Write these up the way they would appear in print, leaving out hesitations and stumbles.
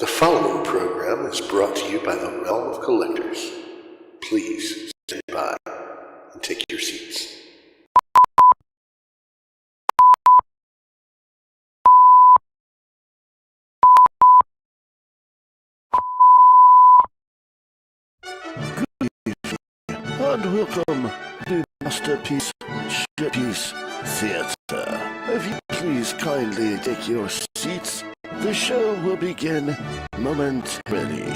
The following program is brought to you by the Realm of Collectors. Please stand by and take your seats. And welcome to Masterpiece Showpiece Theater. If you please kindly take your seats, the show will begin momentarily.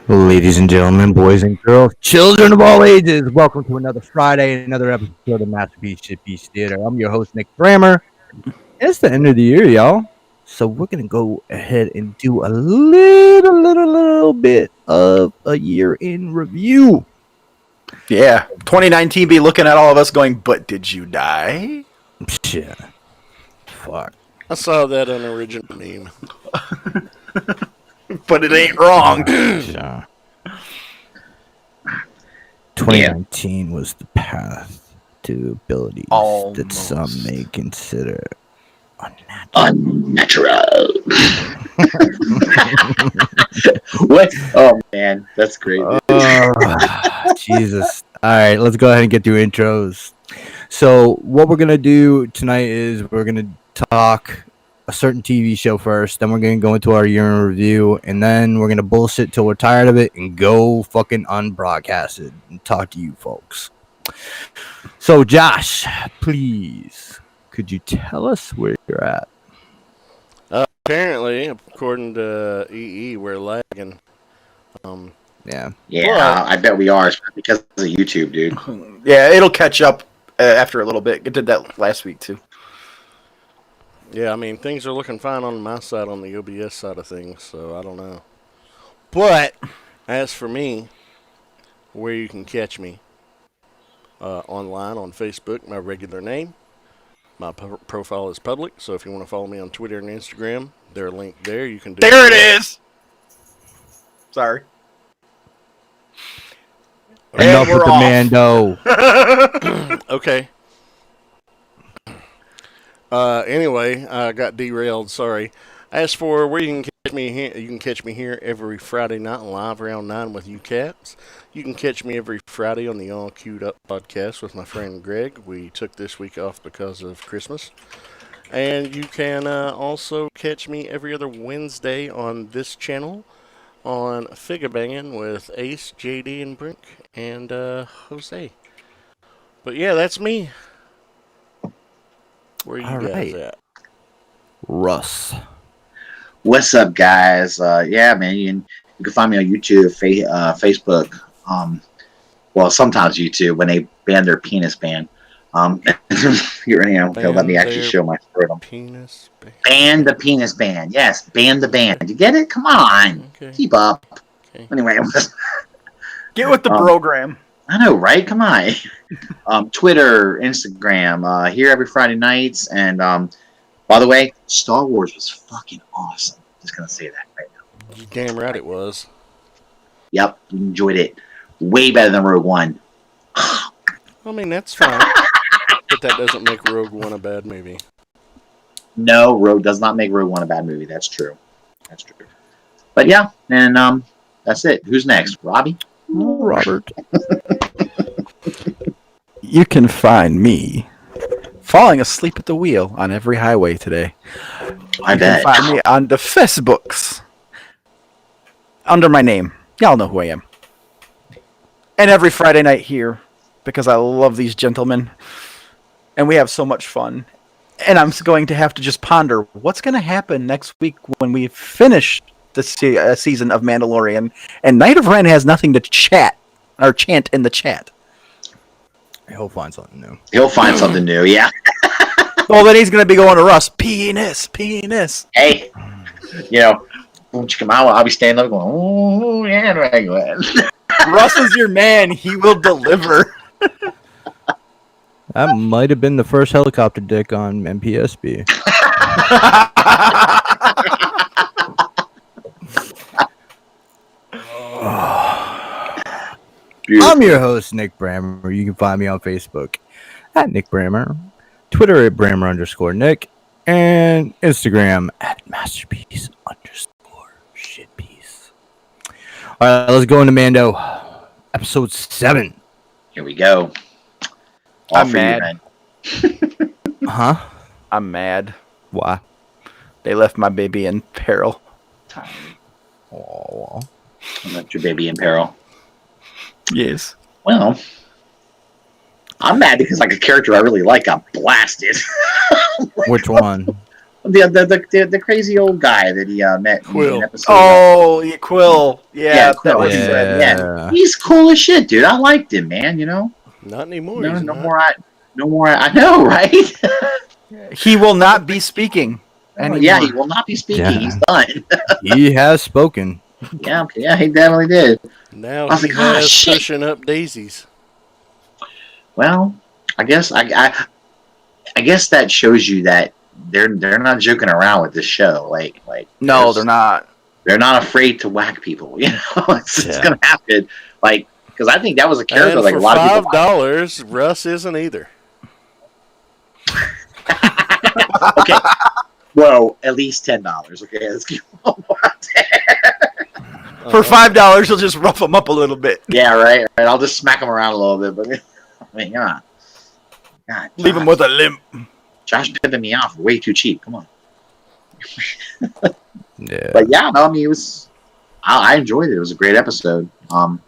Ladies and gentlemen, boys and girls, children of all ages, welcome to another Friday, another episode of Masterpiece Showpiece Theater. I'm your host, Nick Brammer. It's the end of the year, y'all. So we're going to go ahead and do a little bit of a year in review. Yeah, 2019 be looking at all of us going, but did you die? Yeah. Fuck. I saw that on original meme. But it ain't wrong. Yeah. 2019 was the path to abilities that some may consider unnatural. What? Oh man, that's great. Jesus. All right, let's go ahead and get through intros. So what we're gonna do tonight is we're gonna talk a certain TV show first, then we're gonna go into our year in review, and then we're gonna bullshit till we're tired of it and go fucking unbroadcasted and talk to you folks. So Josh, please, could you tell us where you're at? Apparently, according to EE, we're lagging. Yeah, I bet we are. It's because of YouTube, dude. Yeah, it'll catch up after a little bit. It did that last week too. Yeah, I mean, things are looking fine on my side, on the OBS side of things, so I don't know. But, as for me, where you can catch me, online on Facebook, my regular name. My profile is public, so if you want to follow me on Twitter and Instagram, they're linked there. You can do There it is! Sorry. enough with the Mando. Okay. Anyway, I got derailed. Sorry. As for where you can catch me here, you can catch me here every Friday night live around 9 with you cats. You can catch me every Friday on the All Queued Up podcast with my friend Greg. We took this week off because of Christmas. And you can also catch me every other Wednesday on this channel on Figure Banging with Ace, JD, and Brink, and Jose. But yeah, that's me. Where you guys at? Russ. What's up, guys? Yeah, man, you can find me on YouTube, Facebook. Well, sometimes YouTube when they ban their penis ban. Here, okay, let me actually show my scrotum. Penis ban. Ban the penis ban. Yes, ban the ban. You get it? Come on, keep up. Okay. Anyway, Get with the program. I know, right? Come on. Twitter, Instagram, here every Friday nights. And by the way, Star Wars was fucking awesome. Just gonna say that right now. You damn right it was. Yep, enjoyed it. Way better than Rogue One. I mean, that's fine. But that doesn't make Rogue One a bad movie. No, Rogue does not make Rogue One a bad movie. That's true. That's true. But yeah, and that's it. Who's next? Robbie? Robert. You can find me falling asleep at the wheel on every highway today. I bet. You can find me on the Facebooks under my name. Y'all know who I am. And every Friday night here, because I love these gentlemen, and we have so much fun. And I'm going to have to just ponder what's going to happen next week when we finish season of Mandalorian, and Knight of Ren has nothing to chant in the chat. He'll find something new. He'll find something new. Yeah. Well, then he's gonna be going to Russ. Penis. Hey, boom, chicka, I'll be standing up going, oh yeah, right. Russ is your man. He will deliver. That might have been the first helicopter dick on MPSP. I'm your host, Nick Brammer. You can find me on Facebook at Nick Brammer, Twitter at Brammer_Nick, and Instagram at Masterpiece_shitpiece. All right, let's go into Mando, episode 7. Here we go. I'm mad. Huh? I'm mad. Why? They left my baby in peril. Oh, Left your baby in peril. Yes. Well, I'm mad because like a character I really like got blasted. which one? The crazy old guy that he met Quill. in episode. Oh, yeah, Quill. Yeah, Quill. that was Yeah. He's cool as shit, dude. I liked him, man. Not anymore. No he's more. not. No more. I know, right? He will not be speaking. Oh, yeah, he will not be speaking. Yeah. He's done. He has spoken. Yeah, he definitely did. Now I was he like, oh, has shit. pushing up daisies. Well, I guess I guess that shows you that they're not joking around with this show. Like No, they're not. They're not afraid to whack people. It's gonna happen. Like, because I think that was a character And like for a lot of people. $5, Russ isn't either. Okay. Well, at least $10. Okay, let's keep on For $5, he'll just rough him up a little bit. Yeah, right. I'll just smack him around a little bit, but I mean, God, Leave him with a limp. Josh pimping me off way too cheap. Come on. Yeah. But yeah, no, I mean, it was. I enjoyed it. It was a great episode. Fun.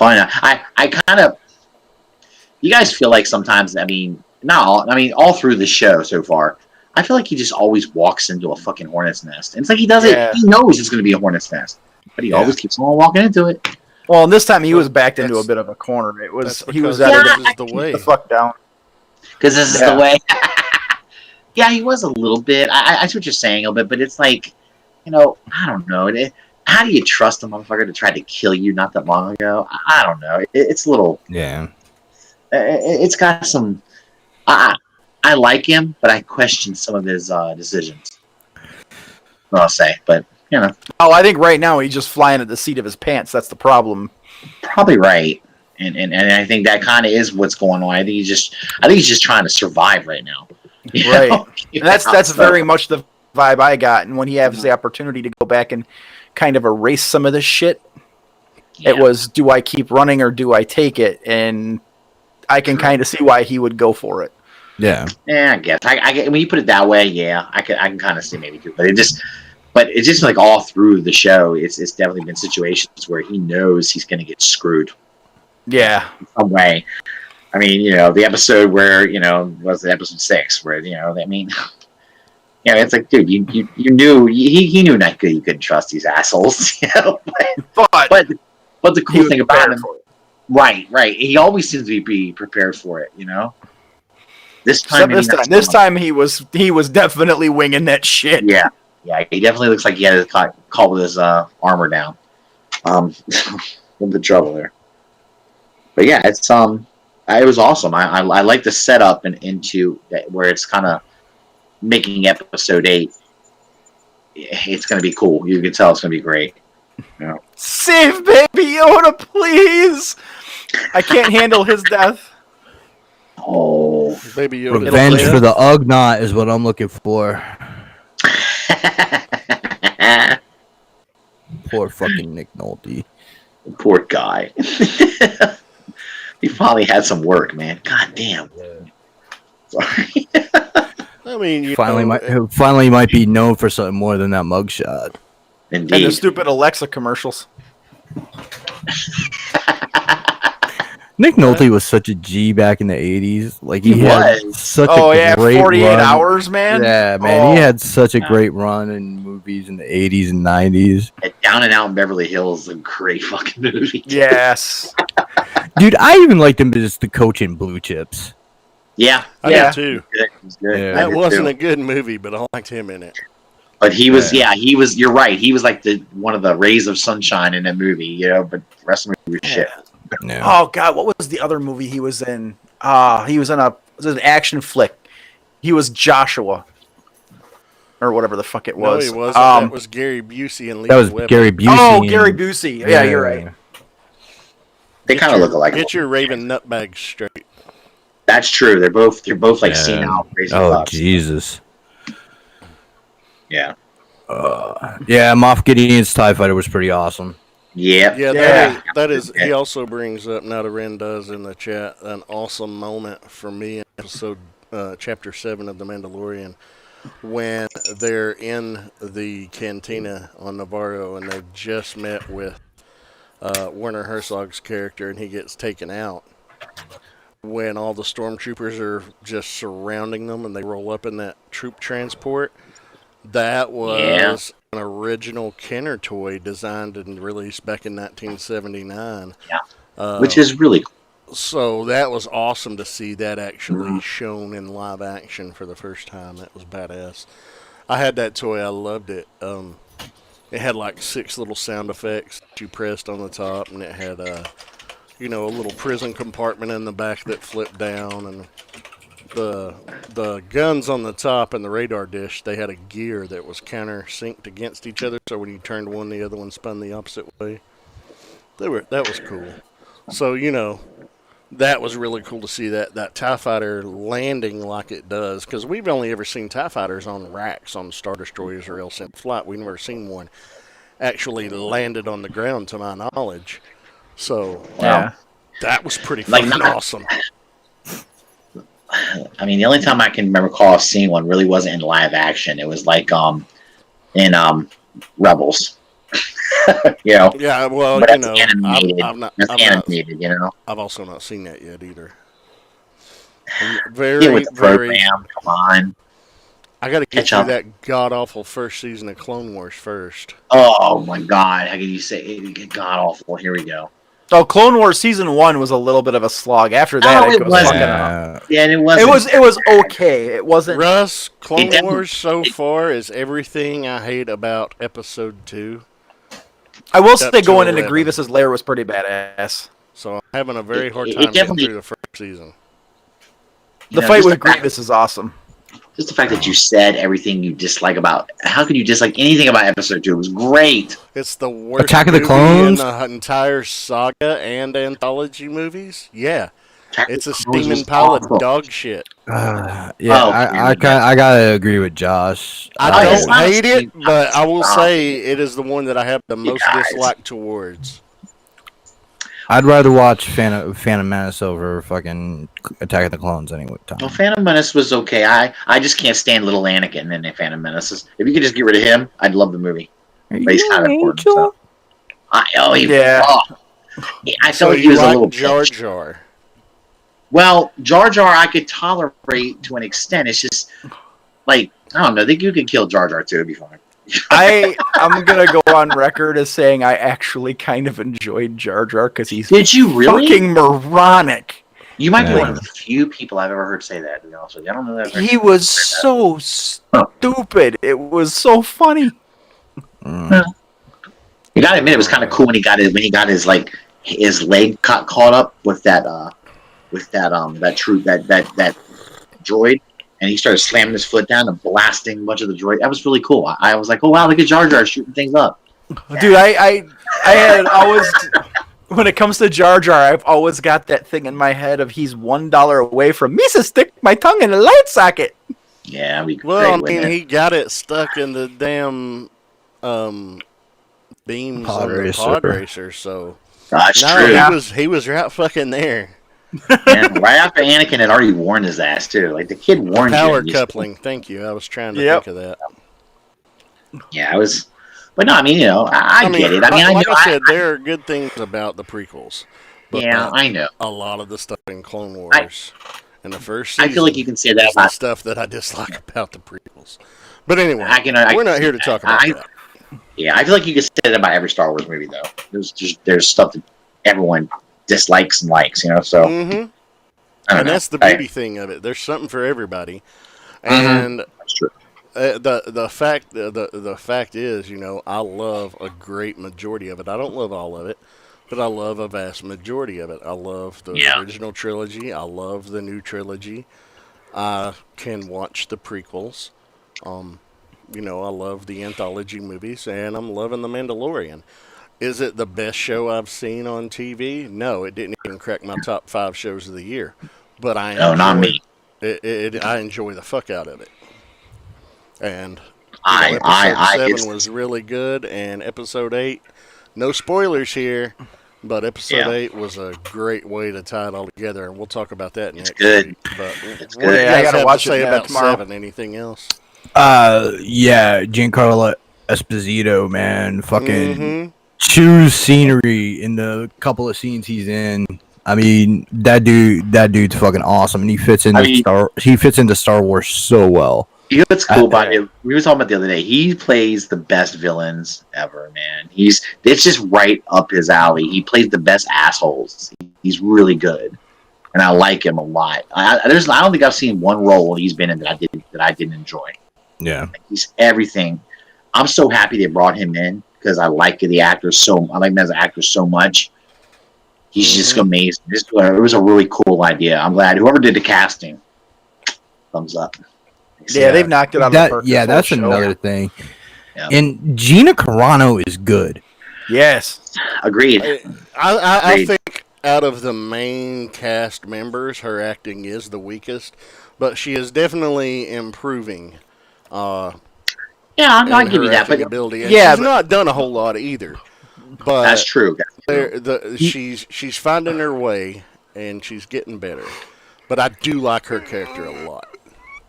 I kind of. You guys feel like sometimes? I mean, not all. I mean, all through the show so far, I feel like he just always walks into a fucking hornet's nest. And it's like he does it. He knows it's going to be a hornet's nest, but he always keeps on walking into it. Well, and this time he was backed into a bit of a corner. It was he was out out of of this is the way. the fuck down. Because this is the way. Yeah, he was a little bit. I see what you're saying a little bit, but it's like, I don't know. How do you trust a motherfucker to try to kill you not that long ago? I don't know. It's a little. Yeah. It's got some. I like him, but I question some of his decisions. I'll say, but Oh, I think right now he's just flying at the seat of his pants. That's the problem. probably right. And I think that kind of is what's going on. I think he's just trying to survive right now. Right. And that's very much the vibe I got. And when he has the opportunity to go back and kind of erase some of this shit, it was, do I keep running or do I take it? And I can kind of see why he would go for it. Yeah. Yeah, I guess. I get when you put it that way. Yeah, I can kind of see maybe too. But it's just like all through the show. It's definitely been situations where he knows he's going to get screwed. Yeah. In some way. I mean, the episode where was the episode 6 where I mean, it's like, dude, you knew he knew not good. You couldn't trust these assholes. But the cool thing about him, right? He always seems to be prepared for it. This time he was definitely winging that shit. Yeah, he definitely looks like he had to call with his armor down. A little bit trouble there, but yeah, it's it was awesome. I like the setup and into that where it's kind of making episode 8. It's gonna be cool. You can tell it's gonna be great. Save Baby Yoda, please! I can't handle his death. Oh, Baby Yoda. Revenge for the Ugnaught is what I'm looking for. Poor fucking Nick Nolte. Poor guy. He probably had some work, man. God damn. Sorry. I mean, Finally might be known for something more than that mugshot. Indeed. And the stupid Alexa commercials. Nick Nolte was such a G back in the 80s. Like he He had was. such Oh a yeah, great 48 run. hours, man. Yeah, man, Oh. he had such a Yeah. great run in movies in the 80s and 90s. Down and Out in Beverly Hills is a great fucking movie. Yes. Dude, I even liked him as the coach in Blue Chips. Yeah. I Yeah. did too. Good. It was good. Yeah. I That did wasn't too. a good movie, but I liked him in it. But he was, Yeah. he was. You're right. He was like the one of the rays of sunshine in that movie, But the rest of the movie was shit. Yeah. Oh God, what was the other movie he was in? He was in it was an action flick. He was Joshua, or whatever the fuck it No, was. he wasn't. That was Gary Busey and Lethal That was Weapon. Gary Busey. Oh, and- Gary Busey. Yeah, you're right. They Get kind of your- look alike. Get your Raven nutbag straight. That's true. They're both like Yeah. senile, crazy Oh, fucks. Jesus. Yeah. Yeah, Moff Gideon's TIE Fighter was pretty awesome. Yep. Yeah, Yeah. that is. He also brings up, now the Ren does in the chat, an awesome moment for me in episode chapter 7 of The Mandalorian, when they're in the cantina on Navarro and they've just met with Werner Herzog's character and he gets taken out. When all the stormtroopers are just surrounding them and they roll up in that troop transport, that was an original Kenner toy designed and released back in 1979. Yeah. Which is really cool. So that was awesome to see that actually shown in live action for the first time. That was badass. I had that toy. I loved it. It had like 6 little sound effects that you pressed on the top, and it had a little prison compartment in the back that flipped down, and the guns on the top and the radar dish. They had a gear that was counter synced against each other, so when you turned one, the other one spun the opposite way. That was cool. So that was really cool to see that TIE Fighter landing like it does, because we've only ever seen TIE Fighters on racks on Star Destroyers or else in flight. We've never seen one actually landed on the ground, to my knowledge. So Yeah. that was pretty Like, fucking not- awesome. I mean, the only time I can recall seeing one really wasn't in live action. It was like in Rebels. Yeah, well, But that's animated. That's animated, I've also not seen that yet either. Yeah, Very, with the very. program. Come on. I got to get Catch through up. that god awful first season of Clone Wars first. Oh my God! How can you say it? God awful? Here we go. So Clone Wars season 1 was a little bit of a slog. After that, No, it it goes wasn't. fucking up. Yeah, and It was okay. It wasn't. Russ, Clone definitely- Wars so far is everything I hate about Episode 2. I will Up say to going into 11. Grievous's lair was pretty badass. So I'm having a very hard It time getting definitely- through the first season. The know, fight just with the fact- Grievous is awesome. Just the fact that you said everything you dislike about. How could you dislike anything about Episode 2? It was great. It's the worst Attack of the movie Clones? in the entire saga and anthology movies. Yeah, Attack it's of a the Clones steaming was pile of awful. dog shit. Yeah, Oh, I gotta agree with Josh. I it's don't not hate it, steaming but I will pile. say it is the one that I have the most guys. dislike towards. I'd rather watch Phantom Menace over fucking Attack of the Clones any time. Well, Phantom Menace was okay. I just can't stand little Anakin in the Phantom Menace. If you could just get rid of him, I'd love the movie. Are But he's you kind of an important. angel? So. Yeah. I So felt like he you was a like little Jar bitch. Jar? Well, Jar Jar I could tolerate to an extent. It's just like I don't know. I think you could kill Jar Jar too. It'd be fine. I'm gonna go on record as saying I actually kind of enjoyed Jar Jar because he's Did you really? fucking moronic. You might be Yeah. one of the few people I've ever heard say that. To be honest with you, I don't know that. He was so stupid. It was so funny. Mm. You gotta admit, it was kind of cool when he got his like his leg caught up with that droid, and he started slamming his foot down and blasting a bunch of the droid. That was really cool. I was like, oh wow, look at Jar Jar shooting things up. Dude, I had always when it comes to Jar Jar, I've always got that thing in my head of he's $1 away from me to stick my tongue in a light socket. Yeah, we. Well, I great mean, with it. he got it stuck in the damn beams Pod on the racer. pod racer. So That's no, true. he was right fucking there. And right after Anakin had already warned his ass too. Like the kid warned Power you. coupling. Thank you. I was trying to Yep. think of that. Yeah, I was. But no, I mean, I get it. I mean, I like know. I said, there are good things about the prequels. But Yeah, I know. a lot of the stuff in Clone Wars in the first season I feel like you can say that is the about. stuff that I dislike about the prequels. But anyway, I we're not can here see to talk that. about that. Yeah, I feel like you can say that about every Star Wars movie, though. There's stuff that everyone dislikes and likes, you know. So Mm-hmm. I don't And know. that's the beauty thing of it. There's something for everybody. And That's true. the fact is, you know, I love a great majority of it. I don't love all of it, but I love a vast majority of it. I love the Yeah. original trilogy. I love the new trilogy. I can watch the prequels. Um, you know, I love the anthology movies, and I'm loving The Mandalorian. Is it the best show I've seen on TV? No, it didn't even crack my top 5 shows of the year, but I No, not enjoyed me. I enjoy the fuck out of it. And you know, I, episode I, I, 7 it's was really good, and episode 8, no spoilers here, but episode Yeah. 8 was a great way to tie it all together, and we'll talk about that It's next good. week. But It's what do good. you Yeah, I guys gotta have watch to say it about tomorrow. 7? Anything else? Yeah, Giancarlo Esposito, man, fucking Mm-hmm. choose scenery in the couple of scenes he's in. I mean, that dude's fucking awesome, and he fits into I mean- fits into Star Wars so well. You know what's cool about Yeah. it? We were talking about the other day. He plays the best villains ever, man. It's just right up his alley. He plays the best assholes. He's really good, and I like him a lot. I don't think I've seen one role he's been in that I didn't enjoy. Yeah, He's everything. I'm so happy they brought him in because I like the actor I like him as an actor so much. He's just amazing. It was a really cool idea. I'm glad whoever did the casting. Thumbs up. Yeah, they've knocked it out of the park. yeah, this whole that's show. another thing. Yeah. And Gina Carano is good. Yes. Agreed. I Agreed. think out of the main cast members, her acting is the weakest, but she is definitely improving. Yeah, I'll in give you her that. acting But ability. And Yeah, she's but- not done a whole lot either. But that's true. That's true. she's finding her way, and she's getting better. But I do like her character a lot.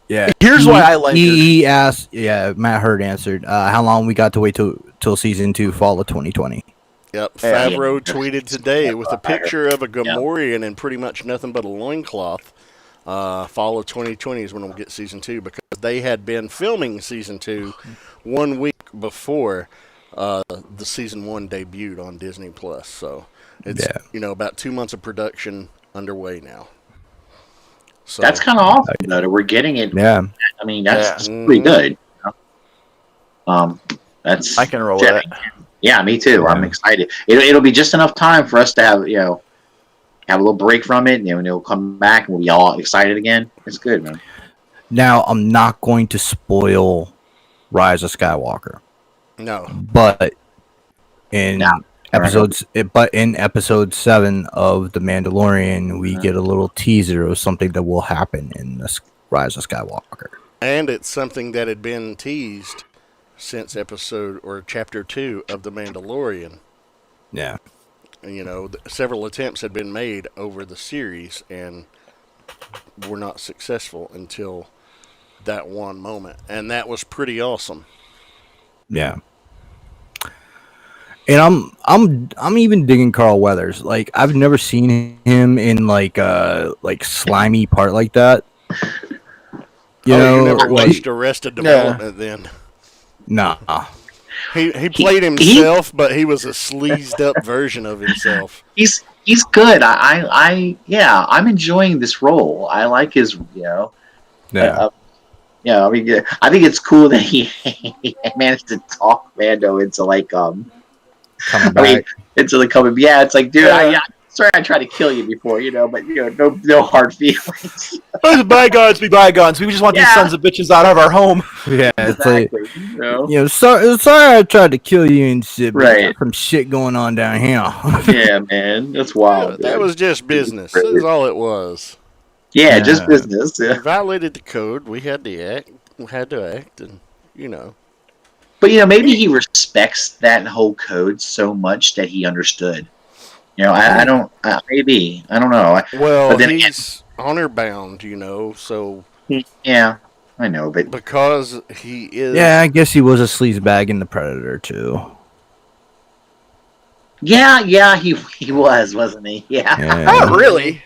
Yeah. Here's why I like her. He asked. Yeah, Matt Hurd answered. How long we got to wait till season 2, fall of 2020? Yep, Yeah. Favreau tweeted today with a picture of a Gamorrean and pretty much nothing but a loincloth. Fall of 2020 is when we'll get season 2 because they had been filming season 2 1 week before the season 1 debuted on Disney Plus. So it's about 2 months of production underway now. So That's kind of awesome, though, that we're getting it. Yeah. I mean, that's Yeah. pretty good. You know? That's I can roll with it. Yeah, me too. Yeah. I'm excited. It'll be just enough time for us to have have a little break from it, and then it'll come back, and we'll be all excited again. It's good, man. Now I'm not going to spoil Rise of Skywalker, no. but in Yeah. in episode 7 of The Mandalorian, we get a little teaser of something that will happen in this Rise of Skywalker. And it's something that had been teased since episode or chapter 2 of The Mandalorian. Yeah. And, several attempts had been made over the series and were not successful until that one moment. And that was pretty awesome. Yeah. And I'm even digging Carl Weathers. Like I've never seen him in like slimy part like that. You You never like, watched Arrested Development then. nah. He played himself, but he was a sleazed up version of himself. He's good. I'm enjoying this role. I like his, Yeah. I mean, I think it's cool that he managed to talk Mando into Coming I back. mean, into the coming. Yeah, it's like, dude, sorry, I tried to kill you before, but no hard feelings. Bygones be bygones. We just want these Yeah. sons of bitches out of our home. Yeah, it's like Exactly. sorry I tried to kill you and shit, but Right. got some shit going on down here. Yeah, man, that's wild. That dude. was just business. That's all it was. Yeah, just Yeah. business. We Yeah. violated the code. We had to act. And But maybe he respects that whole code so much that he understood. I don't. Maybe I don't know. Well, But then he's honor bound, so Yeah, I know, but because he is. Yeah, I guess he was a sleazebag in The Predator too. Yeah, he was, wasn't he? Yeah. Not really.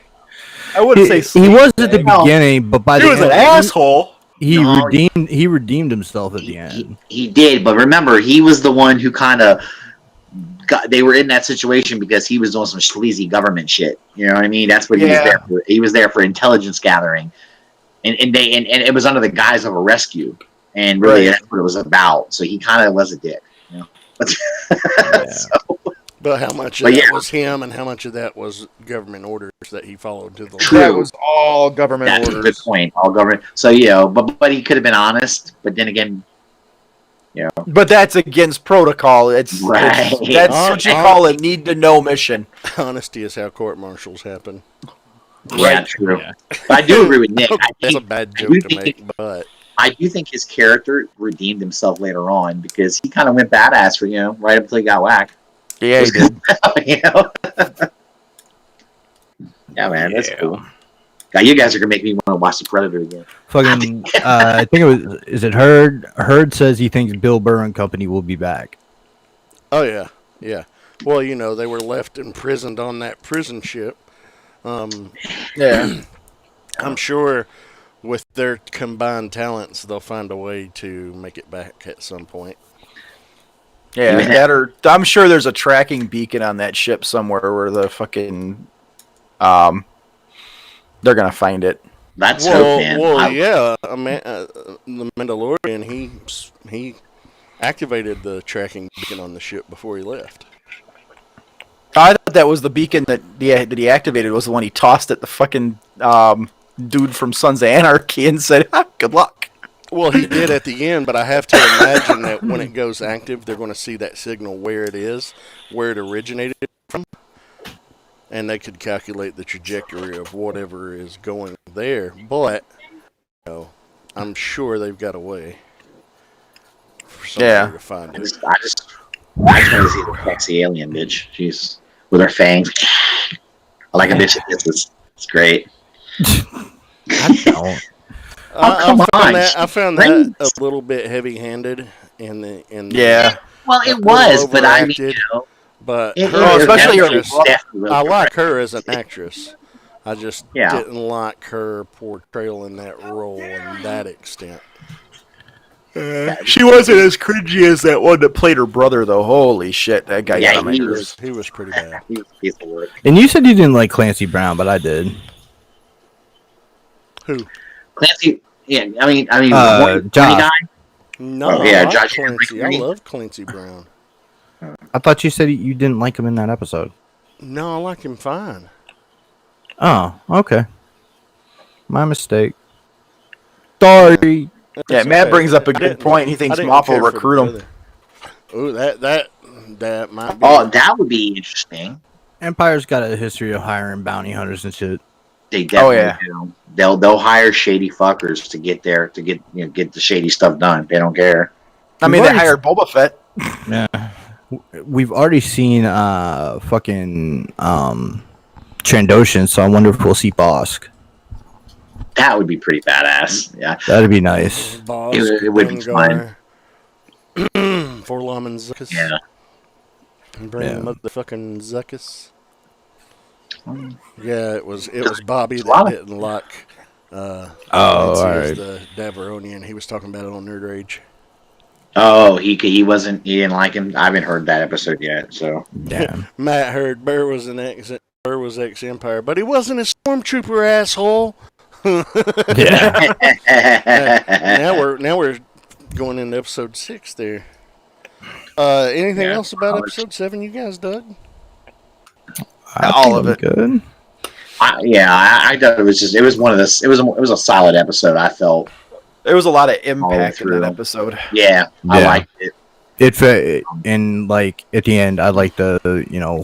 I wouldn't say He sweet. was at the Well, beginning, but by He the was an end, asshole. he No, redeemed himself at the he, end. he did, but remember, he was the one who kind of got. They were in that situation because he was doing some sleazy government shit. You know what I mean? That's what he was there Yeah. for. He was there for intelligence gathering, and it was under the guise of a rescue, and really Right. that's what it was about. So he kind of was a dick. You know? So, But how much of but that yeah, was him, and how much of that was government orders that he followed to the True. That was all government that's a good orders. point. All government. So you know, but he could have been honest. But then again, you know, But that's against protocol. It's Right. that's what you call a need to know mission. Honesty is how court martials happen. yeah, Right. true. Yeah. But I do agree with Nick. Okay, that's a I bad do joke to think make, but I do think his character redeemed himself later on because he kind of went badass for right up until he got whacked. Yeah, he did. You know? Yeah, man, that's cool. God, you guys are gonna make me want to watch The Predator again. Fucking, I think it was. Is it Hurd? Hurd says he thinks Bill Burr and company will be back. oh yeah. Well, you know, they were left imprisoned on that prison ship. Yeah. I'm sure with their combined talents, they'll find a way to make it back at some point. Yeah, Yeah. that or I'm sure there's a tracking beacon on that ship somewhere where the fucking they're gonna find it. That's hope, man. Yeah. The Mandalorian, he activated the tracking beacon on the ship before he left. I thought that was the beacon that he activated was the one he tossed at the fucking dude from Sons of Anarchy and said, "Good luck." Well, he did at the end, but I have to imagine that when it goes active, they're going to see that signal where it is, where it originated from, and they could calculate the trajectory of whatever is going there. But I'm sure they've got a way for somebody to find I it. just want to see the sexy alien bitch. She's with her fangs. I like a bitch that gets this. It's great. I don't. Come on. I found that a little bit heavy-handed in the Yeah. Well, it a little was, but I mean, overacted. But it- her as an especially her actress, look. definitely I really like her as an actress. I just Yeah. didn't like her portrayal in that role in that extent. She wasn't as cringy as that one that played her brother, though. Holy shit, that guy Yeah, got on my he nerves. He was pretty bad. He was a piece of work. And you said you didn't like Clancy Brown, but I did. Who? Clancy. Yeah, I mean, Josh. guy. No, Oh, yeah, I like Josh Clancy. I Henry. love Clancy Brown. I thought you said you didn't like him in that episode. No, I like him fine. Oh, okay. My mistake. Sorry. Yeah, Matt brings up a good point. He thinks Moff will recruit him. Oh, that might be. Oh, that would be interesting. Empire's got a history of hiring bounty hunters and shit. They definitely yeah. do. They'll hire shady fuckers to get the shady stuff done. They don't care. I mean, We've they already- hired Boba Fett. Yeah. We've already seen fucking Trandoshan, so I wonder if we'll see Bosk. That would be pretty badass. Yeah. That'd be nice. Boss, It would be fun. Forlom and Zuckus. Yeah. And bring Yeah. motherfucking Zuckus. Yeah, it was Bobby a lot that of- didn't like Oh, Clancy all as right. the Daveronian. He was talking about it on Nerd Rage. Oh, he didn't like him. I haven't heard that episode yet. So Damn. Matt heard Burr was ex-Empire, but he wasn't a stormtrooper, asshole. Yeah. Now we're going into episode 6 there. Anything Yeah, else about episode 7 you guys dug? All of it. Good. I thought it was one of this. It was a solid episode. I felt. There was a lot of All impact in through. that episode. Yeah, I Yeah. liked it. And like at the end, I like the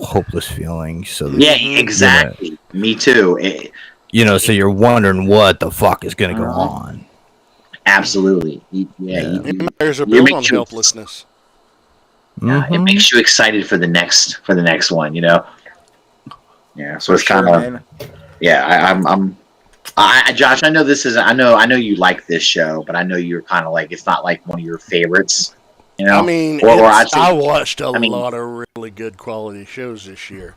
hopeless feeling. So that, Yeah, exactly. Me too. so you're wondering what the fuck is gonna go Uh-huh. on. Absolutely. Yeah. Empires are You built make on sure- helplessness. Yeah, it Mhm. makes you excited for the next one. Yeah. So it's Sure, kind of man. Josh. I know this is. I know you like this show, but I know you're kind of like it's not like one of your favorites. You know, I mean, or I'd say, I watched a I mean, lot of really good quality shows this year.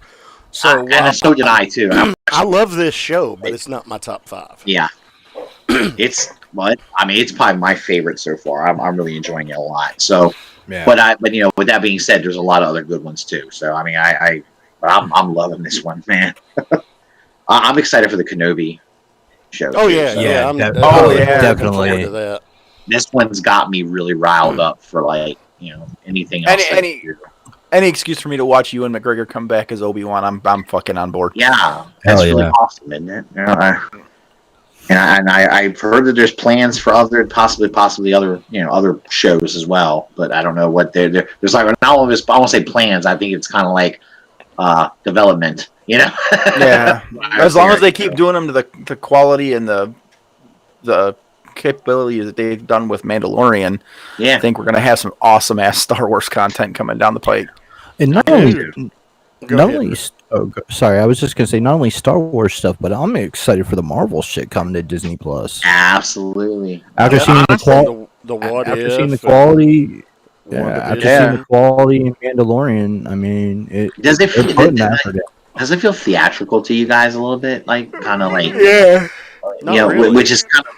So and so did I too. I love this show, but it's not my top 5. Yeah, it's what I mean. It's probably my favorite so far. I'm really enjoying it a lot. So, Yeah. but you know, with that being said, there's a lot of other good ones too. So I mean, I'm loving this one, man. I'm excited for the Kenobi show. Oh too, yeah, so. yeah. I'm yeah, looking definitely. forward to that. This one's got me really riled up for like anything else. Any excuse for me to watch Ewan McGregor come back as Obi-Wan, I'm fucking on board. Yeah, that's really yeah. awesome, isn't it? You know, I've heard that there's plans for other possibly other other shows as well, but I don't know what there's like not only I won't say plans. I think it's kind of like development. Yeah, as long as they keep doing them to the quality and the capability that they've done with Mandalorian, Yeah, I think we're gonna have some awesome ass Star Wars content coming down the pike. And not Dude. only, Go not ahead, only, Rick. sorry, I was just gonna say not only Star Wars stuff, but I'm excited for the Marvel shit coming to Disney Plus. absolutely. After Yeah, seeing the honestly, quality, the what after if seeing the and quality, after WandaVision. seeing the quality in Mandalorian, I mean, Does it they're feel, putting effort in. does it feel theatrical to you guys a little bit? Like kind of like Yeah. Not really. which is kind of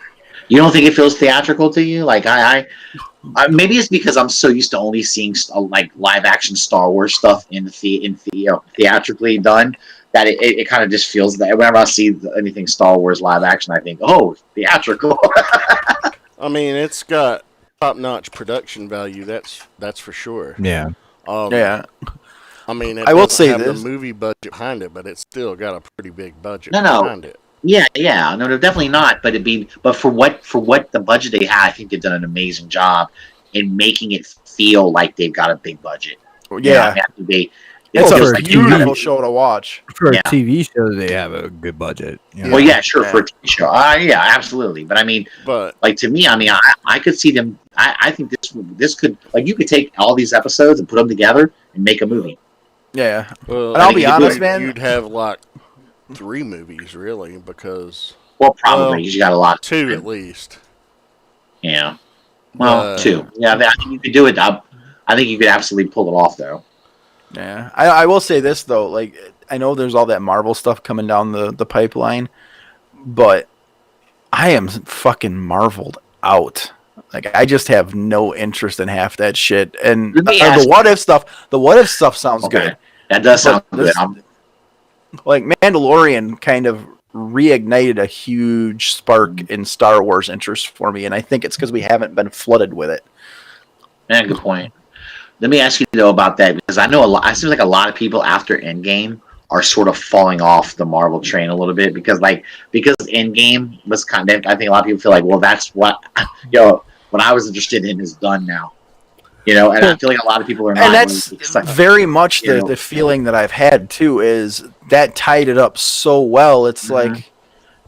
you don't think it feels theatrical to you? Like maybe it's because I'm so used to only seeing like live action Star Wars stuff theatrically done that it kind of just feels that whenever I see anything Star Wars live action, I think, oh, theatrical. I mean, it's got top-notch production value. That's for sure. Yeah. Yeah, I mean, it I will doesn't say have this. the movie budget behind it, but it's still got a pretty big budget No. behind it. Yeah, no, definitely not. But but for what the budget they had, I think they've done an amazing job in making it feel like they've got a big budget. yeah. It's Well, a for a beautiful TV show to watch. For a Yeah. TV show, they have a good budget. You know? Well, yeah, sure, for a TV show. Yeah, absolutely. But I mean, But like to me, I mean, I could see them. I think this could like you could take all these episodes and put them together and make a movie. Yeah, well, and I'll think be you do honest, it. man. you'd have like 3 movies really, because Well, probably Well, because you got a lot. 2 at least. Yeah. Well, 2. Yeah, I think you could do it. I think you could absolutely pull it off, though. Yeah, I will say this though. Like, I know there's all that Marvel stuff coming down the pipeline, but I am fucking marveled out. Like, I just have no interest in half that shit. And Let me the ask what if stuff. The what if stuff sounds Okay. good. That does sound But good. this- Like, Mandalorian kind of reignited a huge spark in Star Wars interest for me, and I think it's because we haven't been flooded with it. Yeah, good point. Let me ask you though about that because I know a lot. It seems like a lot of people after Endgame are sort of falling off the Marvel train a little bit because Endgame was kind of. I think a lot of people feel like, well, that's what what I was interested in is done now. And I feel like a lot of people are not. And that's very much you know. the feeling that I've had too, is that tied it up so well. It's like,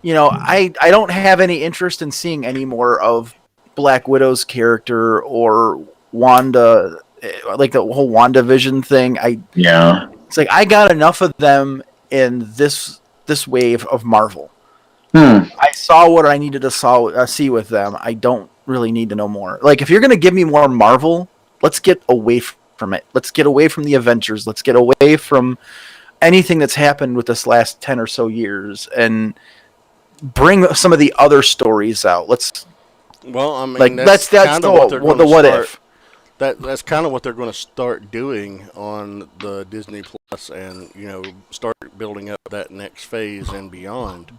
I don't have any interest in seeing any more of Black Widow's character or Wanda, like the whole WandaVision thing. Yeah. It's like I got enough of them in this wave of Marvel. I saw what I needed to see with them. I don't really need to know more. Like, if you're going to give me more Marvel, let's get away from it. Let's get away from the Avengers. Let's get away from anything that's happened with this last 10 or so years and bring some of the other stories out. Well, I mean, Like, that's that's kind the of what they're going to what start. if. That's kind of what they're going to start doing on the Disney Plus, and start building up that next phase and beyond.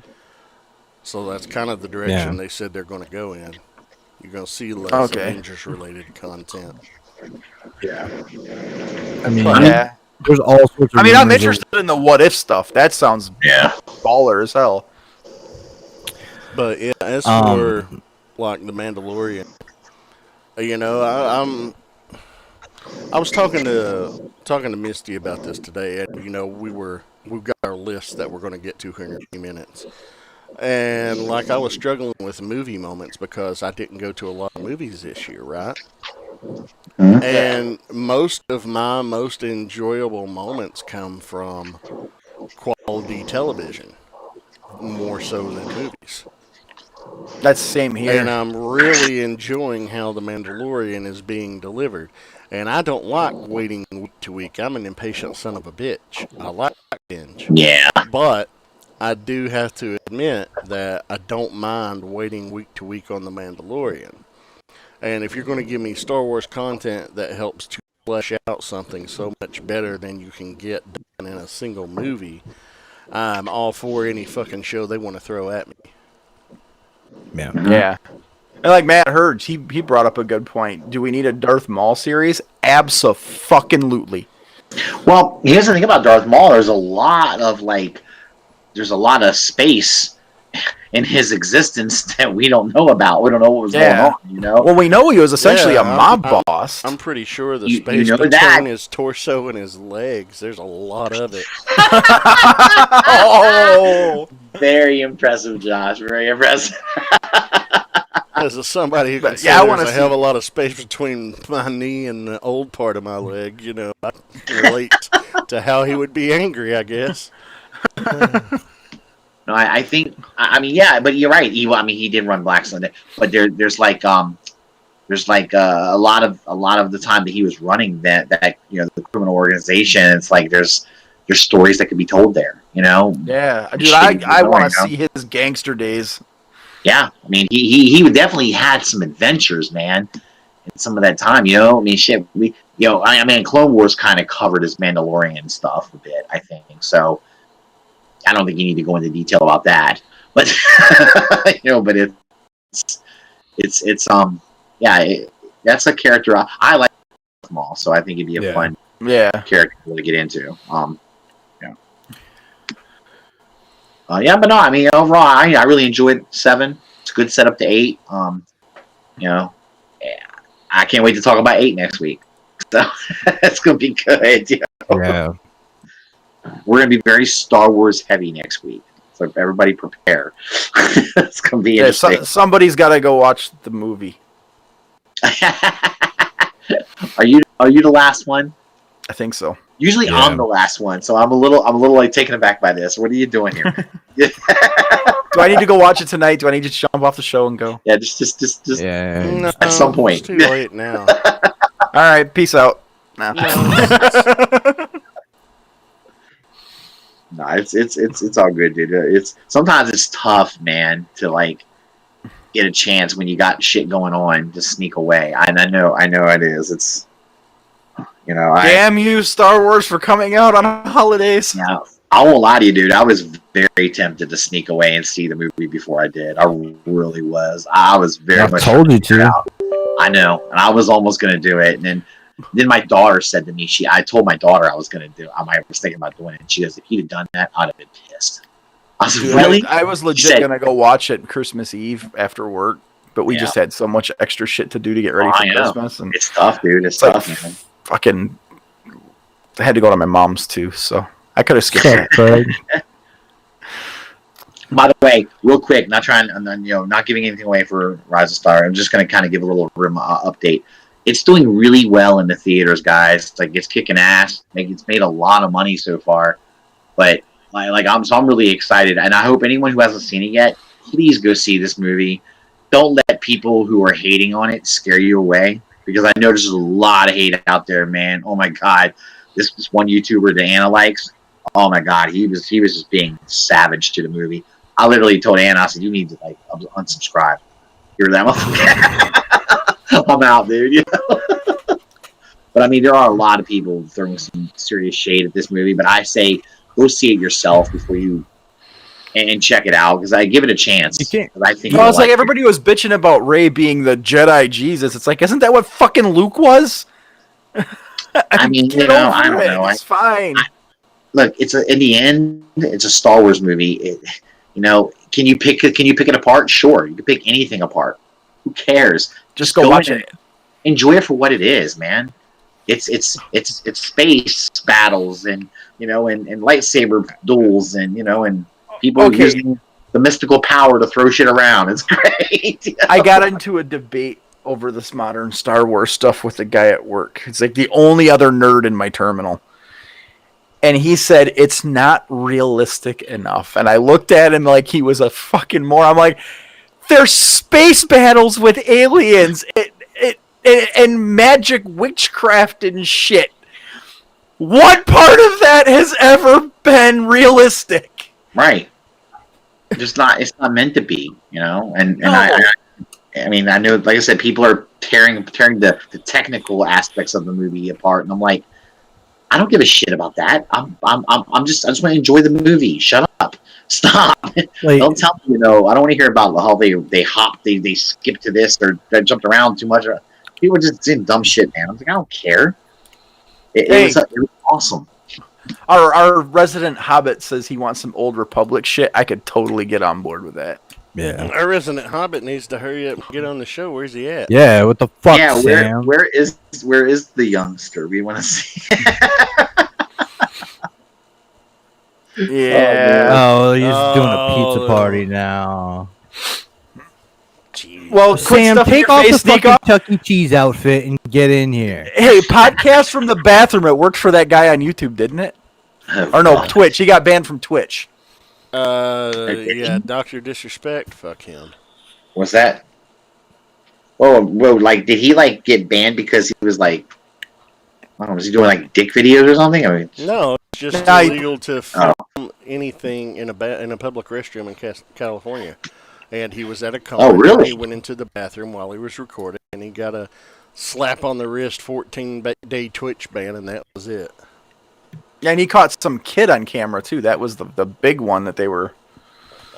So that's kind of the direction they said they're going to go in. You're going to see less Avengers-related content. Yeah. I mean, Yeah. there's all sorts of. I mean, I'm rumors of- interested in the what if stuff. That sounds baller as hell. But yeah, as for like the Mandalorian, I was talking to Misty about this today, and we've got our list that we're going to get to here in a few minutes, and like I was struggling with movie moments because I didn't go to a lot of movies this year, right? And most of my most enjoyable moments come from quality television, more so than movies. That's same here. And I'm really enjoying how The Mandalorian is being delivered. And I don't like waiting week to week. I'm an impatient son of a bitch. I like binge. Yeah. But I do have to admit that I don't mind waiting week to week on The Mandalorian. And if you're going to give me Star Wars content that helps to flesh out something so much better than you can get done in a single movie, I'm all for any fucking show they want to throw at me. Yeah. Yeah. And like Matt Hurd, he brought up a good point. Do we need a Darth Maul series? Abso-fucking-lutely. Well, here's the thing about Darth Maul. There's a lot of space in his existence that we don't know about. We don't know what was going on, you know? Well, we know he was essentially Yeah, a mob I'm- boss. I'm pretty sure the You space know between that. his torso and his legs, there's a lot of it. Oh! Very impressive, Josh. Very impressive. As somebody who But, considers yeah, I wanna I have see- a lot of space between my knee and the old part of my leg, you know, I relate to how he would be angry, I guess. No, I think. I mean, yeah, but you're right. He did run Black Sunday, but there's like a lot of the time that he was running that the criminal organization. It's like there's stories that could be told there. You know. Yeah, dude, Shit, I want you to know? see his gangster days. Yeah, I mean, he definitely had some adventures, man. In some of that time, you know. I mean, shit. I mean, Clone Wars kind of covered his Mandalorian stuff a bit, I think. So I don't think you need to go into detail about that, but but that's a character I like them all, so I think it'd be a Yeah. fun Yeah. character to get into. But no, I mean, overall, I really enjoyed 7. It's a good setup to 8. I can't wait to talk about 8 next week. So it's gonna be good. Yeah. We're gonna be very Star Wars heavy next week, so everybody prepare. It's gonna be Yeah, interesting. somebody's got to go watch the movie. Are you the last one? I think so. Usually Yeah. I'm the last one, so I'm a little like taken aback by this. What are you doing here? Do I need to go watch it tonight? Do I need to jump off the show and go? Yeah, just Yeah. No, at some point. It's too late now. All right, peace out. No. No, it's all good, dude. Sometimes it's tough, man, to like get a chance when you got shit going on to sneak away. And I know it is. It's Damn you, Star Wars, for coming out on holidays. Yeah, I won't lie to you, dude. I was very tempted to sneak away and see the movie before I did. I really was. I was very I much. told you to. I know, and I was almost going to do it, and then my daughter said to me, I told my daughter I was going to do. I was thinking about doing it, and she goes, "If you'd have done that, I'd have been pissed." I was Dude, really. I was She legit said- gonna go watch it Christmas Eve after work, but we Yeah. just had so much extra shit to do to get ready Oh, for I know. Christmas, and It's tough, dude. It's it's like tough, man. fucking. I had to go to my mom's too, so I could have skipped Shut it. up, Craig. By the way, real quick, not giving anything away for Rise of Star. I'm just going to kind of give a little update. It's doing really well in the theaters, guys. It's kicking ass. It's made a lot of money so far. But I'm really excited, and I hope anyone who hasn't seen it yet, please go see this movie. Don't let people who are hating on it scare you away, because I know there's a lot of hate out there, man. Oh my god, this one YouTuber that Anna likes. Oh my god, he was just being savage to the movie. I literally told Anna, I said, "You need to unsubscribe." You're that motherfucker. I'm out, dude. You know? But I mean, there are a lot of people throwing some serious shade at this movie. But I say, go see it yourself before you and check it out, because I give it a chance. You can't- 'Cause I think Well, it's you'll like it. everybody was bitching about Rey being the Jedi Jesus. It's like, isn't that what fucking Luke was? I mean, Get I over don't it. know. It's fine. Look, in the end, it's a Star Wars movie. Can you pick it apart? Sure, you can pick anything apart. Who cares? Just go watch in it. Enjoy it for what it is, man. It's space battles and lightsaber duels and people Okay. using the mystical power to throw shit around. It's great. I got into a debate over this modern Star Wars stuff with a guy at work. It's like the only other nerd in my terminal. And he said, it's not realistic enough. And I looked at him like he was a fucking moron. I'm like, There's space battles with aliens and magic witchcraft and shit. What part of that has ever been realistic? Right. Just not. It's not meant to be, you know. And No. I mean, I know, like I said, people are tearing the technical aspects of the movie apart, and I'm like, I don't give a shit about that. I just want to enjoy the movie. Shut up. Stop. Like, Don't tell me, you know, I don't want to hear about how they hop, they skip to this, or they jumped around too much. People are just saying dumb shit, man. I'm like, I don't care. It was awesome. Our resident Hobbit says he wants some Old Republic shit. I could totally get on board with that. yeah. Our resident Hobbit needs to hurry up and get on the show. Where's he at? Yeah, what the fuck, Yeah, Sam? where is the youngster? We want to see. Yeah. Oh, he's doing a Oh. pizza party now. Jeez. Well, quit Sam, stuffing take your off the face, sneak fucking off. Chuck E. Cheese outfit and get in here. Hey, podcast from the bathroom. It worked for that guy on YouTube, didn't it? Or no, Twitch. He got banned from Twitch. Yeah, Dr. Disrespect, fuck him. What's that? Whoa, like, did he, like, get banned because he was, like, I don't know, was he doing, like, dick videos or something? I mean, No, it's just No, illegal to film anything in a public restroom in California. And he was at a con. Oh, really? He went into the bathroom while he was recording, and he got a slap on the wrist 14-day Twitch ban, and that was it. Yeah, and he caught some kid on camera, too. That was the big one that they were...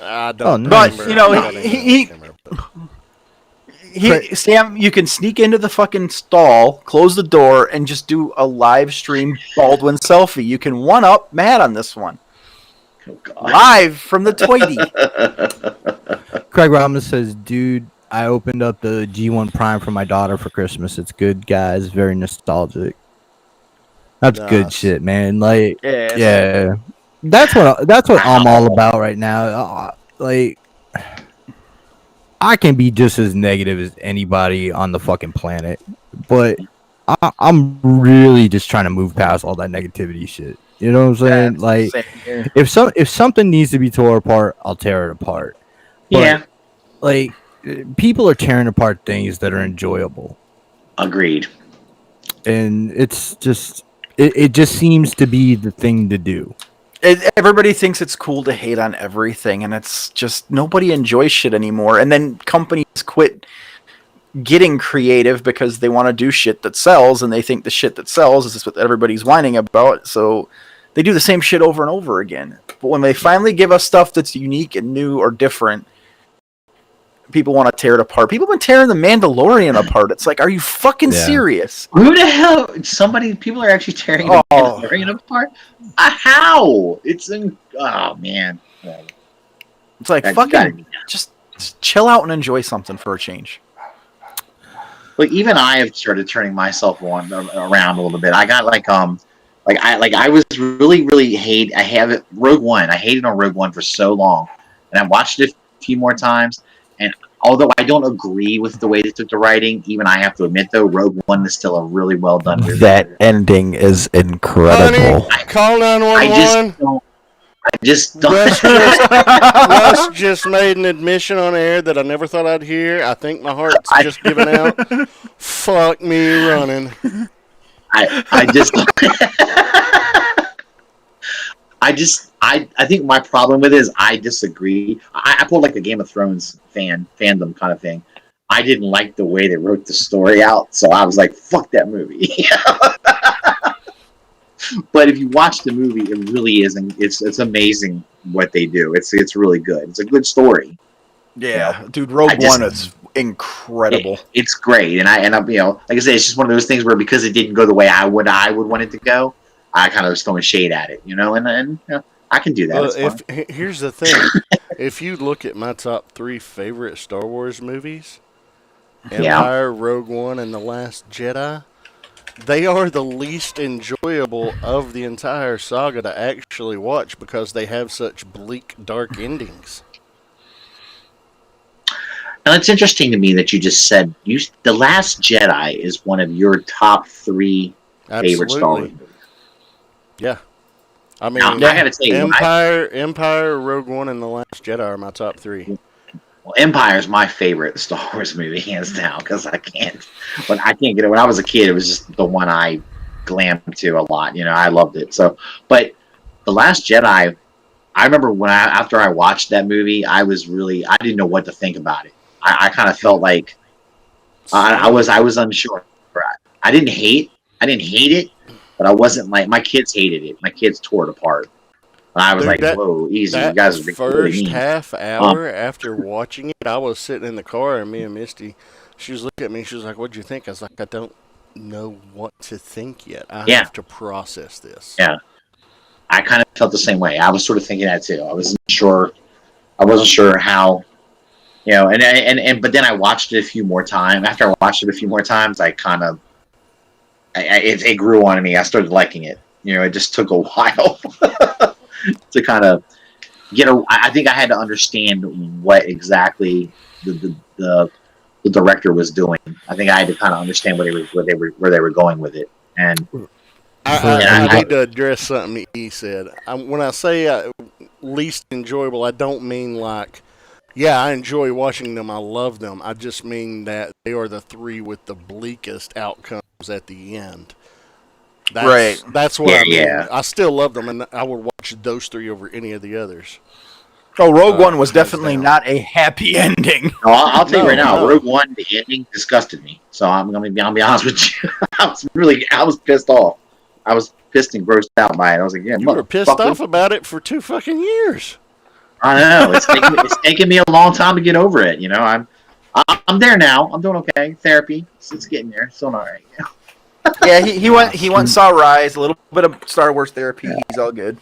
I Oh, don't nice. remember. But, you know, I don't even he- know the camera, but- Sam, you can sneak into the fucking stall, close the door, and just do a live stream Baldwin selfie. You can one-up Matt on this one. oh, God. Live from the Tweety. Craig Robinson says, dude, I opened up the G1 Prime for my daughter for Christmas. It's good, guys. Very nostalgic. That's good Nice. shit, man. Like, Yeah. yeah. That's what I'm all about right now. Like, I can be just as negative as anybody on the fucking planet, but I'm really just trying to move past all that negativity shit. You know what I'm saying? Like, Same here. if something needs to be torn apart, I'll tear it apart. But, Yeah, like, people are tearing apart things that are enjoyable, agreed. and it's just it just seems to be the thing to do. Everybody thinks it's cool to hate on everything, and it's just nobody enjoys shit anymore. And then companies quit getting creative because they want to do shit that sells, and they think the shit that sells is what everybody's whining about. So they do the same shit over and over again. But when they finally give us stuff that's unique and new or different, people want to tear it apart. People have been tearing the Mandalorian apart. It's like, are you fucking Yeah. serious? Who the hell? People are actually tearing the Oh. Mandalorian apart. How? Oh man. It's like, That's fucking gotta be- just chill out and enjoy something for a change. Like, even I have started turning myself around a little bit. I got I was really I have it Rogue One. I hated on Rogue One for so long, and I watched it a few more times. And although I don't agree with the way they took the writing, even I have to admit though, Rogue One is still a really well done movie. That ending is incredible. Honey, call I 911. just don't. Russ just made an admission on air that I never thought I'd hear. I think my heart's just giving out. Fuck me running. I think my problem with it is I disagree. I pulled like the Game of Thrones fandom kind of thing. I didn't like the way they wrote the story out, so I was like, "Fuck that movie." But if you watch the movie, it really isn't. It's amazing what they do. It's really good. It's a good story. Yeah, dude, Rogue One is incredible. It's great, and I'm like I said, it's just one of those things where because it didn't go the way I would want it to go, I kind of was throwing shade at it, and I can do that. Well, It's fine. here's the thing. If you look at my top 3 favorite Star Wars movies, Empire, Rogue One, and The Last Jedi, they are the least enjoyable of the entire saga to actually watch because they have such bleak, dark endings. Now, it's interesting to me that you just said The Last Jedi is one of your top 3 favorite Star Wars movies. Yeah. I mean, Now, I gotta tell you, Empire, Rogue One, and The Last Jedi are my top 3. Well, Empire's my favorite Star Wars movie, hands down, because I can't get it. When I was a kid, it was just the one I glammed to a lot. I loved it. So, but The Last Jedi, I remember after I watched that movie, I didn't know what to think about it. I kind of felt like I was unsure. I didn't hate it, but I wasn't like my kids hated it. My kids tore it apart. And I was Dude, like, "Whoa, easy! You that guys are being really first mean." half hour after watching it, I was sitting in the car, and me and Misty, she was looking at me. She was like, "What'd you think?" I was like, "I don't know what to think yet. I have to process this." Yeah, I kind of felt the same way. I was sort of thinking that too. I wasn't sure. I wasn't sure how. But then I watched it a few more times. After I watched it a few more times, I kind of it grew on me. I started liking it. It just took a while to kind of I think I had to understand what exactly the director was doing. I think I had to kind of understand where they were going with it. And I need to address something he said. When I say least enjoyable, I don't mean like, yeah, I enjoy watching them. I love them. I just mean that they are the three with the bleakest outcomes at the end. That's what I mean. Yeah. I still love them, and I would watch those three over any of the others. Oh, Rogue One was definitely not a happy ending. No, I'll tell you right now, Rogue One, the ending disgusted me. So I'll be honest with you. I was pissed off. I was pissed and grossed out by it. I was like, yeah, you were pissed off about it for 2 fucking years. I know. It's taken me a long time to get over it. I'm there now. I'm doing okay. Therapy. It's getting there. Still not right. Yeah, he went and saw Rise, a little bit of Star Wars therapy. He's all good.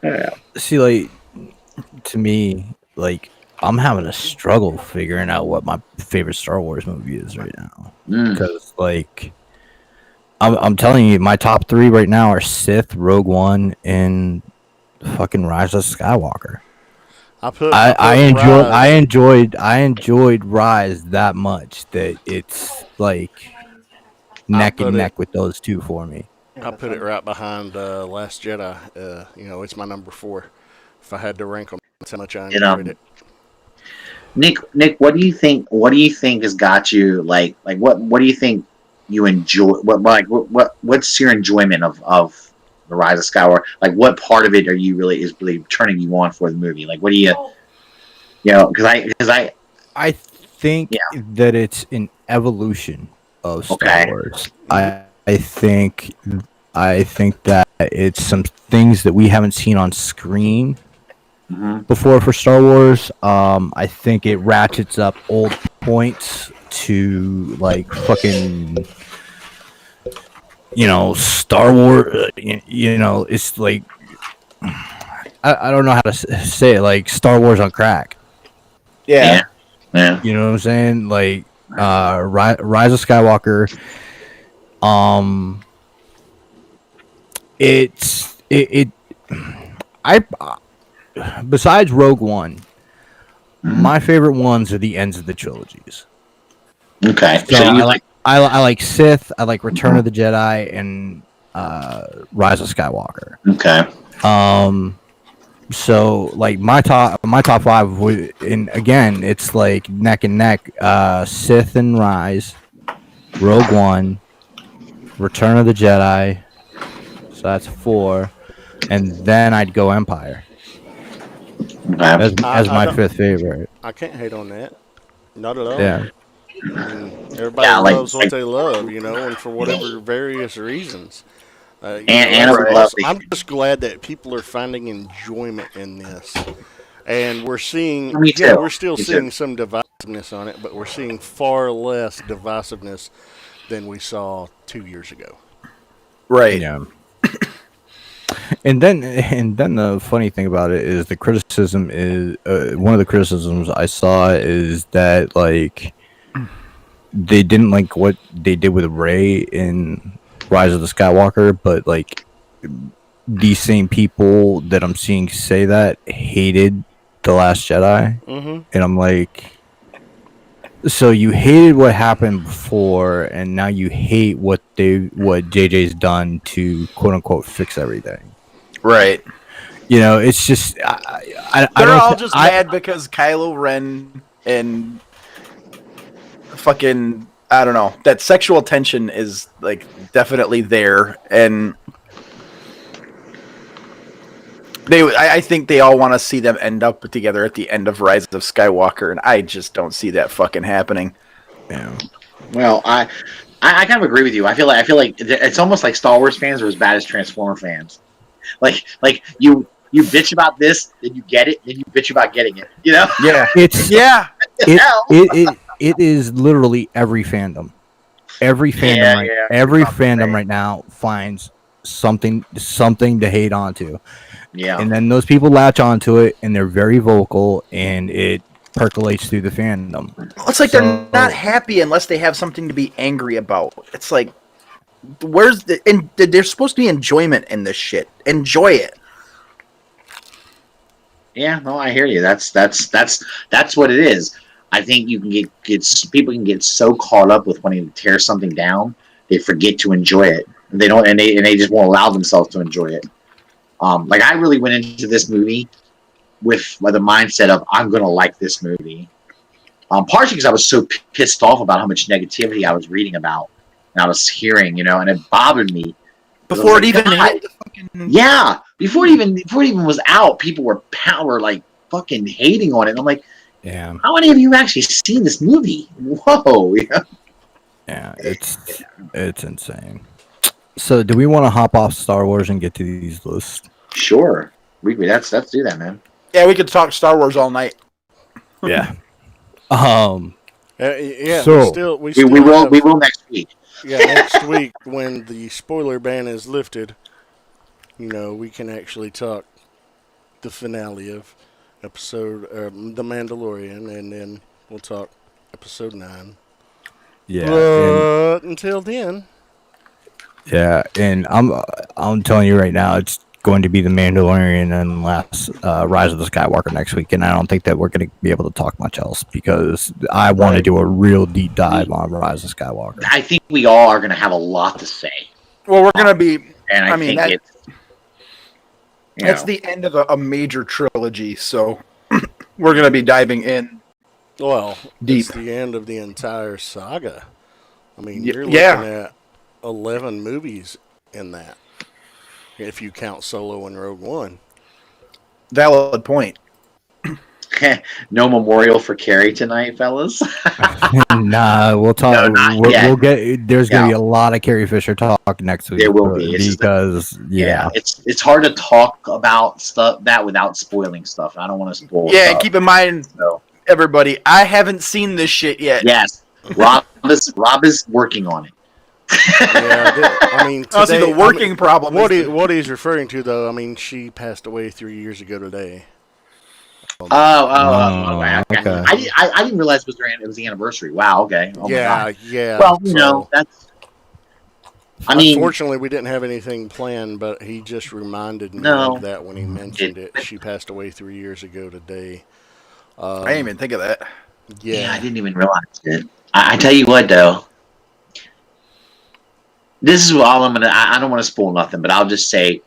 Yeah. See, like, to me, like, I'm having a struggle figuring out what my favorite Star Wars movie is right now. Because, like, I'm telling you, my top 3 right now are Sith, Rogue One, and fucking Rise of Skywalker. I enjoyed Rise that much that it's like neck and neck with those two for me. I put it right behind Last Jedi. It's my number 4. If I had to rank them, that's how much I enjoyed it. Nick, what do you think? What do you think has got you like what do you think you enjoy? What's your enjoyment of the Rise of Skywalker? Like, what part of it is really turning you on for the movie? Like, what do you because I think that it's an evolution of Star Wars. I think that it's some things that we haven't seen on screen before for Star Wars. I think it ratchets up old points to like fucking Star Wars. It's like I don't know how to say it. Like Star Wars on crack. Yeah. You know what I'm saying? Like Rise of Skywalker. Besides Rogue One, my favorite ones are the ends of the trilogies. Okay. So I like Sith, I like Return of the Jedi, and Rise of Skywalker. Okay. So like my top 5, and again, it's like neck and neck. Sith and Rise, Rogue One, Return of the Jedi. So that's 4, and then I'd go Empire as my 5th favorite. I can't hate on that. Not at all. Yeah. Everybody loves what they love, and for whatever various reasons. I'm just glad that people are finding enjoyment in this, and we're seeing. We're still seeing some divisiveness on it, but we're seeing far less divisiveness than we saw 2 years ago. Right. Yeah. And then the funny thing about it is the criticism is one of the criticisms I saw is that like they didn't like what they did with Rey in Rise of the Skywalker, but like these same people that I'm seeing say that hated The Last Jedi, and I'm like, so you hated what happened before, and now you hate what JJ's done to quote unquote fix everything. Right. It's just they're all just mad because Kylo Ren and fucking, I don't know, that sexual tension is like definitely there, and I think they all want to see them end up together at the end of Rise of Skywalker, and I just don't see that fucking happening. Yeah. Well, I kind of agree with you. I feel like it's almost like Star Wars fans are as bad as Transformer fans. Like you bitch about this, then you get it, then you bitch about getting it. You know? Yeah, It's yeah. it is literally every fandom. Every fandom every fandom right now finds something to hate onto. Yeah. And then those people latch onto it and they're very vocal and it percolates through the fandom. It's like they're not happy unless they have something to be angry about. It's like, where's the... And there's supposed to be enjoyment in this shit. Enjoy it. Yeah, no, I hear you. That's what it is. I think you can get people can get so caught up with wanting to tear something down, they forget to enjoy it. They don't, and they just won't allow themselves to enjoy it. Like I really went into this movie with the mindset of I'm going to like this movie. Partially because I was so pissed off about how much negativity I was reading about and I was hearing, and it bothered me. Before it even hit, yeah, before it even was out, people were like fucking hating on it. And I'm like, yeah, how many of you actually seen this movie? Whoa, yeah, it's insane. So, do we want to hop off Star Wars and get to these lists? Sure, let's do that, man. Yeah, we could talk Star Wars all night. Yeah. Yeah. So we will next week. Yeah, next week when the spoiler ban is lifted, we can actually talk the finale of episode The Mandalorian, and then we'll talk episode 9. Yeah. But until then. Yeah, and I'm telling you right now, it's going to be The Mandalorian unless Rise of the Skywalker next week, and I don't think that we're going to be able to talk much else because I want to do a real deep dive on Rise of Skywalker. I think we all are going to have a lot to say. Well, we're going to be... And I mean, that's the end of a major trilogy, so we're going to be diving in. Well, deep. It's the end of the entire saga. I mean, you're looking at 11 movies in that, if you count Solo and Rogue One. Valid point. No memorial for Carrie tonight, fellas. Nah, we'll talk. No, we'll get. There's gonna be a lot of Carrie Fisher talk next week. There will be because it's hard to talk about stuff that without spoiling stuff. I don't want to spoil. Yeah, stuff. Keep in mind, everybody, I haven't seen this shit yet. Yes, Rob is working on it. Yeah, I mean, today, see the working problem. What he's referring to, though, I mean, she passed away 3 years ago today. Okay. I didn't realize it was the anniversary. Wow. Okay. Oh yeah. Well, that's. I mean, unfortunately, we didn't have anything planned, but he just reminded me of that when he mentioned it. She passed away 3 years ago today. I didn't even think of that. Yeah, I didn't even realize it. I tell you what, though. This is all I'm gonna. I don't want to spoil nothing, but I'll just say,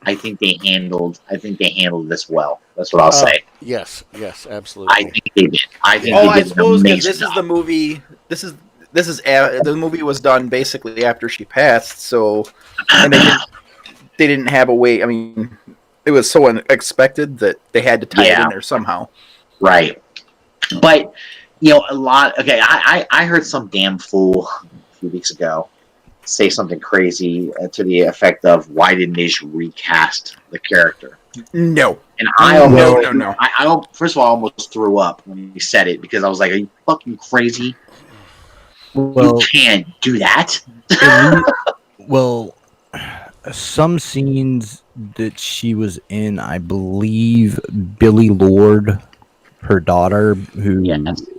I think they handled this well. That's what I'll say. Yes, absolutely. I think they did. I suppose this is the movie. This is the movie was done basically after she passed, so and they didn't have a way. I mean, it was so unexpected that they had to tie it in there somehow. Right, but a lot. Okay, I heard some damn fool a few weeks ago say something crazy to the effect of, why didn't they just recast the character? No. And I almost, no. I first of all, I almost threw up when he said it, because I was like, are you fucking crazy? Well, you can't do that. Well, some scenes that she was in, I believe Billy Lord, her daughter, who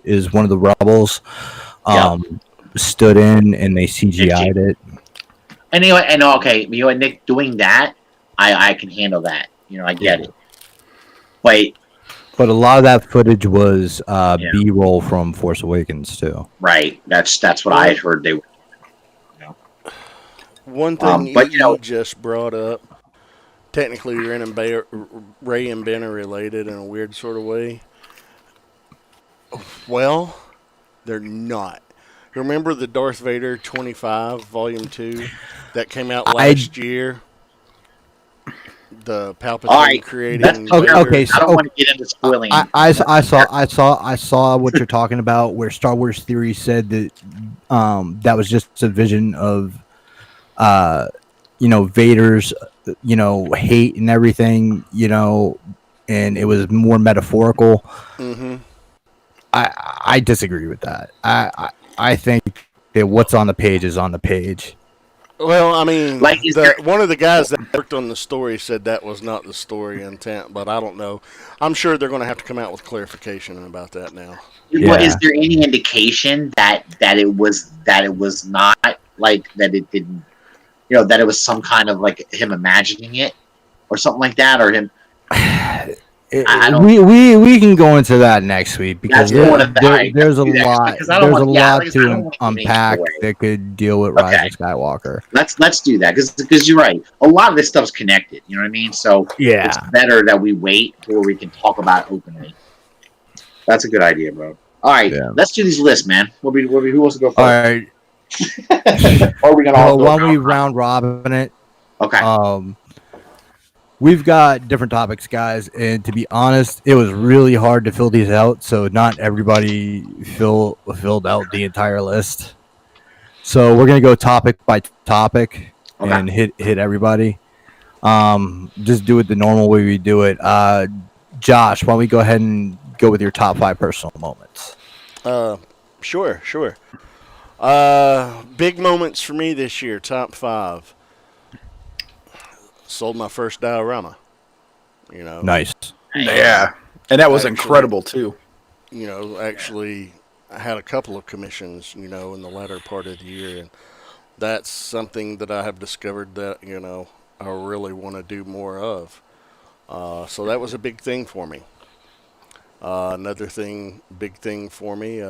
is one of the rebels, stood in and they CGI'd it. Anyway, and okay, Nick, doing that, I can handle that. I get it. But a lot of that footage was B-roll from Force Awakens too. Right. That's what I had heard they were. One thing you just brought up. Technically, Ray and Ben are related in a weird sort of way. Well, they're not. Remember the Darth Vader 25 Volume 2 that came out last year? The Palpatine All right, let's creating be Okay, Vader. careful. okay. I don't So want to get into spoiling. I saw what you're talking about. Where Star Wars Theory said that that was just a vision of Vader's hate and everything, and it was more metaphorical. Mm-hmm. I disagree with that. I think that what's on the page is on the page. Well, I mean, Like, is there? one of the guys that worked on the story said that was not the story intent, but I don't know. I'm sure they're going to have to come out with clarification about that now. Well, is Yeah. there any indication that it was not like that? It didn't. That it was some kind of like him imagining it or something like that, or him. I don't. We can go into that next week because That's one of the. Alright, there's a let's do that, lot because I don't there's a want. Yeah, lot like I said, I don't to want to give unpack away. that could deal with Rise Okay. of Skywalker. Let's do that because you're right. A lot of this stuff's connected. You know what I mean? So Yeah. it's better that we wait before we can talk about it openly. That's a good idea, bro. All right, Yeah. let's do these lists, man. Who wants to go first? All right. Or are we gonna all Well, go why don't we round round robin it? Okay. We've got different topics, guys, and to be honest, it was really hard to fill these out. So not everybody filled out the entire list. So we're gonna go topic by topic and hit everybody. Just do it the normal way we do it. Josh, why don't we go ahead and go with your top 5 personal moments? Sure. Big moments for me this year. Top 5. Sold my first diorama. Nice. Yeah, and that was Actually- incredible too. Actually, I had a couple of commissions, in the latter part of the year, and that's something that I have discovered that, I really want to do more of. So that was a big thing for me. Another big thing for me,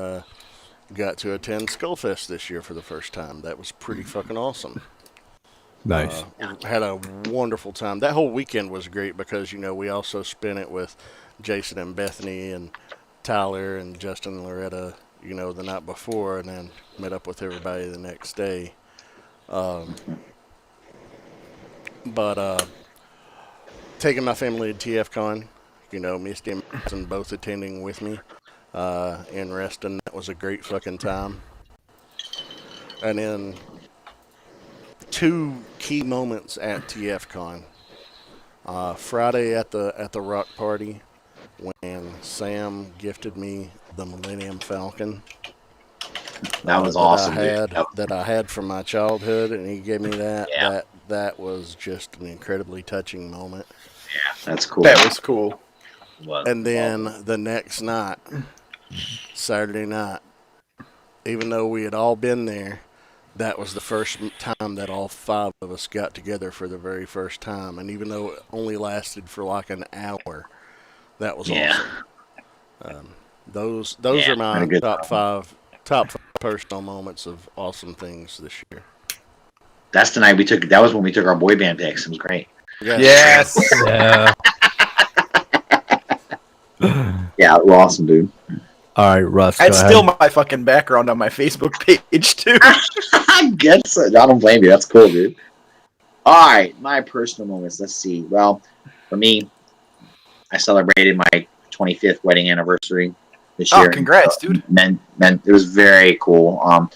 got to attend Skullfest this year for the first time. That was pretty fucking awesome. Nice. Had a wonderful time. That whole weekend was great because, we also spent it with Jason and Bethany and Tyler and Justin and Loretta, the night before, and then met up with everybody the next day. But taking my family to TFCon, Misty and Madison both attending with me in Reston, that was a great fucking time. And then 2 key moments at TFCon. Friday at the rock party when Sam gifted me the Millennium Falcon. That was awesome, dude. That I had from my childhood, and he gave me that. Yeah. That was just an incredibly touching moment. Yeah, that's cool. That was cool. And then the next night, Saturday night, even though we had all been there, that was the first time that all 5 of us got together for the very first time. And even though it only lasted for like an hour, that was awesome. Those are my top five personal moments of awesome things this year. That's the night that was when we took our boy band pics. It was great. Yes. Yeah. Yeah, it was awesome, dude. All right, Russ. That's go still ahead. my fucking background on my Facebook page too. I guess I don't blame you. That's cool, dude. All right, my personal moments. Let's see. Well, for me, I celebrated my 25th wedding anniversary this year. Oh, congrats, dude. Man, it was very cool. The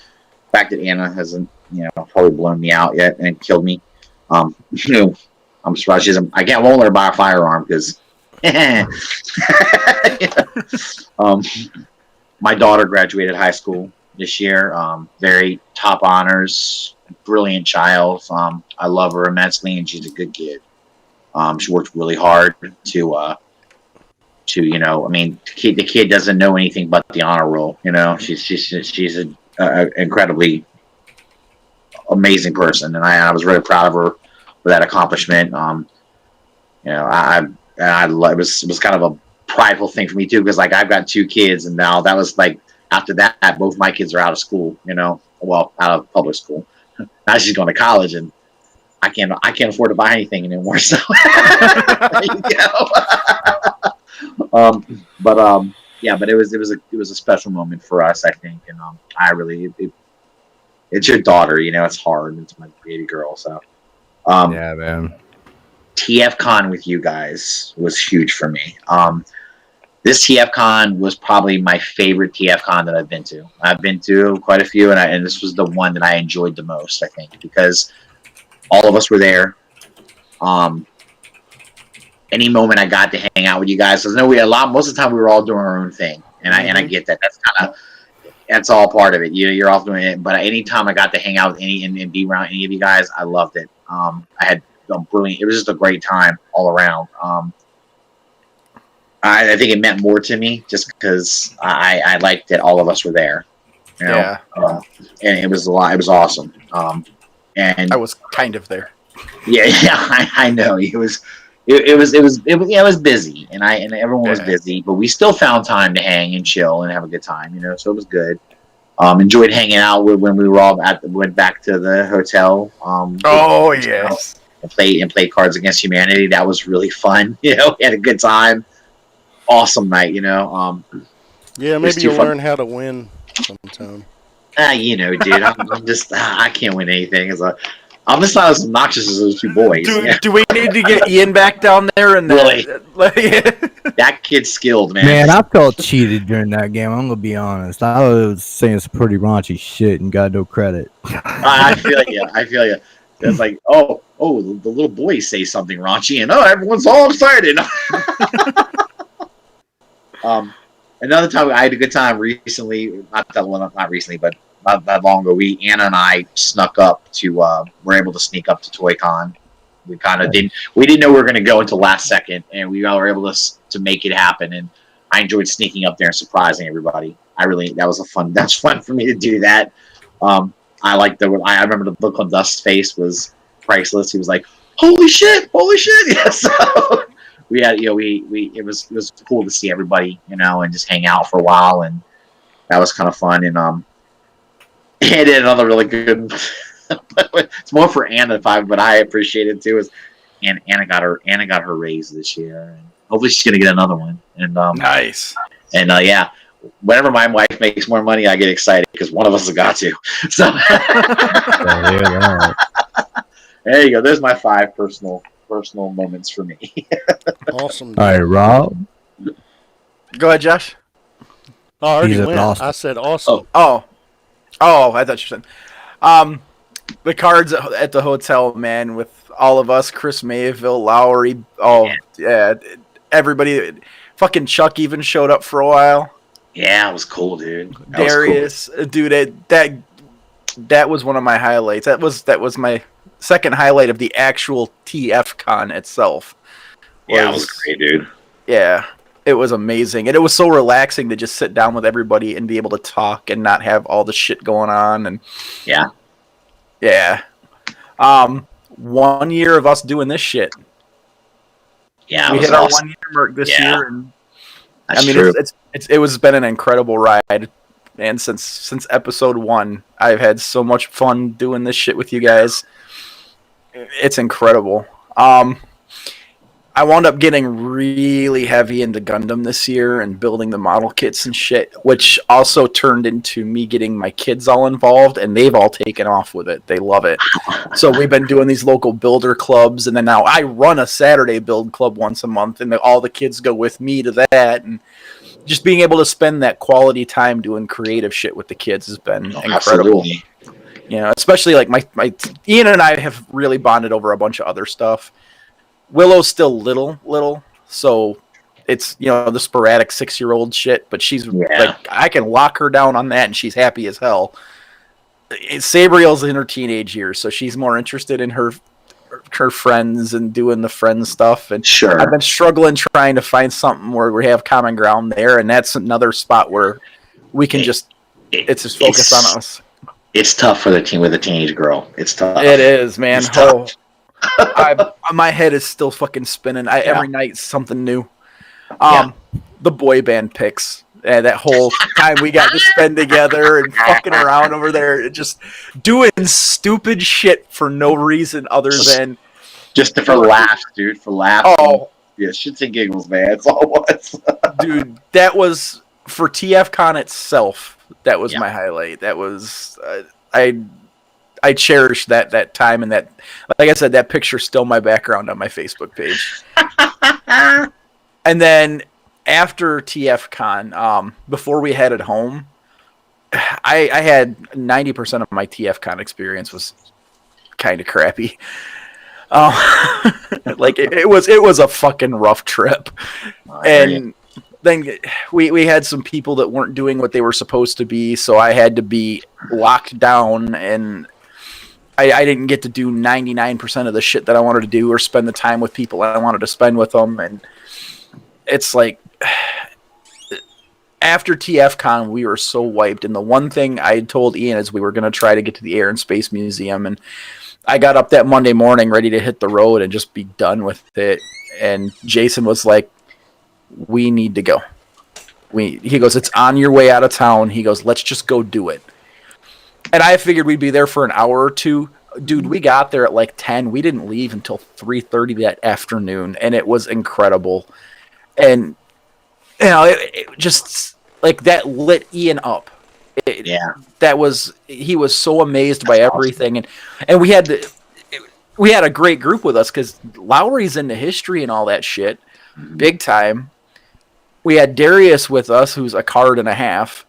fact that Anna hasn't, probably blown me out yet and killed me. I'm surprised she hasn't. I won't let her buy a firearm because. My daughter graduated high school this year. Very top honors, brilliant child. I love her immensely, and she's a good kid. She worked really hard to the kid doesn't know anything but the honor roll. She's an incredibly amazing person, and I was really proud of her for that accomplishment. It was kind of a prideful thing for me too, because like I've got 2 kids, and now that was like after that, both my kids are out of school. Out of public school. Now she's going to college, and I can't afford to buy anything anymore. So there you go. yeah, but it was a special moment for us, I think, and I really it's your daughter, it's hard. It's my baby girl, so Yeah, man. TF Con with you guys was huge for me. This TF Con was probably my favorite TF Con that I've been to. I've been to quite a few, and this was the one that I enjoyed the most, I think, because all of us were there. Any moment I got to hang out with you guys, because most of the time we were all doing our own thing, and I get that. That's all part of it. You're all doing it, but anytime I got to hang out with and be around any of you guys, I loved it. I had brilliant. It was just a great time all around. I think it meant more to me just because I liked that all of us were there. Yeah. And it was a lot. It was awesome. And I was kind of there. yeah, I know it was busy, and everyone was busy, but we still found time to hang and chill and have a good time. So it was good. Enjoyed hanging out when we were all went back to the hotel. Yes. And played Cards Against Humanity. That was really fun. We had a good time. Awesome night. Yeah, maybe you'll learn how to win sometime. Dude, I'm just I can't win anything. I'm just not as obnoxious as those two boys. Do we need to get Ian back down there? And really, that kid's skilled, man. Man, I felt cheated during that game. I'm gonna be honest. I was saying some pretty raunchy shit and got no credit. I feel you. It's like, the little boys say something raunchy, and everyone's all excited. Another time I had a good time recently. Not recently, but not that long ago. Anna and I snuck up to. We're able to sneak up to ToyCon. We kind of didn't. We didn't know we were going to go until last second, and we were able to make it happen. And I enjoyed sneaking up there and surprising everybody. That was fun for me to do that. I remember the look on Dust's face was priceless. He was like, "Holy shit!" Yeah, so we had, it was cool to see everybody, and just hang out for a while, and that was kind of fun. And and another really good. It's more for Anna, but I appreciate it too. And Anna got her raise this year, and hopefully she's gonna get another one. And nice. And yeah. Whenever my wife makes more money, I get excited because one of us has got to. So there you go. There's my 5 personal moments for me. Awesome. All right, Rob. Go ahead, Josh. Oh, I already went. Awesome. I said awesome. Oh, I thought you said. The cards at the hotel, man, with all of us, Chris Mayville, Lowry. Oh, yeah. Everybody. Fucking Chuck even showed up for a while. Yeah, it was cool, dude. Darius, cool. Dude, that was one of my highlights. That was my second highlight of the actual TF Con itself. Yeah, it was great, dude. Yeah, it was amazing, and it was so relaxing to just sit down with everybody and be able to talk and not have all the shit going on. And yeah. 1 year of us doing this shit. Yeah, we hit our 1 year mark this year, and that's true. It was been an incredible ride, and since episode 1, I've had so much fun doing this shit with you guys. It's incredible. I wound up getting really heavy into Gundam this year and building the model kits and shit, which also turned into me getting my kids all involved, and they've all taken off with it. They love it. So we've been doing these local builder clubs, and then now I run a Saturday build club once a month, and all the kids go with me to that, and just being able to spend that quality time doing creative shit with the kids has been incredible. Absolutely. Especially like my Ian and I have really bonded over a bunch of other stuff. Willow's still little, so it's the sporadic 6-year-old shit. But she's like, I can lock her down on that, and she's happy as hell. Sabriel's in her teenage years, so she's more interested in her friends and doing the friend stuff. And sure, I've been struggling trying to find something where we have common ground there, and that's another spot where we can it's just focus on us. It's tough for the team with a teenage girl. It's tough. It is, man. My head is still fucking spinning. Every night something new. The boy band picks. That whole time we got to spend together and fucking around over there, just doing stupid shit for no reason other than just for laughs, dude. For laughs. Oh, yeah, shits and giggles, man. That's all it was. Dude, that was for TFCon itself, that was Yeah. my highlight. That was I cherish that time, and that, like I said, that picture's still my background on my Facebook page. And then after TFCon, before we headed home, I had 90% of my TFCon experience was kind of crappy. Like it was a fucking rough trip, and then we had some people that weren't doing what they were supposed to be, so I had to be locked down, and I didn't get to do 99% of the shit that I wanted to do or spend the time with people I wanted to spend with them, and it's like after TFCon we were so wiped, and the one thing I told Ian is we were going to try to get to the Air and Space Museum, and I got up that Monday morning ready to hit the road and just be done with it, and Jason was like, we need to go. He goes, it's on your way out of town. He goes, let's just go do it. And I figured we'd be there for an hour or two. Dude, we got there at like 10. We didn't leave until 3:30 that afternoon, and it was incredible. And, you know, it just, like, that lit Ian up. He was so amazed by everything. And we had a great group with us because Lowry's into history and all that shit. Big time. We had Darius with us, who's a card and a half.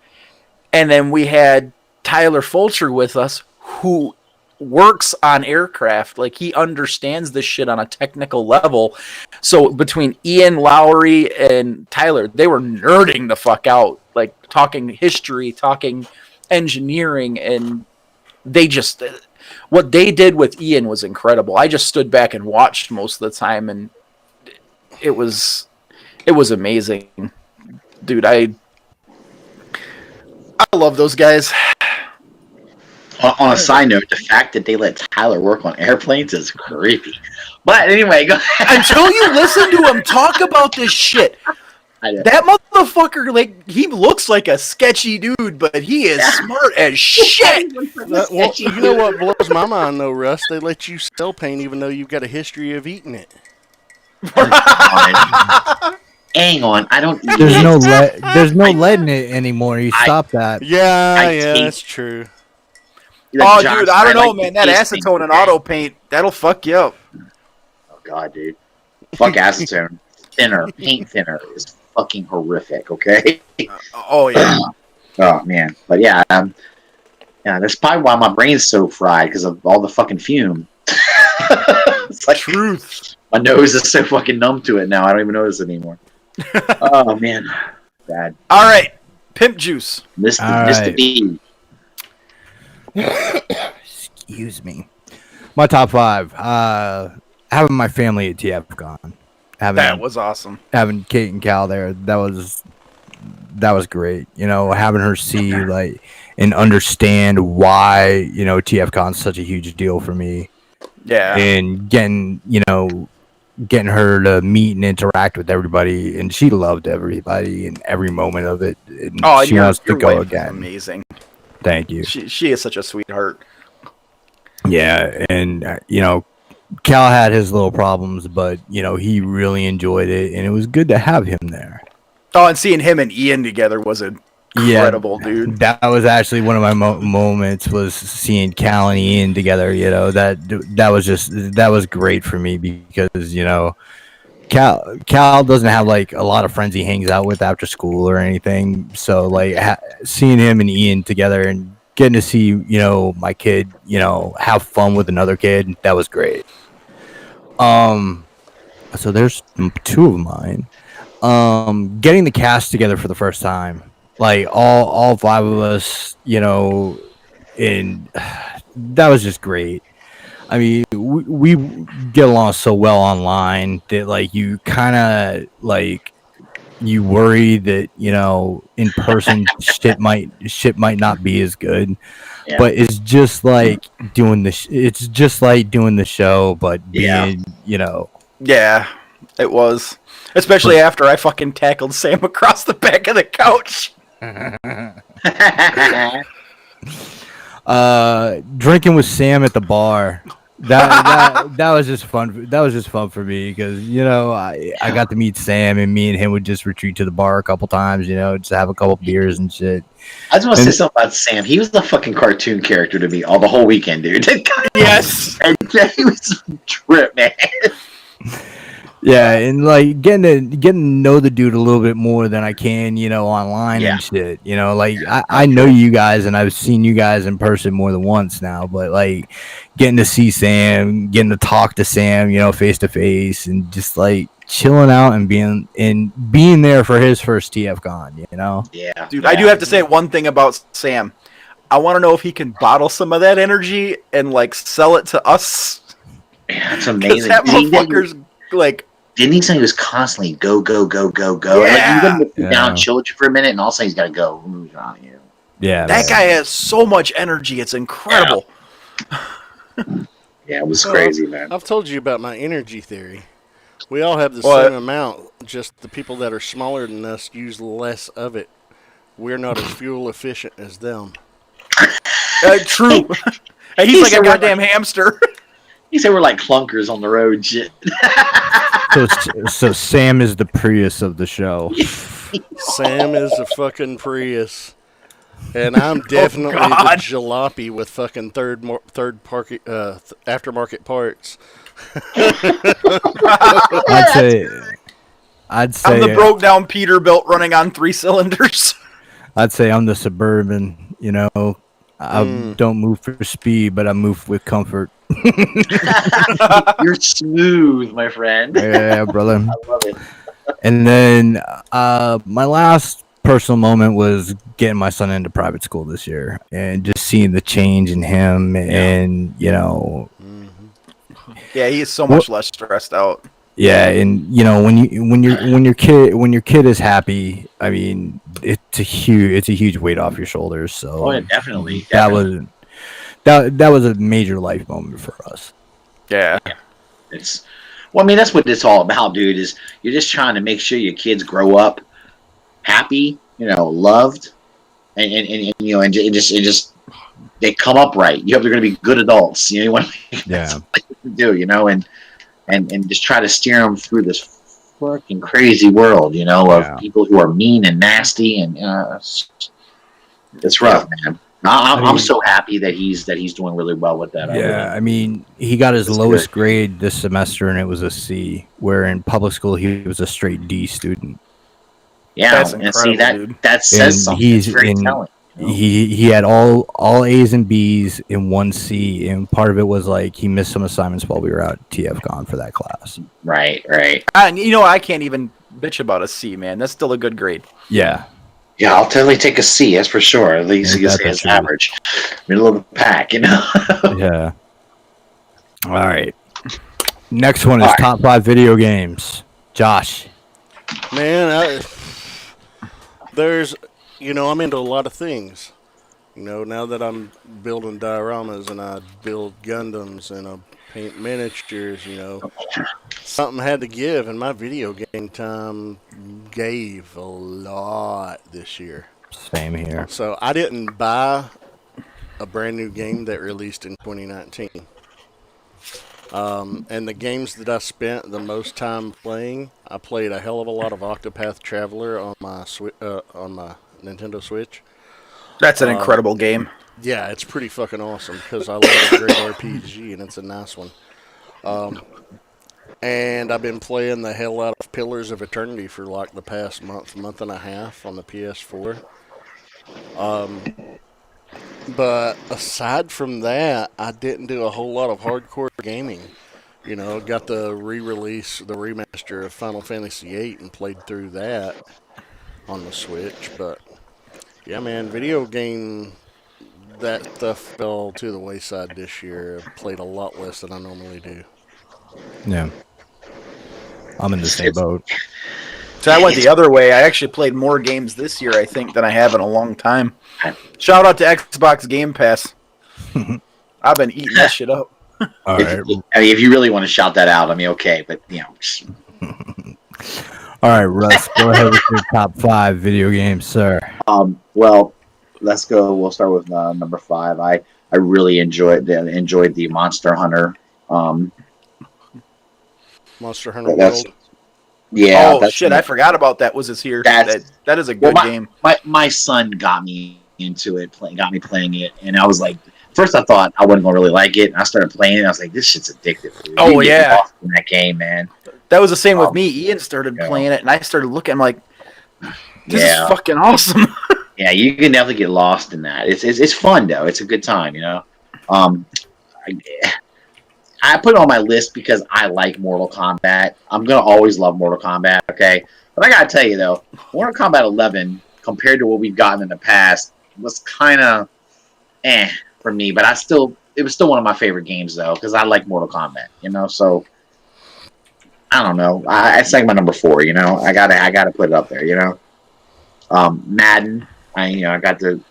And then we had Tyler Fulcher with us, who works on aircraft. Like, he understands this shit on a technical level. So between Ian, Lowry, and Tyler, they were nerding the fuck out. Like, talking history, talking engineering, and they just... What they did with Ian was incredible. I just stood back and watched most of the time, and it was amazing. Dude, I love those guys. On a side note, the fact that they let Tyler work on airplanes is creepy. But anyway, go ahead. Until you listen to him talk about this shit, that motherfucker, like, he looks like a sketchy dude, but he is smart as shit. Well, you know what blows my mind though, Russ? They let you sell paint even though you've got a history of eating it. Hang on, I don't. There's no lead in it anymore. You stop that. Yeah, that's true. Oh, dude, I don't know, man. That acetone and auto paint, that'll fuck you up. Oh god, dude, fuck acetone. Paint thinner is fucking horrific. Okay. Oh yeah. Oh man, but yeah, that's probably why my brain's so fried because of all the fucking fume. It's like truth. My nose is so fucking numb to it now. I don't even notice it anymore. Oh man, bad. All right, Pimp Juice. Mr. B. Excuse me. My top 5. Having my family at TFCon. That was awesome. Having Kate and Cal there, that was great. You know, having her see like and understand why, you know, TFCon's such a huge deal for me. Yeah. And getting her to meet and interact with everybody, and she loved everybody and every moment of it. And she wants to go again. Amazing. Thank you. She is such a sweetheart. Yeah, and you know, Cal had his little problems, but you know, he really enjoyed it, and it was good to have him there. Oh, and seeing him and Ian together was incredible, dude. That was actually one of my moments, was seeing Cal and Ian together. You know, that was great for me because, you know, Cal doesn't have like a lot of friends he hangs out with after school or anything. So like seeing him and Ian together and getting to see, you know, my kid, you know, have fun with another kid, that was great. So there's 2 of mine. Getting the cast together for the first time, like all 5 of us, you know, and that was just great. I mean, we get along so well online that like you kind of like you worry that, you know, in person shit might not be as good. Yeah. But it's just like doing the show, but being, you know. Yeah, it was. Especially after I fucking tackled Sam across the back of the couch. Drinking with Sam at the bar that was just fun. That was just fun for me because I got to meet Sam, and me and him would just retreat to the bar a couple times. Just have a couple beers and shit. I just want to say something about Sam. He was the fucking cartoon character to me all the whole weekend, dude. Yes. And he was a trip, man. Yeah, and like getting to know the dude a little bit more than I can, online Yeah. and shit. I know you guys and I've seen you guys in person more than once now, but like getting to see Sam, getting to talk to Sam, face to face, and just like chilling out and being there for his first TFCon, Yeah. Dude, I do have to say one thing about Sam. I want to know if he can bottle some of that energy and like sell it to us. Yeah, it's 'Cause amazing. that motherfucker's like. Didn't he say he was constantly go, go, go, go, go? Yeah. Like, you would sit Yeah. down, chill with you for a minute, and all of a sudden he's got to go. Who's on you? Yeah, That guy has so much energy. It's incredible. Yeah, it was Well, crazy, man. I've told you about my energy theory. We all have the What? same amount, just the people that are smaller than us use less of it. We're not as fuel efficient as them. True. And he's like a goddamn hamster. He said we're like clunkers on the road, shit. So Sam is the Prius of the show. Sam is a fucking Prius. And I'm definitely the God. jalopy with fucking aftermarket parts. I'd say I'm the broke down Peterbilt running on 3 cylinders. I'd say I'm the Suburban. I don't move for speed, but I move with comfort. You're smooth, my friend. Yeah, brother. I love it. And then my last personal moment was getting my son into private school this year and just seeing the change in him and Yeah, he is so much less stressed out. yeah, and when your kid is happy, I mean it's a huge weight off your shoulders. So Oh, yeah, definitely. that was a major life moment for us. Yeah. Well, I mean, that's what it's all about, dude. Is you're just trying to make sure your kids grow up happy, loved, and just they come up right. You hope they're going to be good adults. You want to do, and just try to steer them through this fucking crazy world, of people who are mean and nasty, and it's rough, man. I'm so happy that he's doing really well with that. Yeah, I mean, he got his lowest grade this semester, and it was a C. Where in public school, he was a straight D student. Yeah, That's and see incredible, that says something. It's very telling. He had all A's and B's in one C, and part of it was like he missed some assignments while we were out TFCon for that class. Right. And I can't even bitch about a C, man. That's still a good grade. Yeah. Yeah, I'll totally take a C, that's for sure. At least you can say it's average. Middle of the pack, Yeah. All right. Next one is top 5 video games. Josh. Man, I'm into a lot of things. Now that I'm building dioramas and I build Gundams and I paint miniatures, something had to give, and my video game time gave a lot this year. Same here. So I didn't buy a brand new game that released in 2019. And the games that I spent the most time playing, I played a hell of a lot of Octopath Traveler on my Nintendo Switch. That's an incredible game. Yeah, it's pretty fucking awesome because I love a great RPG and it's a nice one. And I've been playing the hell out of Pillars of Eternity for like the past month and a half on the PS4. But aside from that, I didn't do a whole lot of hardcore gaming. Got the re-release, the remaster of Final Fantasy VIII and played through that on the Switch. But yeah, man, video game, that stuff fell to the wayside this year. I played a lot less than I normally do. Yeah. I'm in the same boat. So I went the other way. I actually played more games this year, I think, than I have in a long time. Shout out to Xbox Game Pass. I've been eating that shit up. All right. If you really want to shout that out, okay, but All right, Russ, go ahead with your top 5 video games, sir. Well, let's go. We'll start with number 5. I really enjoyed the Monster Hunter Um, Monster Hunter that's World. yeah. Oh That's shit! I forgot about that. Was this here? That's That is a well, good game. my son got me into it, got me playing it, and I was like, first I thought I wasn't gonna really like it, and I started playing it. And I was like, this shit's addictive, dude. Oh, You can get yeah. lost in that game, man. That was the same with Um, me. Ian started yeah. playing it, and I started looking. I'm like, this Yeah. is fucking awesome. Yeah, you can definitely get lost in that. It's fun though. It's a good time, you know. Um, I put it on my list because I like Mortal Kombat. I'm gonna always love Mortal Kombat. Okay, but I gotta tell you though, Mortal Kombat 11 compared to what we've gotten in the past was kind of for me. But it was still one of my favorite games though because I like Mortal Kombat. You know, so I don't know. It's like my number 4. You know, I gotta put it up there. You know, Madden. I got to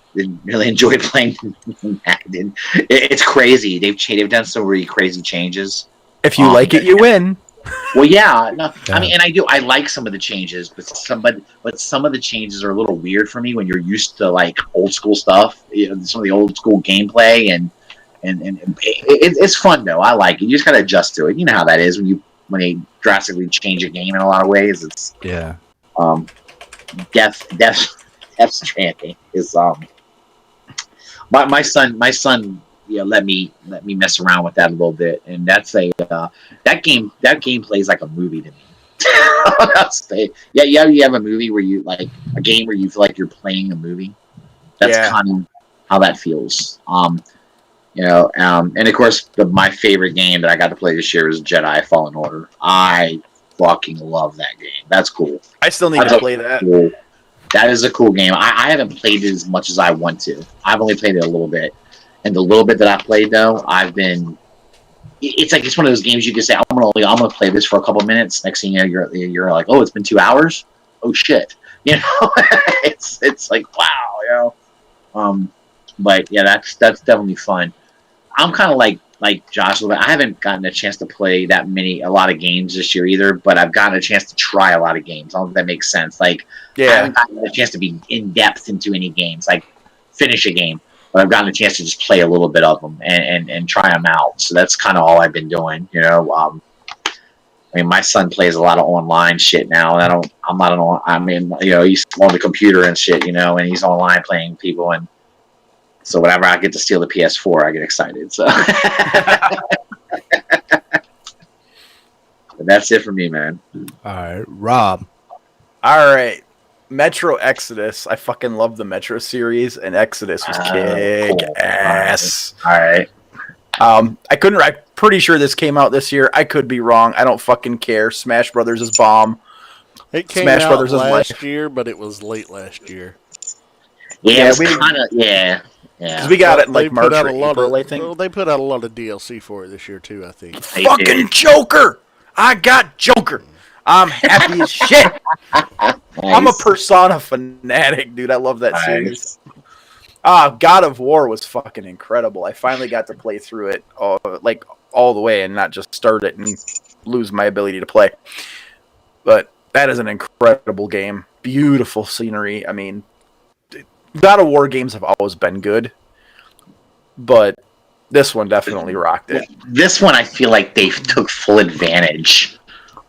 really enjoy playing Madden. It's crazy. They've done some really crazy changes. If you like it, you win. Well, yeah, no, Yeah. I mean, and I like some of the changes, but some of the changes are a little weird for me when you're used to like old school stuff. You know, some of the old school gameplay and it's fun though. I like it. You just gotta adjust to it. You know how that is when they drastically change a game in a lot of ways. It's Yeah. Death Stranding is my son let me mess around with that a little bit, and that's that game plays like a movie to me. You have a movie where you like a game where you feel like you're playing a movie. That's kind of how that feels. And of course my favorite game that I got to play this year is Jedi Fallen Order. I fucking love that game. That's cool. I still need to play that. Cool. That is a cool game. I haven't played it as much as I want to. I've only played it a little bit. And the little bit that I played, though, it's one of those games you can say, I'm gonna play this for a couple minutes. Next thing you know, you're like, oh, it's been 2 hours? Oh, shit. You know? it's like, wow, you know? But, yeah, that's definitely fun. I'm kind of like Josh, I haven't gotten a chance to play a lot of games this year either, but I've gotten a chance to try a lot of games. I don't know if that makes sense. Like, I haven't gotten a chance to be in depth into any games, like finish a game, but I've gotten a chance to just play a little bit of them and try them out. So that's kind of all I've been doing, you know. I mean, my son plays a lot of online shit now, and he's on the computer and shit, you know, and he's online playing people, and so whenever I get to steal the PS4, I get excited. So, but that's it for me, man. All right, Rob. All right. Metro Exodus. I fucking love the Metro series, and Exodus was kick Cool. ass. All right. I'm pretty sure this came out this year. I could be wrong. I don't fucking care. Smash Brothers is bomb. It came Smash out Brothers is last year, but it was late last year. Yeah, it's we- kind of yeah. Because we got it in like March or April, I think. Well, they put out a lot of DLC for it this year too, I think. They Fucking did. Joker! I got Joker! I'm happy as shit! I'm a Persona fanatic, dude. I love that series. God of War was fucking incredible. I finally got to play through it all the way and not just start it and lose my ability to play. But that is an incredible game. Beautiful scenery. I mean, God of War games have always been good, but this one definitely rocked it. This one, I feel like they took full advantage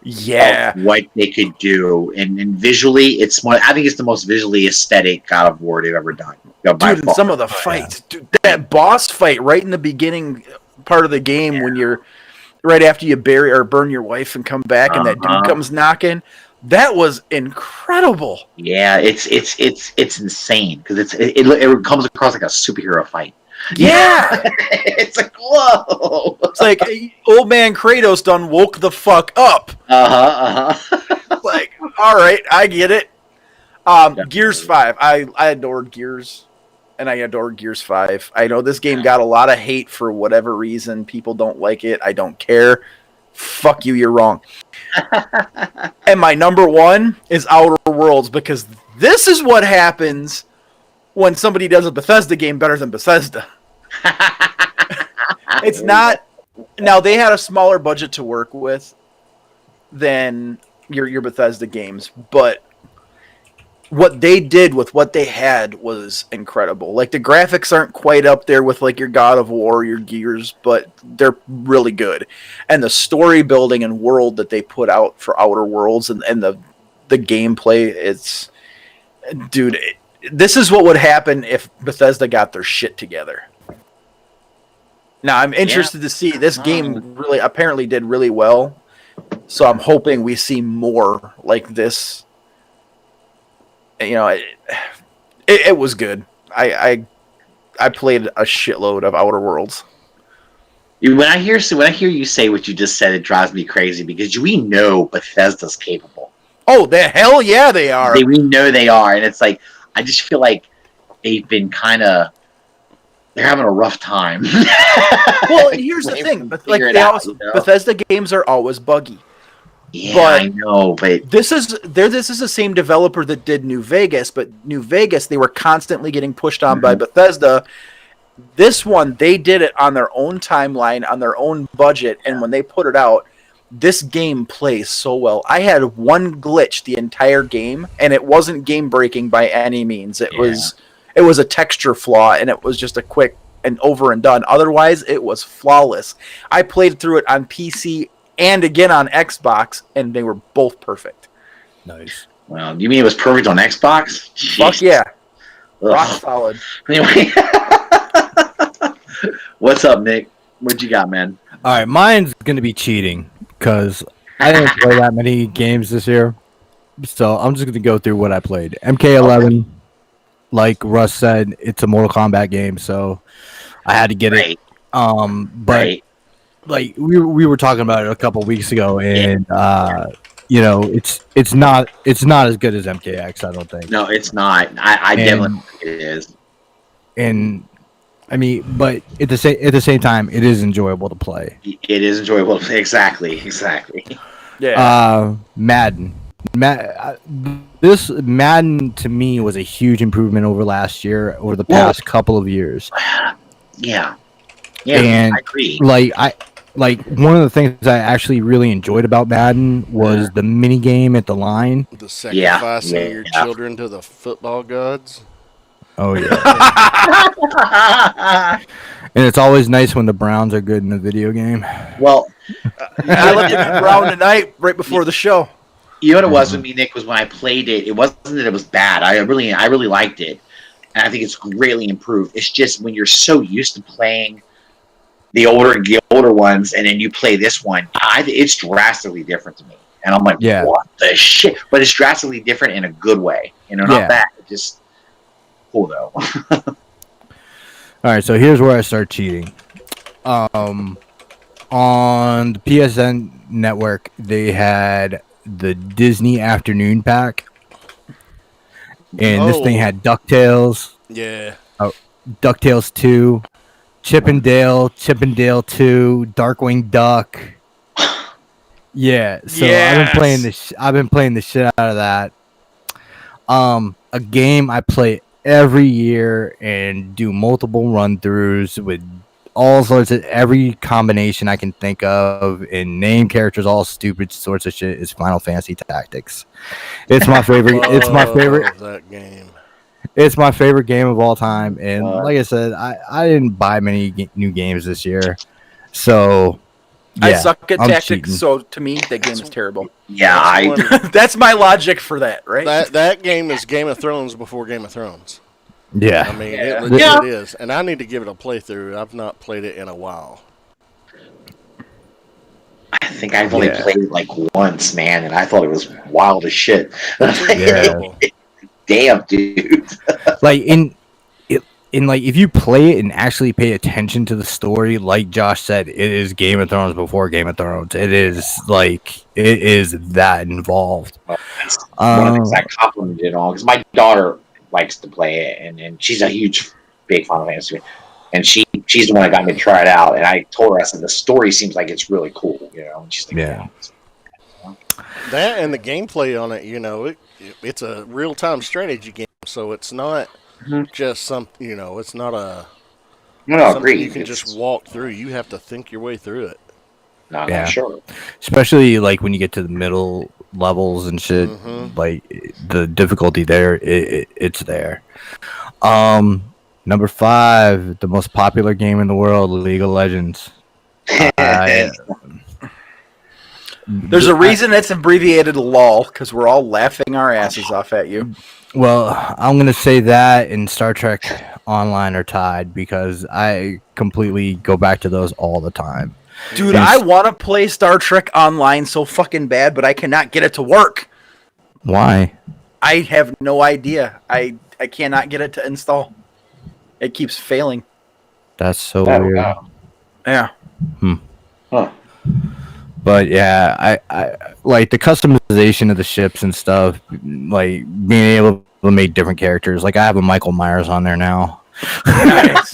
Yeah. of what they could do, and visually, I think it's the most visually aesthetic God of War they've ever done. Dude, and some of the fights, dude, that boss fight right in the beginning part of the game when you're right after you bury or burn your wife and come back, and that dude comes knocking. That was incredible. Yeah, it's insane because it comes across like a superhero fight. Yeah. It's like, whoa. It's like old man Kratos done woke the fuck up. Like, all right, I get it. Gears 5. I adored Gears, and I adored Gears 5. I know this game got a lot of hate for whatever reason. People don't like it. I don't care. Fuck you, you're wrong. And my number 1 is Outer Worlds, because this is what happens when somebody does a Bethesda game better than Bethesda. It's not... Now, they had a smaller budget to work with than your Bethesda games, but what they did with what they had was incredible. Like the graphics aren't quite up there with like your God of War, your Gears, but they're really good. And the story building and world that they put out for Outer Worlds and the gameplay, it's dude, this is what would happen if Bethesda got their shit together. Now I'm interested to see this game really apparently did really well. So I'm hoping we see more like this. You know, it was good. I played a shitload of Outer Worlds. When I hear you say what you just said, it drives me crazy because we know Bethesda's capable. Oh, the hell yeah, they are. We know they are, and it's like I just feel like they've been they're having a rough time. Well, here's the thing, Bethesda games are always buggy. Yeah, but I know, but this is the same developer that did New Vegas, but New Vegas they were constantly getting pushed on by Bethesda. This one they did it on their own timeline, on their own budget, and when they put it out, this game plays so well. I had one glitch the entire game, and it wasn't game breaking by any means. It was a texture flaw, and it was just a quick and over and done. Otherwise, it was flawless. I played through it on PC and again on Xbox, and they were both perfect. Nice. Well, you mean it was perfect on Xbox? Jeez. Fuck yeah. Ugh. Rock solid. Anyway, what's up, Nick? What you got, man? All right, mine's going to be cheating because I didn't play that many games this year. So I'm just going to go through what I played. MK11, like Russ said, it's a Mortal Kombat game, so I had to get it. But like we were talking about it a couple weeks ago, and you know, it's not as good as MKX. I don't think. No, it's not. I definitely think it is. And I mean, but at the same time, it is enjoyable to play. It is enjoyable to play. Exactly. Yeah. Madden. This Madden to me was a huge improvement over last year, over the past couple of years. Yeah, and I agree. Like one of the things I actually really enjoyed about Madden was the mini game at the line. The sacrificing your children to the football gods. Oh yeah. And it's always nice when the Browns are good in a video game. Well, I looked at Brown tonight right before the show. You know what it was with me, Nick, was when I played it. It wasn't that it was bad. I really liked it, and I think it's greatly improved. It's just when you're so used to playing the older ones, and then you play this one, it's drastically different to me. And I'm like, what the shit? But it's drastically different in a good way. You know, not bad. It's just cool though. All right, so here's where I start cheating. On the PSN network, they had the Disney Afternoon Pack, and this thing had DuckTales. Yeah. DuckTales 2, Chip and Dale 2, Darkwing Duck. Yeah, so I've been playing the shit out of that. A game I play every year and do multiple run-throughs with all sorts of every combination I can think of and name characters all stupid sorts of shit is Final Fantasy Tactics. It's my favorite. It's my favorite. That game. It's my favorite game of all time. And like I said, I didn't buy many new games this year, so I suck at tactics. Cheating. So to me, that game is terrible. Yeah, that's my logic for that, right? That game is Game of Thrones before Game of Thrones. Yeah, I mean, it legit is, and I need to give it a playthrough. I've not played it in a while. I think I've only played it like once, man, and I thought it was wild as shit. Damn, dude. Like like if you play it and actually pay attention to the story, like Josh said, it is Game of Thrones before Game of Thrones. It is that involved. That's one of the things I complimented it on because my daughter likes to play it, and she's a big Final Fantasy fan. And she's the one that got me to try it out. And I told her, I said, the story seems like it's really cool, you know. And she's like, yeah. That and the gameplay on it, you know, it's a real-time strategy game, so it's not just it's not a something you can just walk through. You have to think your way through it. No, sure. Especially like when you get to the middle levels and shit. Mhm. Like the difficulty there, it's there. Number 5, the most popular game in the world, League of Legends. I, There's a reason it's abbreviated LOL, because we're all laughing our asses off at you. Well, I'm gonna say that and Star Trek Online are tied because I completely go back to those all the time. Dude, And I want to play Star Trek Online so fucking bad, but I cannot get it to work. Why? I have no idea. I cannot get it to install. It keeps failing. That's so Oh, weird. wow. Yeah. Huh. But yeah, I like the customization of the ships and stuff. Like being able to make different characters. Like I have a Michael Myers on there now. Nice.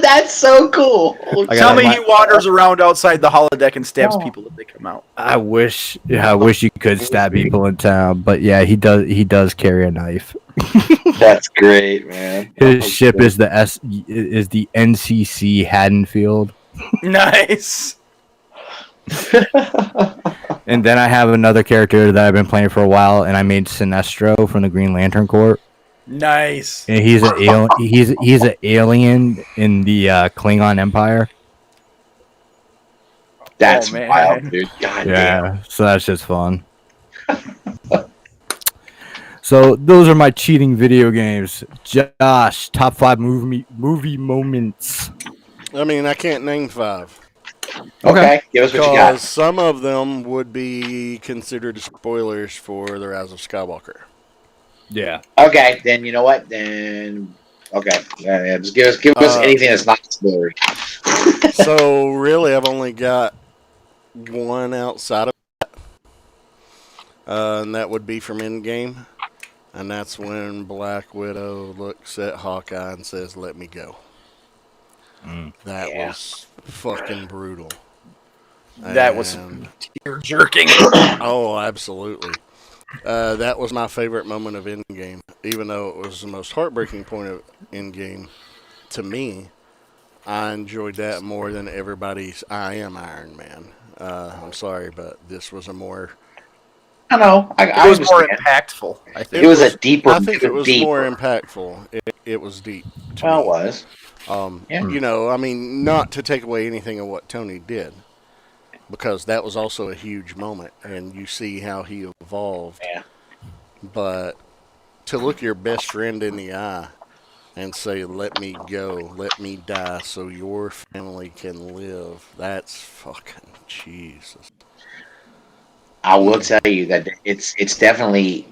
That's so cool. Tell me he wanders around outside the holodeck and stabs people if they come out. I wish you could stab people in town, but yeah, he does carry a knife. That's great, man. His ship is the NCC Haddonfield. Nice. And then I have another character that I've been playing for a while, and I made Sinestro from the Green Lantern Corps. Nice. And he's an alien in the Klingon Empire. That's Oh, man. wild, dude. God damn. Yeah, so that's just fun. So those are my cheating video games. Josh, top 5 movie moments. I mean, I can't name 5 Okay, give us what you because got. some of them would be considered spoilers for The Rise of Skywalker. Yeah. Okay, then you know what? Then okay, yeah, just give us anything that's not spoiler. So really, I've only got one outside of that, and that would be from Endgame, and that's when Black Widow looks at Hawkeye and says, "Let me go." That Yeah. was fucking brutal. That was And- tear jerking. oh, absolutely. That was my favorite moment of Endgame, even though it was the most heartbreaking point of Endgame. To me, I enjoyed that more than everybody's "I am Iron Man." I'm sorry, but this was a more. I know. It I was more understand. impactful, I think. It was a deeper. I think it was deeper. more impactful. It was deep. To Well, me. it was. Yeah. You know, I mean, not to take away anything of what Tony did, because that was also a huge moment, and you see how he evolved. Yeah. But to look your best friend in the eye and say, "Let me go, let me die, so your family can live," that's fucking Jesus. I will tell you that it's definitely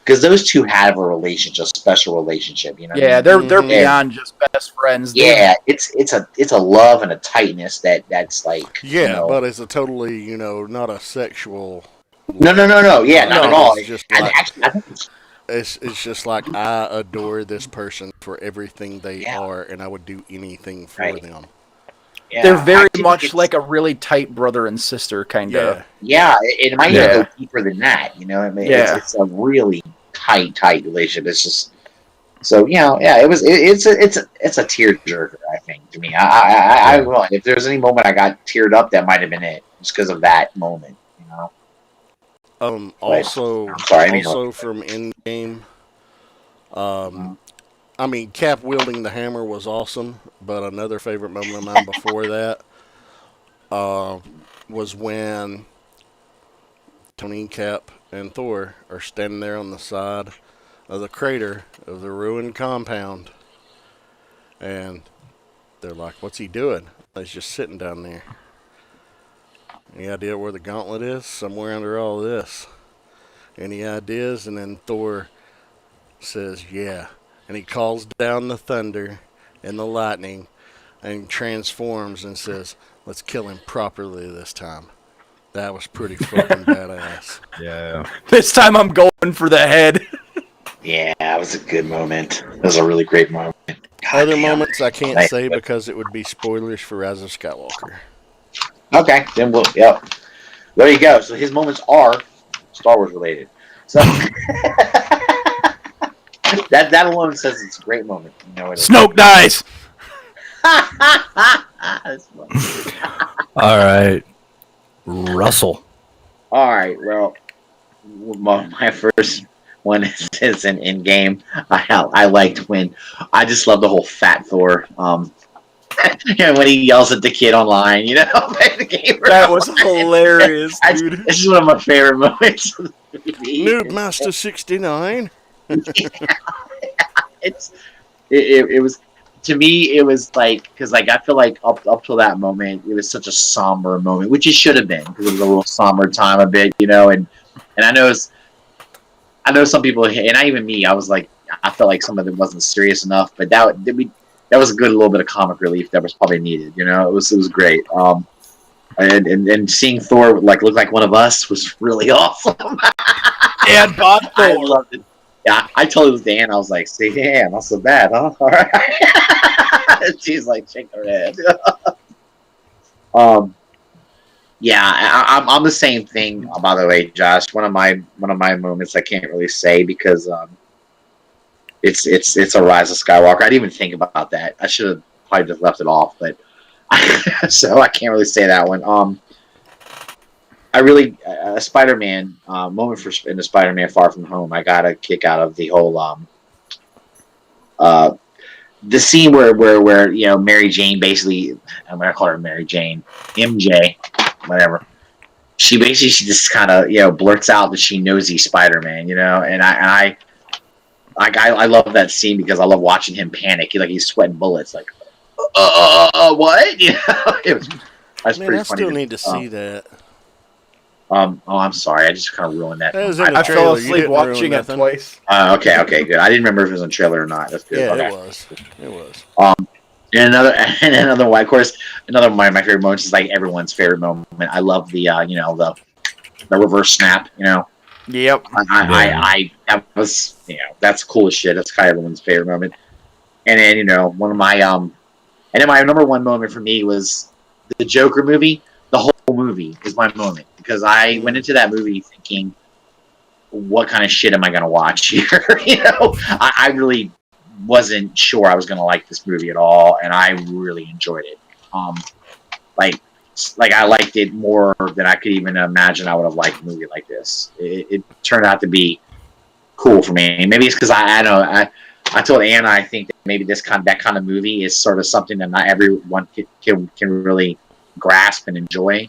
because those two have a relationship, a special relationship. You know. what I Yeah, mean? they're Mhm. beyond just best friends. Yeah, it's a love and a tightness that's like Yeah, you know, but it's a totally, not a sexual. no, yeah, not at all. It's just I, like, actually, I think it's just like I adore this person for everything they Yeah. are, and I would do anything for Right. them. yeah, They're very I think much it's- like a really tight brother and sister kind Yeah. of. yeah, it might Yeah. even go deeper than that. You know, I mean, Yeah. it's a really tight relationship. It's just so yeah. It's a tearjerker. I think to me, I will. If there's any moment I got teared up, that might have been it, just because of that moment. You know. Also, I'm sorry, I mean, also from Endgame, I mean, Cap wielding the hammer was awesome, but another favorite moment of mine before that was when Tony, Cap, and Thor are standing there on the side of the crater of the ruined compound, and they're like, "What's he doing?" He's just sitting down there. Any idea where the gauntlet is? Somewhere under all this. Any ideas? And then Thor says, "Yeah." And he calls down the thunder and the lightning and transforms and says, "Let's kill him properly this time." That was pretty fucking badass. Yeah. This time I'm going for the head. Yeah, it was a good moment. It was a really great moment. God Other damn. moments I can't Nice. say because it would be spoilers for Rise of Skywalker. Okay, then we'll. Yep. There you go. So his moments are Star Wars related. So that alone says it's a great moment. You know it is. Snoke dies. That's fun. All right. Russell. All right. Well, my first one is an in game. I liked when I just love the whole Fat Thor. When he yells at the kid online, the game. That was hilarious, dude. This is one of my favorite moments of the movie. Noob Master 69. It's it was to me it was like because like I feel like up till that moment it was such a somber moment, which it should have been because it was a real somber time a bit, and I know some people, and not even me. I was like, I felt like some of it wasn't serious enough, but that was a good little bit of comic relief that was probably needed. It was great. And seeing Thor like look like one of us was really awesome. And Bob I Thor. loved it. Yeah, I told it was Dan. I was like, "See, yeah, not so bad, huh?" All right. She's like shaking her head. Yeah, I'm the same thing. By the way, Josh, one of my moments I can't really say because it's a Rise of Skywalker. I didn't even think about that. I should have probably just left it off, but so I can't really say that one. I really a Spider-Man moment in the Spider-Man Far From Home. I got a kick out of the whole the scene where Mary Jane basically, I'm gonna call her Mary Jane, MJ, whatever. She just kind of blurts out that she knows he's Spider-Man, and I love that scene because I love watching him panic. He's sweating bullets, like what? That's Man, pretty I funny. still need to see that. Oh, I'm sorry. I just kind of ruined that. That was in the I fell trailer. You asleep didn't ruin watching it nothing. twice. Okay, good. I didn't remember if it was in trailer or not. That's good. Yeah, Okay. it was. It was. And another one, of course, another one of my favorite moments is like everyone's favorite moment. I love the the reverse snap. Yep. I that was that's cool as shit. That's kind of everyone's favorite moment. And then one of my and then my number one moment for me was the Joker movie. The whole movie is my moment because I went into that movie thinking, what kind of shit am I going to watch here? I really wasn't sure I was going to like this movie at all, and I really enjoyed it. Like I liked it more than I could even imagine I would have liked a movie like this. It turned out to be cool for me. Maybe it's because I told Anna I think that maybe that kind of movie is sort of something that not everyone can really grasp and enjoy.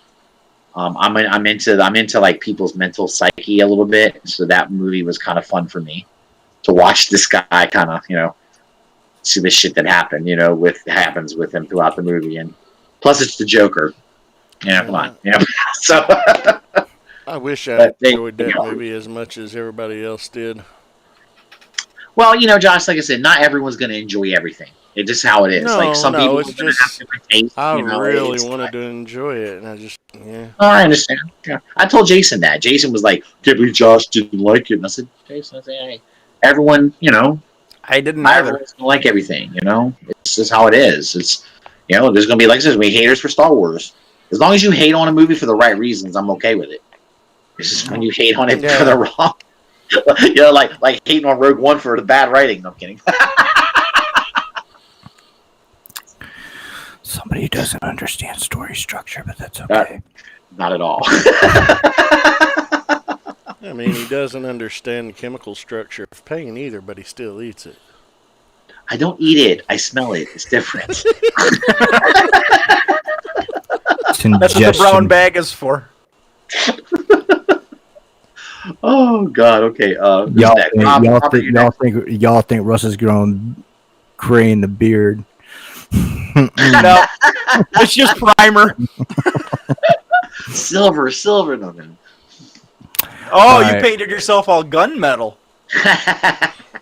I'm into like people's mental psyche a little bit, so that movie was kind of fun for me to watch this guy kind of see the shit that happened happens with him throughout the movie, and plus it's the Joker. Come on, so. I wish I enjoyed that go. movie as much as everybody else did. Well, Josh, like I said, not everyone's going to enjoy everything. It's just how it is. Like some people it's are going to have different tastes. I really wanted to enjoy it, and I just Oh, I understand. Yeah. I told Jason that. Jason was like, "Can't believe Josh didn't like it." And I said, "Jason, hey, everyone, I didn't not either. everyone's going to like everything. It's just how it is. It's there's going to be like this. We haters for Star Wars. As long as you hate on a movie for the right reasons, I'm okay with it. It's just when you hate on it for the wrong, like hating on Rogue One for the bad writing. No, I'm kidding. Somebody who doesn't understand story structure, but that's okay. Not at all. I mean, he doesn't understand the chemical structure of pain either, but he still eats it. I don't eat it. I smell it. It's different. That's what the brown bag is for. Oh God. Okay. Y'all think Russ is growing gray in the beard? No, it's just primer. Silver. No, man. Oh, you painted yourself all gunmetal.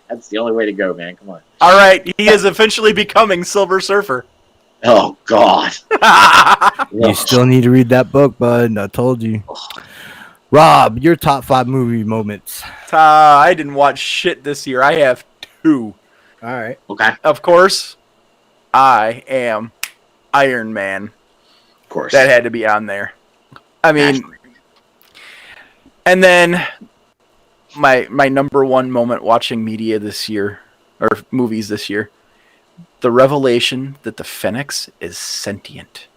That's the only way to go, man. Come on. All right, he is officially becoming Silver Surfer. Oh God. You still need to read that book, bud. I told you. Rob, your top 5 movie moments. I didn't watch shit this year. I have 2. All right. Okay. Of course, I am Iron Man. Of course. That had to be on there. I mean, and then my number one moment watching media this year, or movies this year, the revelation that the Phoenix is sentient.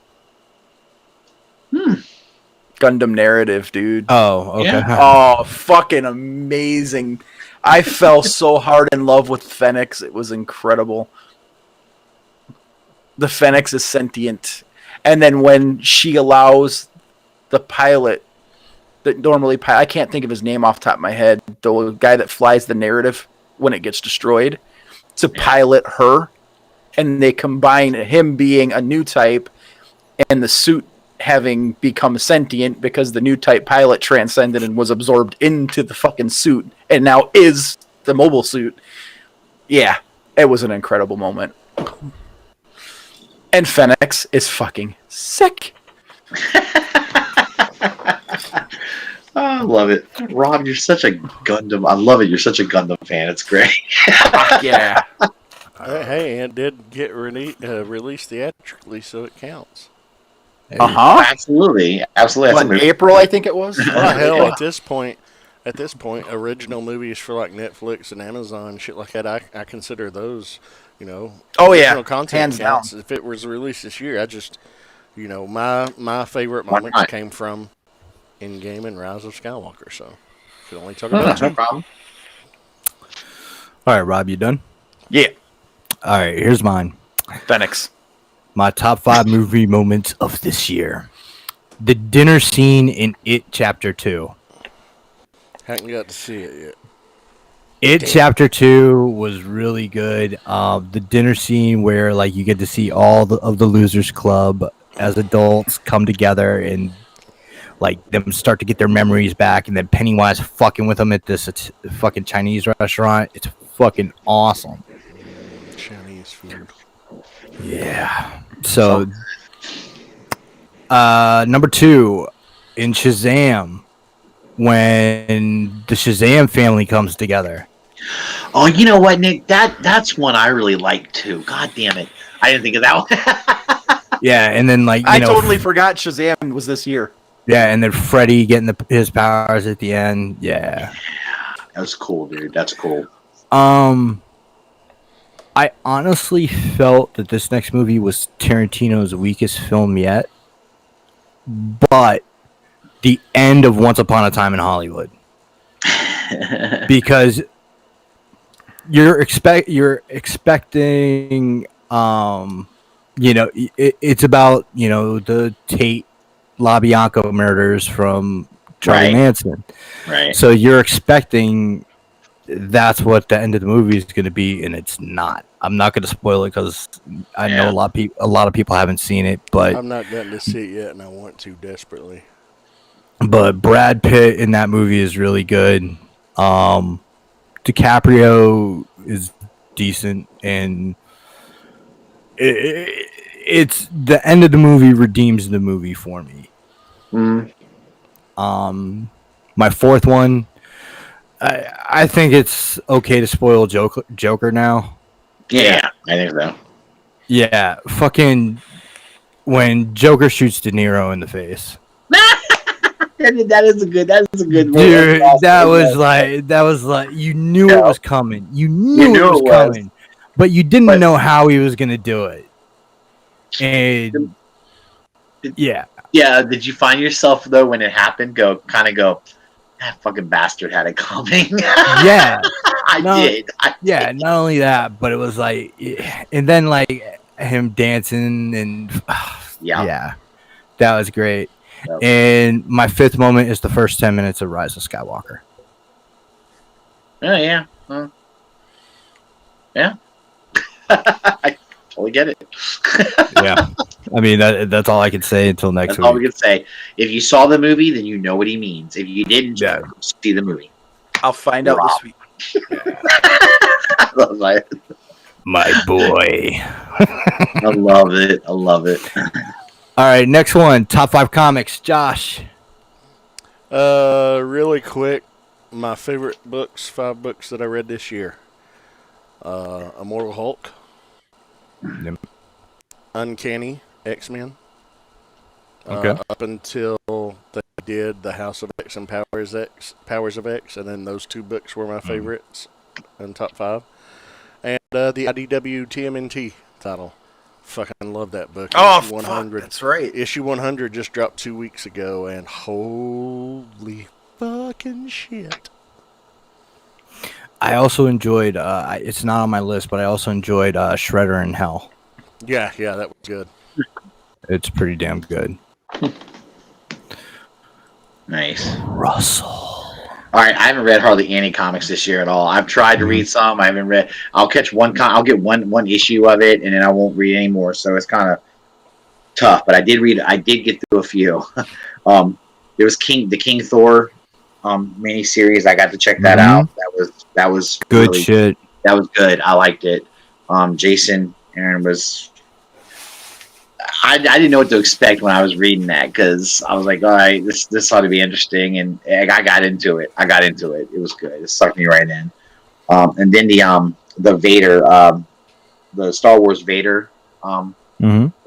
Gundam narrative, dude. Oh, okay. Yeah. Oh, fucking amazing. I fell so hard in love with Fenix. It was incredible. The Fenix is sentient. And then when she allows the pilot that normally I can't think of his name off the top of my head, the guy that flies the narrative when it gets destroyed, to pilot her, and they combine him being a new type and the suit having become sentient because the new type pilot transcended and was absorbed into the fucking suit and now is the mobile suit. Yeah, it was an incredible moment. And Fenix is fucking sick. Oh, I love it. Rob, you're such a Gundam. I love it. You're such a Gundam fan. It's great. Yeah. Hey, it did get released theatrically, so it counts. Uh-huh. Absolutely. Absolutely. That's a What, movie. April, I think it was? Well, hell, at this point, original movies for like Netflix and Amazon, shit like that, I consider those, Oh, yeah. original content Hands counts. down. If it was released this year, I just, my favorite moments not? came from Endgame and Rise of Skywalker, so could only talk No, about no two. problem. All right, Rob, you done? Yeah. All right, here's mine. Fenix. My top 5 movie moments of this year. The dinner scene in It Chapter 2. Haven't got to see it yet. It Chapter 2 was really good. The dinner scene where like you get to see all of the Losers Club as adults come together and like them start to get their memories back, and then Pennywise fucking with them at this fucking Chinese restaurant. It's fucking awesome. Chinese food. Yeah. So, number 2 in Shazam, when the Shazam family comes together. Oh, you know what, Nick? That's one I really like too. God damn it. I didn't think of that one. Yeah, and then like I totally forgot Shazam was this year. Yeah, and then Freddy getting his powers at the end. Yeah. That's cool, dude. That's cool. I honestly felt that this next movie was Tarantino's weakest film yet, but the end of Once Upon a Time in Hollywood, because you're expecting it's about the Tate LaBianca murders from Charlie Right. Manson, Right. so you're expecting that's what the end of the movie is going to be, and it's not. I'm not going to spoil it because I know a lot of people haven't seen it, but I've not gotten to see it yet, and I want to desperately. But Brad Pitt in that movie is really good. DiCaprio is decent, and it's the end of the movie redeems the movie for me. Mm. My 4th one, I think it's okay to spoil Joker now. Yeah, I think so. Yeah, fucking when Joker shoots De Niro in the face. That is a good movie. Dude, That's that awesome. was like you knew it was coming. You knew knew it was it was. coming, but you didn't But- know how he was gonna do it. And yeah, Yeah, did you find yourself though when it happened go that fucking bastard had it coming? yeah, I No. did. yeah. Not only that, but it was like, and then like him dancing and Yeah. that was great. Yep. And my 5th moment is the first 10 minutes of Rise of Skywalker. Oh yeah. Yeah. I totally get it. Yeah, I mean that's all I can say until next That's all we week. can say. If you saw the movie, then you know what he means. If you didn't, Yeah. see the movie. I'll find out this week. I My boy. love it. I love it. All right, next one. Top 5 comics. Josh. Really quick, my favorite books, 5 books that I read this year. Immortal Hulk, Yep. Uncanny X-Men. Okay. Up until they did the House of X and Powers of X, and then those 2 books were my favorites in top 5. And the IDW TMNT title. Fucking love that book. Oh, Issue fuck, that's right. Issue 100 just dropped 2 weeks ago, and holy fucking shit. I also enjoyed. It's not on my list, but I also enjoyed Shredder in Hell. Yeah, that was good. It's pretty damn good. Nice. Russell. All right, I haven't read hardly any comics this year at all. I've tried to read some. I haven't read. I'll catch one. I'll get one issue of it, and then I won't read anymore. So it's kind of tough. But I did read. I did get through a few. There was the King Thor mini series. I got to check that out. That was Good really, shit. That was good. I liked it. Jason Aaron was. I didn't know what to expect when I was reading that because I was like, all right, this ought to be interesting, and I got into it. It was good. It sucked me right in. And then the Vader, the Star Wars Vader,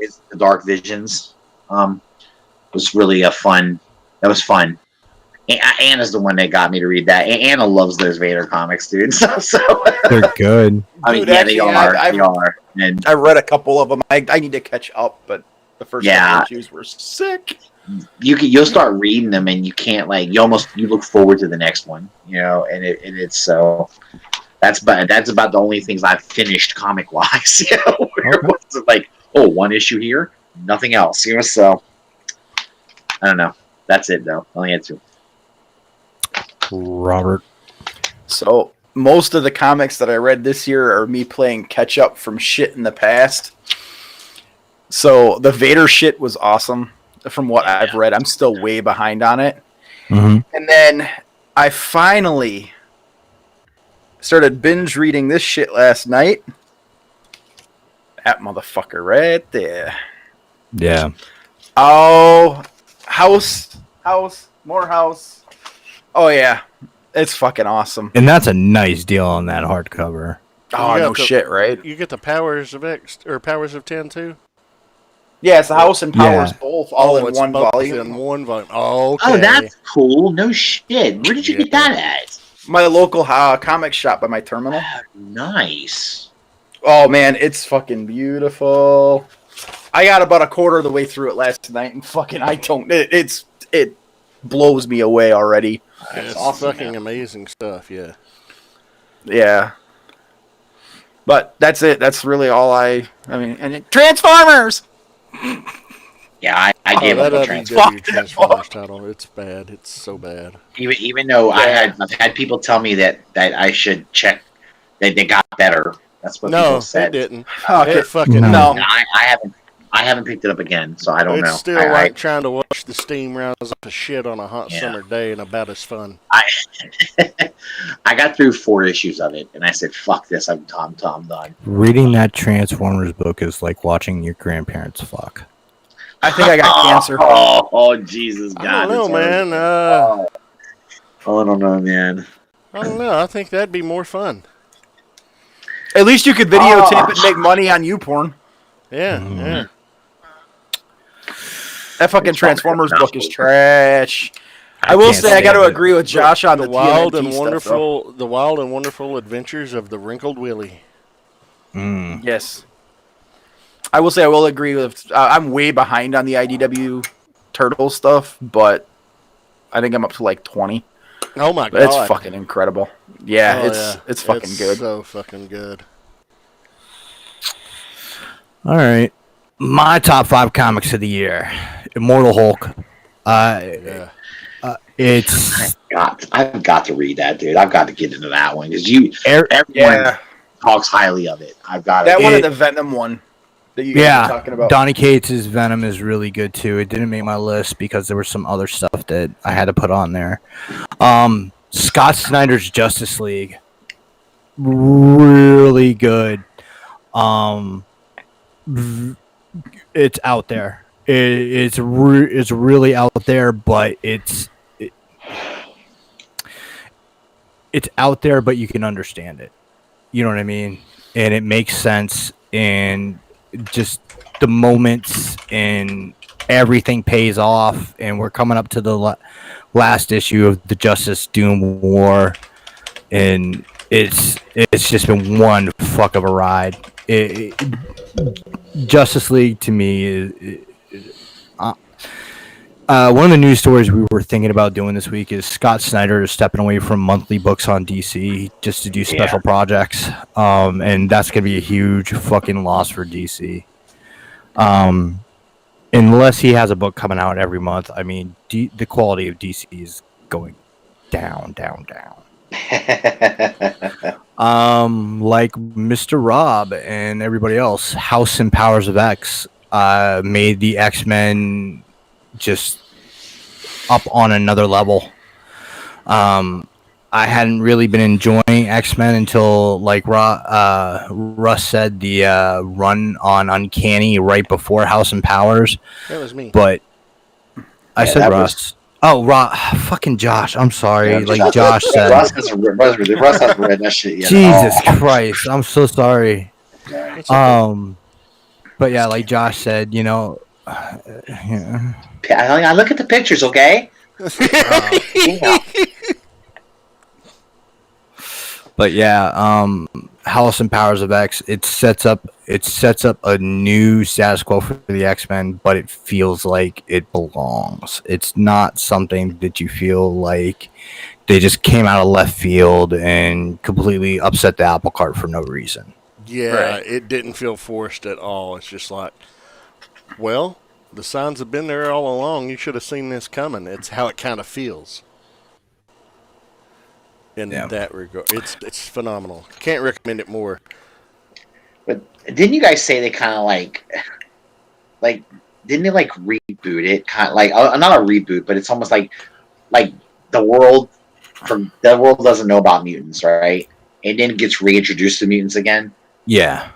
is the Dark Visions. Was really fun. That was fun. Anna's the one that got me to read that. Anna loves those Vader comics, dude. So They're good. I mean, Dude, yeah, actually, they are. And I read a couple of them. I need to catch up, but the first couple issues were sick. You'll start reading them, and you can't you look forward to the next one, and it's so. That's about the only things I've finished comic wise. Where it wasn't like, oh, one issue here, nothing else. So I don't know. That's it though. Only had two. Robert. So most of the comics that I read this year are me playing catch up from shit in the past. So the Vader shit was awesome from what I've read. I'm still way behind on it. And then I finally started binge reading this shit last night. That motherfucker right there. Yeah. Oh, more house. Oh yeah, it's fucking awesome. And that's a nice deal on that hardcover. Oh no shit, right? You get the Powers of X or Powers of 10 too. Yeah, it's the House and Powers both all in one volume. In one volume. Oh, okay. Oh, that's cool. No shit. Where did you get that at? My local comic shop by my terminal. Nice. Oh man, it's fucking beautiful. I got about a quarter of the way through it last night, and fucking it blows me away already. It's awesome, fucking man. amazing stuff. Yeah. Yeah. But that's it. That's really all I mean, and Transformers. Yeah, I gave up on Transformers. Transformers title. It's bad. It's so bad. Even though I've had people tell me that I should check that they got better. That's what people said. No, it didn't. Okay. It fucking No. I haven't picked it up again, so I don't know. It's still like trying to watch the steam rise up of shit on a hot summer day, and about as fun. I got through 4 issues of it, and I said, "Fuck this! I'm done." Reading that Transformers book is like watching your grandparents fuck. I think I got cancer. Oh, Jesus, God! I don't know, man. I don't know, man. I don't know. I think that'd be more fun. At least you could videotape it and make money on YouPorn. Yeah. That fucking Transformers book is trash. I will say I got to agree with Josh on the wild and TMNT wonderful, stuff, the wild and wonderful adventures of the Wrinkled Willie. Yes, I will say I will agree with. I'm way behind on the IDW Turtle stuff, but I think I'm up to like 20. Oh my god, it's god, fucking incredible. Yeah, it's fucking good. So fucking good. All right. My top 5 comics of the year. Immortal Hulk. It's I've got to read that, dude. I've got to get into that one because everyone talks highly of it. I've got that one and the Venom one that you guys were talking about. Donny Cates' Venom is really good too. It didn't make my list because there was some other stuff that I had to put on there. Scott Snyder's Justice League, really good. It's out there. It's really out there, but it's out there, but you can understand it. You know what I mean? And it makes sense, and just the moments and everything pays off. And we're coming up to the last issue of the Justice Doom War, and it's just been one fuck of a ride. Justice League to me is one of the news stories we were thinking about doing this week is Scott Snyder is stepping away from monthly books on DC just to do special projects. And that's going to be a huge fucking loss for DC. Unless he has a book coming out every month, I mean, the quality of DC is going down, down, down. Like Mr. Rob and everybody else, House and Powers of X made the X-Men just up on another level. I hadn't really been enjoying X-Men until, like Russ said, the run on Uncanny right before House and Powers. That was me. But I said Russ. Was... Oh, fucking Josh. I'm sorry. Yeah, like Josh said. Russ hasn't read that shit yet. Jesus Christ. I'm so sorry. But yeah, like Josh said, you know. I look at the pictures, okay? But yeah, House and Powers of X, it sets up a new status quo for the X-Men, but it feels like it belongs. It's not something that you feel like they just came out of left field and completely upset the apple cart for no reason. Yeah, It didn't feel forced at all. It's just like, well, the signs have been there all along. You should have seen this coming. It's how it kind of feels. In that regard, it's phenomenal. Can't recommend it more. But didn't you guys say they kind of like didn't they like reboot it? Kind of like not a reboot, but it's almost like the world doesn't know about mutants, right? And then it gets reintroduced to mutants again. Yeah.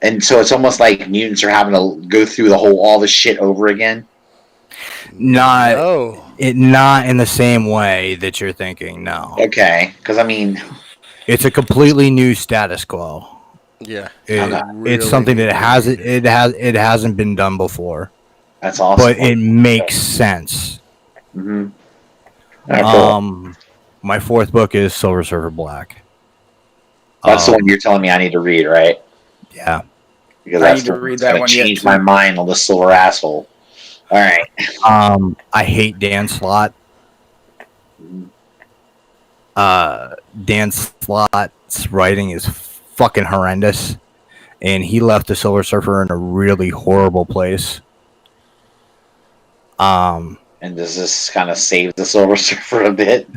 And so it's almost like mutants are having to go through all the shit over again. Not in the same way that you're thinking. No. Okay, because I mean, it's a completely new status quo. Yeah, it's something that hasn't been done before. That's awesome. But it makes sense. Mm-hmm. Cool. My fourth book is Silver Surfer Black. That's the one you're telling me I need to read, right? Yeah. Because I need to read that one. Change my mind on the silver asshole. All right. I hate Dan Slott. Dan Slott's writing is fucking horrendous, and he left the Silver Surfer in a really horrible place. And does this kind of save the Silver Surfer a bit?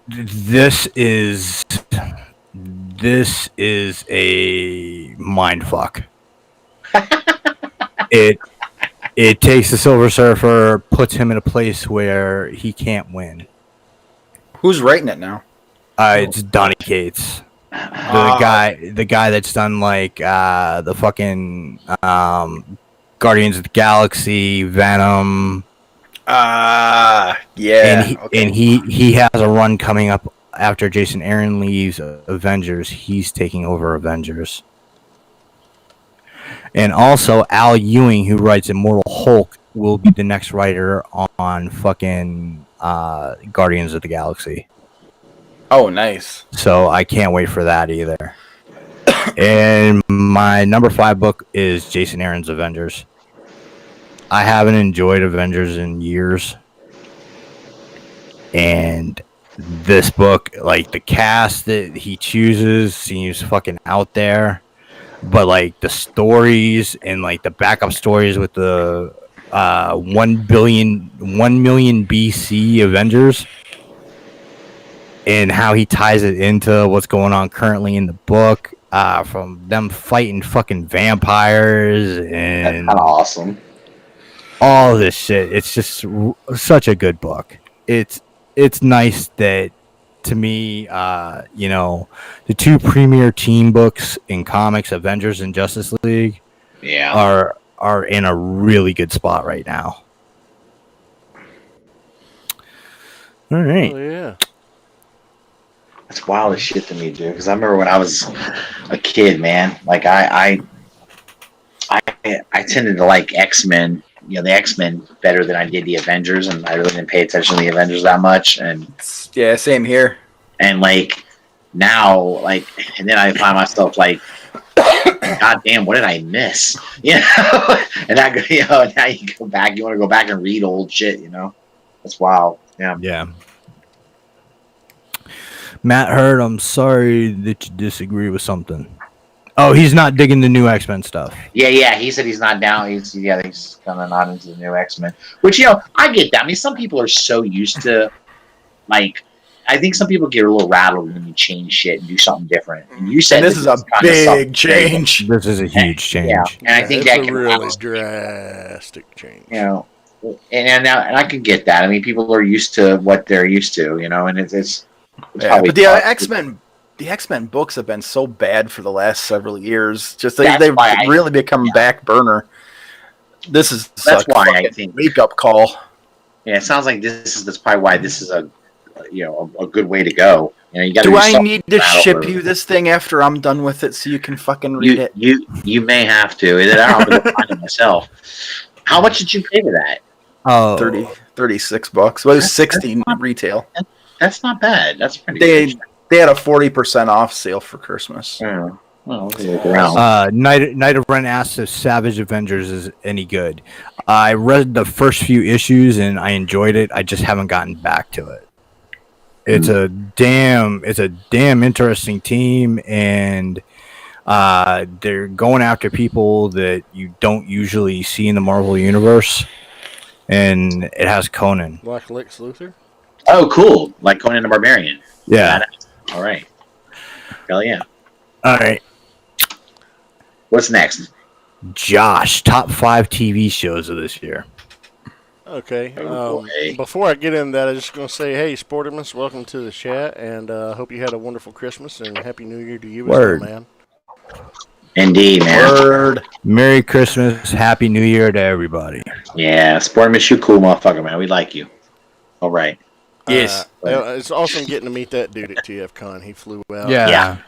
This is a mind fuck. It takes the Silver Surfer, puts him in a place where he can't win. Who's writing it now? It's Donny Cates, the guy that's done like the fucking Guardians of the Galaxy, Venom. Yeah. And he has a run coming up after Jason Aaron leaves Avengers. He's taking over Avengers. And also, Al Ewing, who writes Immortal Hulk, will be the next writer on fucking Guardians of the Galaxy. Oh, nice. So I can't wait for that either. And my number 5 book is Jason Aaron's Avengers. I haven't enjoyed Avengers in years. And this book, like the cast that he chooses seems fucking out there. But like the stories and like the backup stories with the 1 million BC Avengers and how he ties it into what's going on currently in the book, from them fighting fucking vampires and that's awesome. All this shit. It's just such a good book. It's nice that, to me, the 2 premier team books in comics, Avengers and Justice League, are in a really good spot right now. All right. Oh, yeah. That's wild as shit to me, dude. Because I remember when I was a kid, man. Like I tended to like X-Men. The X-Men better than I did the Avengers, and I really didn't pay attention to the Avengers that much. And yeah, same here. And like now, like, and then I find myself like God damn, what did I miss? You know, and that, now you go back. You want to go back and read old shit. That's wild. Yeah. Yeah. Matt Hurd, I'm sorry that you disagree with something. Oh, he's not digging the new X-Men stuff. Yeah. He said he's not down. He's kind of not into the new X-Men, which I get that. I mean, some people are so used to like. I think some people get a little rattled when you change shit and do something different. And you said And this is a big change. This is a huge change. Yeah, and I think it's that a can really rattle, drastic change. and I can get that. I mean, people are used to what they're used to, and it's Yeah, but the X-Men books have been so bad for the last several years. Just they've really become back burner. This is that's why I think wake up call. Yeah, it sounds like that's probably why this is a good way to go. You got. Do I need to ship you this thing after I'm done with it so you can fucking read it? You may have to. I don't have to find it myself. How much did you pay for that? Oh, $36. Well, it was 16 retail. That's not bad. That's pretty. They had a 40% off sale for Christmas. Oh, look around. Night of Ren asks if Savage Avengers is any good. I read the first few issues and I enjoyed it. I just haven't gotten back to it. It's a damn interesting team, and they're going after people that you don't usually see in the Marvel universe. And it has Conan. Like Lex Luthor? Oh, cool! Like Conan the Barbarian. Yeah. All right. Hell yeah. All right. What's next? Josh, top 5 TV shows of this year. Okay. Before I get into that, I'm just going to say, hey, Sportimus, welcome to the chat, and hope you had a wonderful Christmas, and Happy New Year to you as well, man. Indeed, man. Word. Merry Christmas, Happy New Year to everybody. Yeah, Sportimus, you cool motherfucker, man. We like you. All right. Yes. It's awesome getting to meet that dude at TFCon. He flew out. Yeah.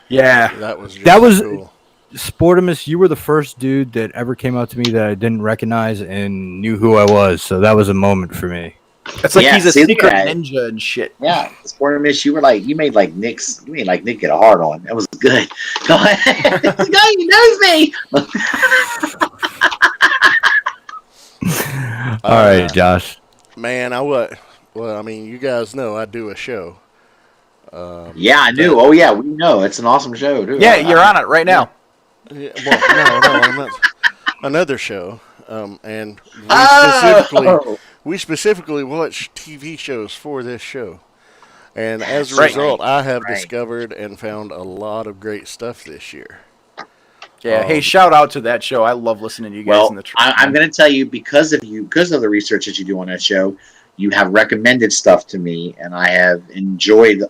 That was cool. Sportimus, you were the first dude that ever came up to me that I didn't recognize and knew who I was, so that was a moment for me. It's like he's a secret ninja and shit. Yeah, Sportimus, you made Nick get a hard on. That was good. Go ahead. This guy, he knows me. All right, Josh. Man, I mean, you guys know I do a show. Yeah, I knew. Oh yeah, we know. It's an awesome show, dude. Yeah, you're on it right now. Yeah, well, no, I'm not. Another show, and we specifically watch TV shows for this show, and as a result, I have discovered and found a lot of great stuff this year. Yeah, hey, shout out to that show. I love listening to you guys in the truck. I'm going to tell you because of the research that you do on that show, you have recommended stuff to me, and I have enjoyed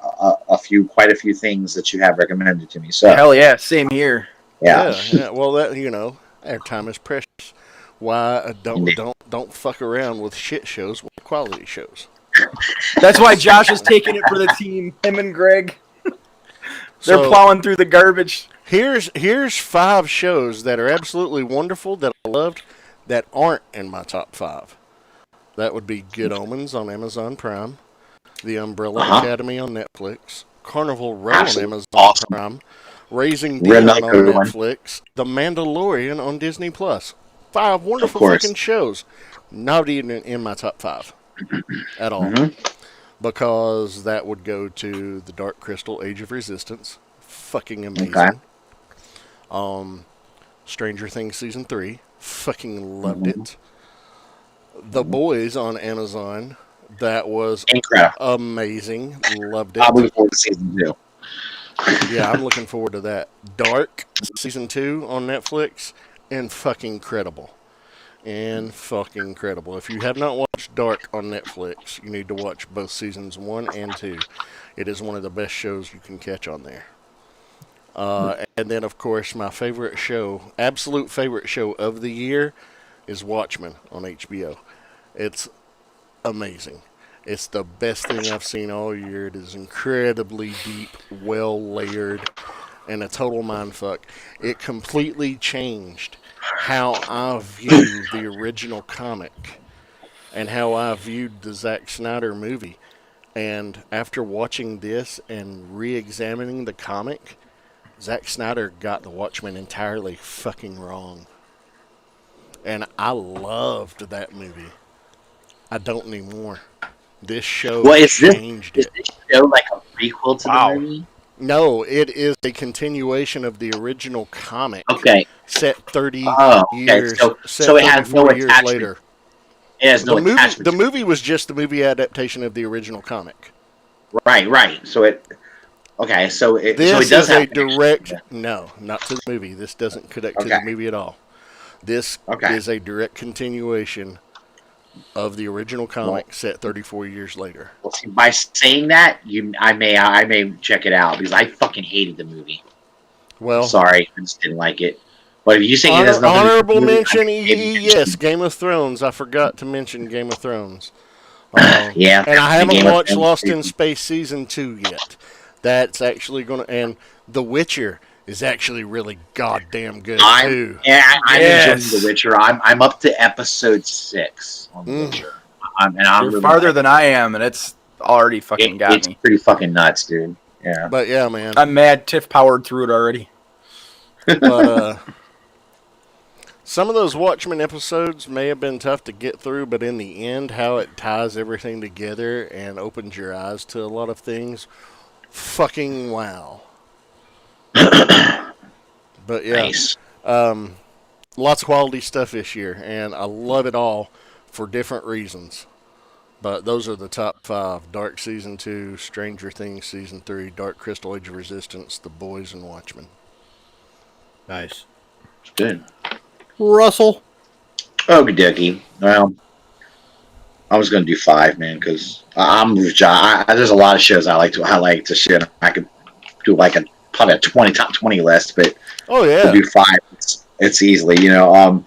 quite a few things that you have recommended to me. So hell yeah, same here. Yeah. Well, that our time is precious. Why don't fuck around with shit shows with quality shows? That's why Josh is taking it for the team. Him and Greg, they're plowing through the garbage. Here's 5 shows that are absolutely wonderful that I loved that aren't in my top 5. That would be Good Omens on Amazon Prime, The Umbrella Academy on Netflix, Carnival Row on Amazon Prime, Raising Dion on Netflix, The Mandalorian on Disney Plus. 5 wonderful fucking shows. Not even in my top 5 at all. Because that would go to The Dark Crystal, Age of Resistance. Fucking amazing. Stranger Things Season 3. Fucking loved it. The Boys on Amazon. That was amazing. Loved it. I'm looking forward to Season 2. Yeah, I'm looking forward to that. Dark Season 2 on Netflix. And fucking incredible. If you have not watched Dark on Netflix, you need to watch both seasons 1 and 2. It is one of the best shows you can catch on there. And then, of course, my absolute favorite show of the year is Watchmen on HBO. It's amazing. It's the best thing I've seen all year. It is incredibly deep, well-layered, and a total mindfuck. It completely changed how I view the original comic and how I viewed the Zack Snyder movie. And after watching this and re-examining the comic, Zack Snyder got The Watchmen entirely fucking wrong. And I loved that movie. I don't anymore. This show Well, changed is it. this show like a prequel to Wow. the movie? No, it is a continuation of the original comic. Okay. Set 30 Oh, okay. years. So set it has no 34 years attachment. later. It has no attachment. The movie was just the movie adaptation of the original comic. Right. So it. Okay, so it. This so it does is a have direct. No, not to the movie. This doesn't connect to the Okay. movie at all. This Okay. is a direct continuation of the original comic set 34 years later. Well, see, by saying that, I may check it out because I fucking hated the movie. Well, Sorry, I just didn't like it. But if you say it has nothing to do honorable with the movie, mention, I maybe yes, Game of Thrones. I forgot to mention Game of Thrones. Yeah, And I the haven't Game of watched Thrones Lost in season. Space Season 2 yet. That's actually going to... And The Witcher is actually really goddamn good, too. I'm Yes. enjoying The Witcher. I'm up to episode 6 on The Witcher. I'm You're really farther than I am, and it's already fucking got it's me. pretty fucking nuts, dude. Yeah. But yeah, man. I'm mad. Tiff powered through it already. But some of those Watchmen episodes may have been tough to get through, but in the end, how it ties everything together and opens your eyes to a lot of things, fucking wow. But yeah, Nice. lots of quality stuff this year, and I love it all for different reasons. But those are the top 5: Dark Season 2, Stranger Things Season 3, Dark Crystal Age of Resistance, The Boys, and Watchmen. Nice. Good. Russell. Okie dokie. Well, I was gonna do 5, man, because I'm with John. There's a lot of shows I like to share. I could do like probably a top 20 list, but Oh to yeah, do 5, it's easily. There's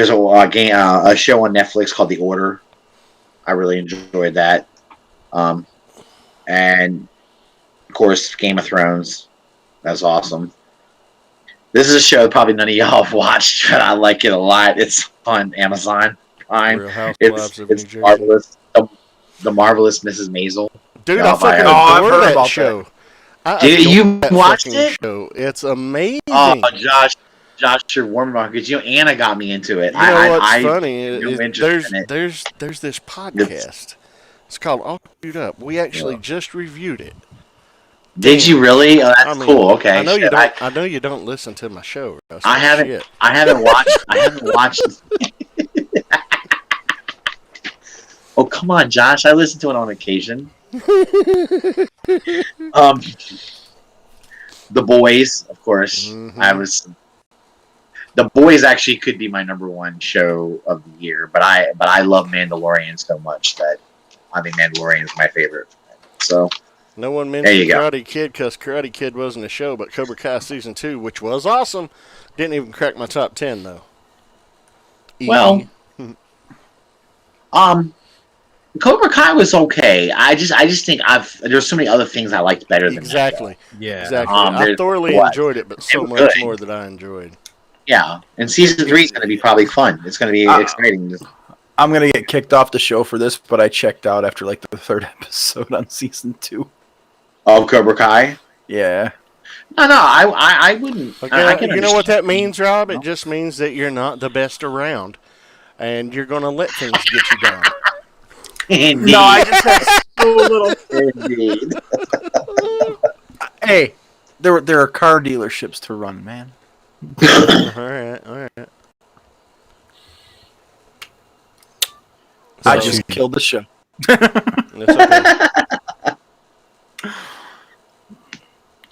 a show on Netflix called The Order. I really enjoyed that. And of course, Game of Thrones. That's awesome. This is a show probably none of y'all have watched, but I like it a lot. It's on Amazon Prime. Real Housewives of New It's Jersey. marvelous. The Marvelous Mrs. Maisel. Dude, Yeah, I fucking I've adore heard that about show. I Dude, adore you that watched fucking it? Show. It's amazing. Oh, Josh, you're warming my because Anna got me into it. You know what's funny? no Is interest in it. there's this podcast. It's called All Queued Up. We actually just reviewed it. Did you really? Oh, that's I mean, cool. Okay, I know you shit, don't. I know you don't listen to my show. Russ. I haven't. Shit. I haven't watched. I haven't watched. Oh, come on, Josh! I listen to it on occasion. The Boys, of course. Mhm. The Boys actually could be my number 1 show of the year, but I love Mandalorian so much that I think Mandalorian is my favorite. So No one There mentioned you go. Karate Kid because Karate Kid wasn't a show, but Cobra Kai Season 2, which was awesome, didn't even crack my top 10 though. well, Cobra Kai was okay. I just think there's so many other things I liked better than Exactly. Yeah. Exactly. I there's thoroughly what? enjoyed it, but so was much good. more that I enjoyed. that. Yeah, and season 3 is going to be probably fun. It's going to be exciting. I'm gonna get kicked off the show for this, but I checked out after like the 3rd episode on season 2. Of Cobra Kai. Yeah. No, I wouldn't. Okay, I can you know what that understand. means, Rob? It just means that you're not the best around, and you're going to let things get you down. Indeed. No, I just had so little. Indeed. Hey, there are car dealerships to run, man. All right. I So- just killed the show. It's okay.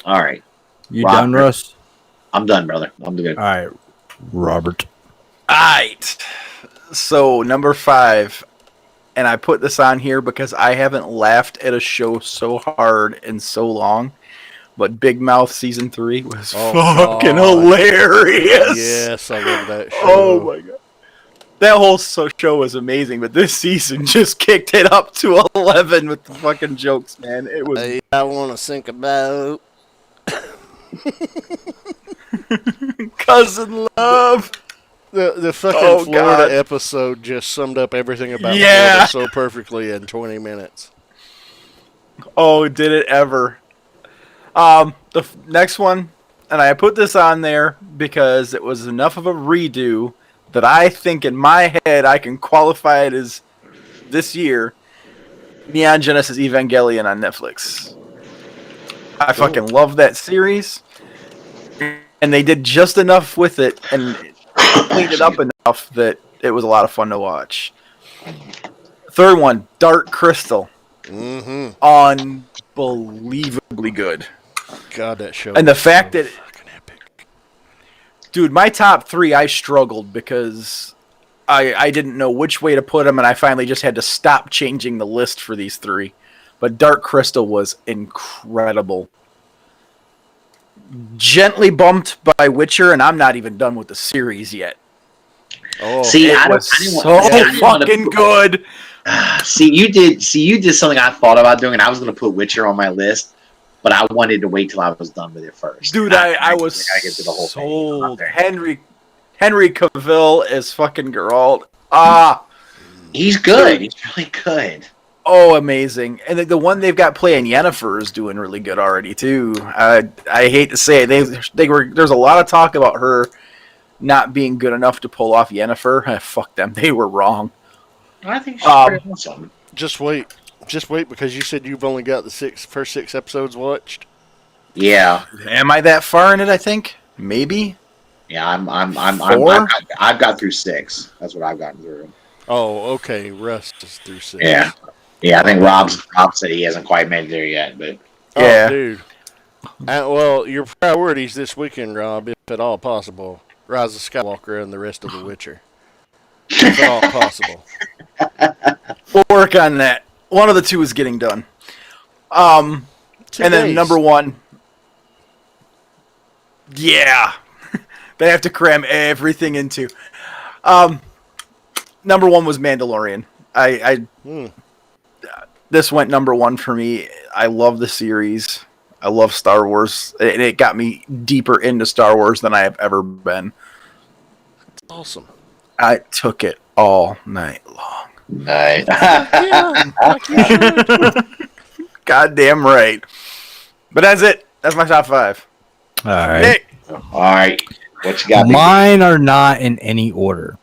All right, You Rob, done, Russ? I'm done, brother. I'm good. All right, Robert. Alright. So number 5, and I put this on here because I haven't laughed at a show so hard in so long. But Big Mouth season 3 was Oh, fucking God. hilarious. Yes, I love that show. Oh my god. That whole show was amazing, but this season just kicked it up to 11 with the fucking jokes, man. It was Hey, I want to think about. cousin love. The fucking Oh, Florida God. episode just summed up everything about Yeah. Florida so perfectly in 20 minutes. Oh, did it ever? The next one, and I put this on there because it was enough of a redo that I think in my head I can qualify it as this year. Neon Genesis Evangelion on Netflix. I fucking love that series, and they did just enough with it and cleaned it up enough that it was a lot of fun to watch. Third one, Dark Crystal. Mm-hmm. Unbelievably good. God, that show. And the was fact so that, fucking epic. dude, my top three, I struggled because I didn't know which way to put them, and I finally just had to stop changing the list for these three. But Dark Crystal was incredible. Gently bumped by Witcher, and I'm not even done with the series yet. Oh, See, It I was didn't want- so I didn't wanna fucking put- good. See, you did something I thought about doing, and I was going to put Witcher on my list, but I wanted to wait till I was done with it first. Dude, I was gotta get through the whole thing. I'm not sold. there. Henry Cavill as fucking Geralt. He's good. He's really good. Oh, amazing! And the one they've got playing Yennefer is doing really good already too. I hate to say it, there's a lot of talk about her not being good enough to pull off Yennefer. Fuck them, they were wrong. I think she's pretty awesome. just wait, because you said you've only got the first six episodes watched. Yeah, Am I that far in it? I think maybe. yeah. Four? I've got through 6. That's what I've gotten through. Oh, okay. Russ is through 6. Yeah, yeah. I think Rob said he hasn't quite made it there yet, but Oh, Yeah. dude. Well, your priorities this weekend, Rob, if at all possible, Rise of Skywalker and the rest of The Witcher. If at all possible. We'll work on that. One of the two is getting done. And then number one. Yeah. They have to cram everything into. Number one was Mandalorian. This went number one for me. I love the series. I love Star Wars. It got me deeper into Star Wars than I have ever been. Awesome. I took it all night long. nice. Yeah, like you should. Goddamn right. But that's it. That's my top 5. All right. Nick. All right, what you got? Big Mine are not in any order.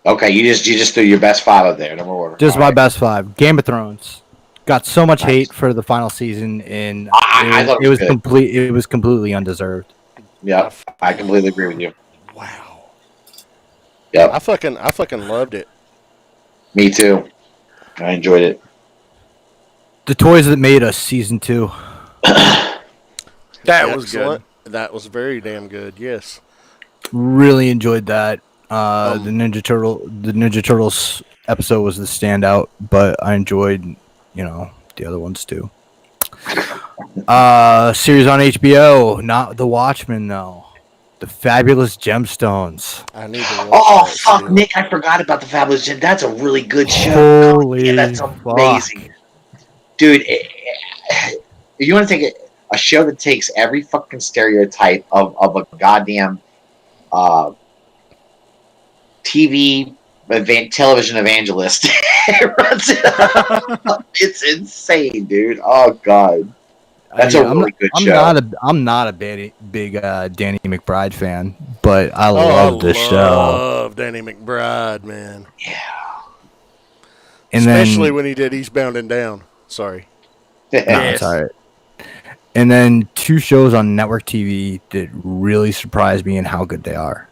D? Okay, you just threw your best 5 up there. Number order. Just All my right. best 5. Game of Thrones got so much Nice. hate for the final season, and I thought it was good. complete. It was completely undeserved. Yep, I completely agree with you. Wow. Yep, I fucking loved it. me too. I enjoyed it. The Toys That Made Us season 2. That was good. Excellent. That was very damn good. Yes. Really enjoyed that. The Ninja Turtles episode was the standout, but I enjoyed, the other ones too. Series on HBO, not The Watchmen though. The Fabulous Gemstones. I need to watch Oh that fuck, still. Nick! I forgot about the Fabulous Gem. That's a really good show. Holy Yeah, that's fuck. amazing, dude. If you want to take a show that takes every fucking stereotype of a goddamn television evangelist, it runs it up. It's insane, dude. Oh god, that's a really good show. I'm not a big Danny McBride fan, but I Oh, love this I show. love Danny McBride, man. And Especially then, when he did Eastbound and Down. Sorry. no, it's all right. And then 2 shows on network TV that really surprised me in how good they are.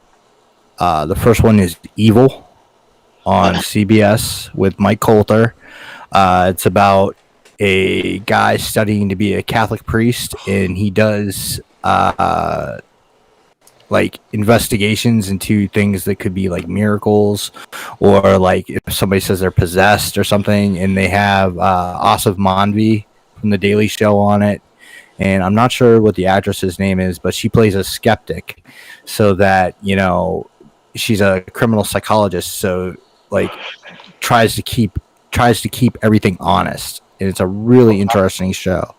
The first one is Evil on CBS with Mike Coulter. It's about a guy studying to be a Catholic priest, and he does like investigations into things that could be like miracles, or like if somebody says they're possessed or something. And they have Asif Manvi from The Daily Show on it. And I'm not sure what the actress's name is, but she plays a skeptic, so that, she's a criminal psychologist, so like tries to keep everything honest. And it's a really interesting show.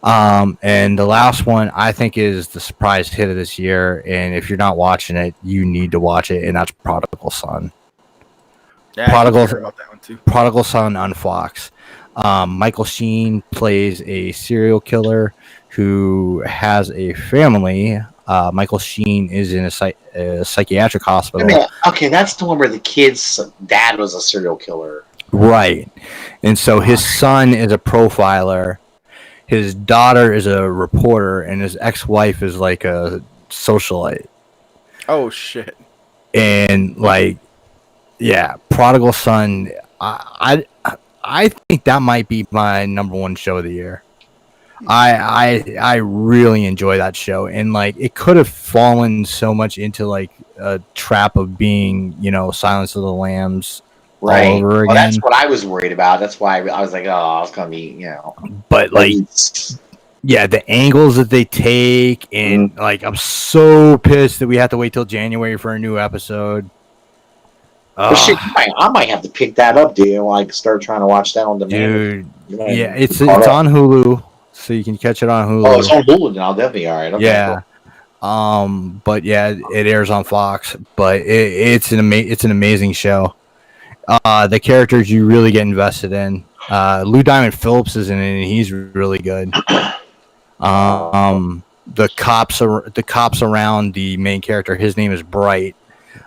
And the last one I think is the surprise hit of this year, and if you're not watching it, you need to watch it, and that's Prodigal Son. Yeah, Prodigal- I heard about that one too. Prodigal Son on Fox. Michael Sheen plays a serial killer who has a family. Michael Sheen is in a psychiatric I hospital. mean, okay, that's the one where the kid's dad was a serial killer. Right. And so his son is a profiler, his daughter is a reporter, and his ex-wife is like a socialite. Oh shit. And like, yeah, Prodigal Son, I think that might be my number one show of the year. I really enjoy that show, and like it could have fallen so much into like a trap of being, Silence of the Lambs Right. all over again. Well, that's what I was worried about. That's why I was like, oh, it's gonna be, But like, yeah, the angles that they take, and like, I'm so pissed that we have to wait till January for a new episode. Well, shit, I might have to pick that up, dude. Like, start trying to watch that on demand. Dude, yeah, it's on Hulu, so you can catch it on Hulu. Oh, it's on Hulu now. That'll be all right. Okay, yeah. Cool. But yeah, it airs on Fox. But it's an amazing show. The characters you really get invested in. Lou Diamond Phillips is in it, and he's really good. The cops around the main character, his name is Bright.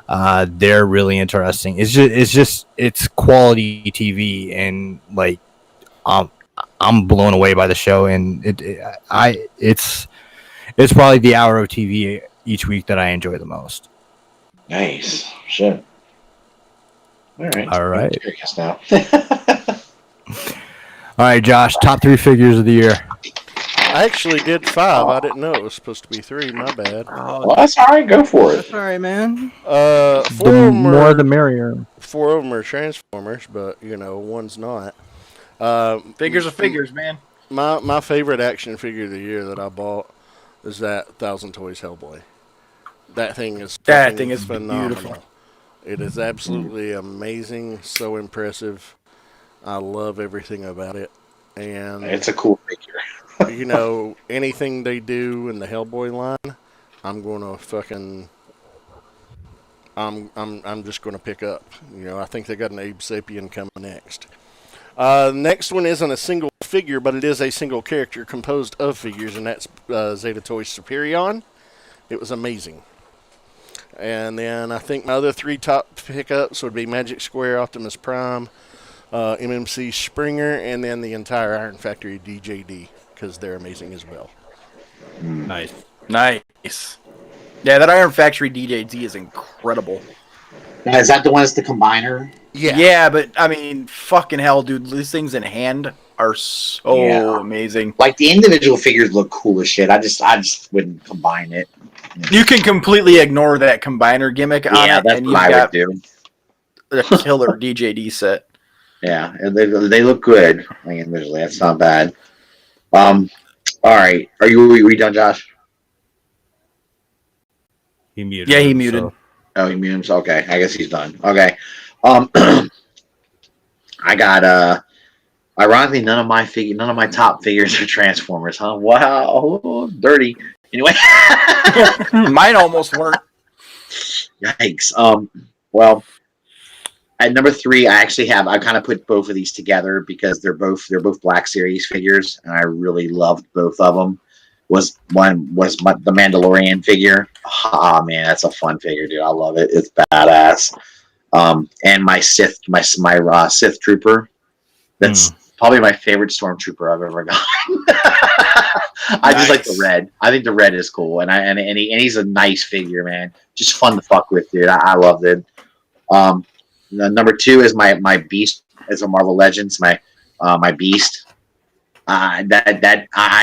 They're really interesting. It's quality TV, and like, I'm blown away by the show, and it's probably the hour of TV each week that I enjoy the most. Nice. Shit. All right. I'm curious now. All right, Josh, top 3 figures of the year. I actually did 5. I didn't know it was supposed to be 3. My bad. Well, that's all right. Go for it. That's all right, man. 4 The more the merrier. 4 of them are Transformers, but one's not. Figures are figures, man. My favorite action figure of the year that I bought is that 1,000 Toys Hellboy. That thing is phenomenal. Beautiful. It is absolutely amazing, so impressive. I love everything about it, and It's a cool figure. Anything they do in the Hellboy line, I'm gonna fucking. I'm just gonna pick up. I think they got an Abe Sapien coming next. Next one isn't a single figure, but it is a single character composed of figures, and that's Zeta Toys Superion. It was amazing. And then I think my other 3 top pickups would be Magic Square Optimus Prime, MMC Springer, and then the entire Iron Factory DJD, because they're amazing as well. Nice. Yeah, that Iron Factory DJD is incredible. Now, is that the one that's the combiner? Yeah, but I mean, fucking hell, dude, these things in hand are so amazing. Like, the individual figures look cool as shit. I just wouldn't combine it. You can completely ignore that combiner gimmick on it, that's and what I would do. a killer DJD set. Yeah, and they look good. Like, individually, that's not bad. All right, are you done, Josh? He muted. Yeah, he muted. So. Oh, he muted. Okay, I guess he's done. Okay. I got ironically none of my top figures are Transformers, huh? Wow, dirty. Anyway, Mine almost weren't. Yikes. Well, at number 3, I kind of put both of these together because they're both Black Series figures, and I really loved both of them. The Mandalorian figure. Ah, man, that's a fun figure, dude. I love it. It's badass. And my Sith Trooper. That's probably my favorite Stormtrooper I've ever gotten. I just like the red. I think the red is cool, and he's a nice figure, man. Just fun to fuck with, dude. I loved it. Number 2 is my Beast. It's a Marvel Legends. My Beast. I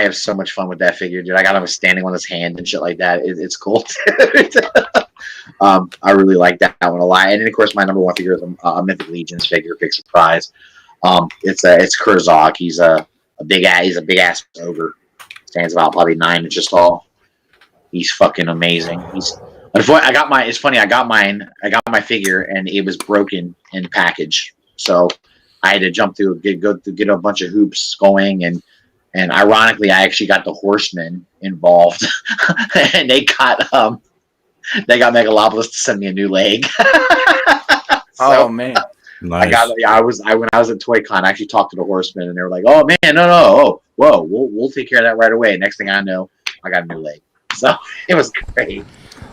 have so much fun with that figure, dude. I got him standing on his hand and shit like that. It's cool. I really like that one a lot. And then, of course, my number 1 figure is a Mythic Legions figure. Big surprise. It's Kurzog. He's a big ass ogre. Stands about probably 9 inches tall. He's fucking amazing. I got my figure, and it was broken in the package. So I had to jump through, get a bunch of hoops going, and ironically, I actually got the Horsemen involved, and they got Megalopolis to send me a new leg. Oh man, Nice. When I was at ToyCon, I actually talked to the horsemen, and they were like, "Oh man, no, oh, whoa, we'll take care of that right away." Next thing I know, I got a new leg, so it was great.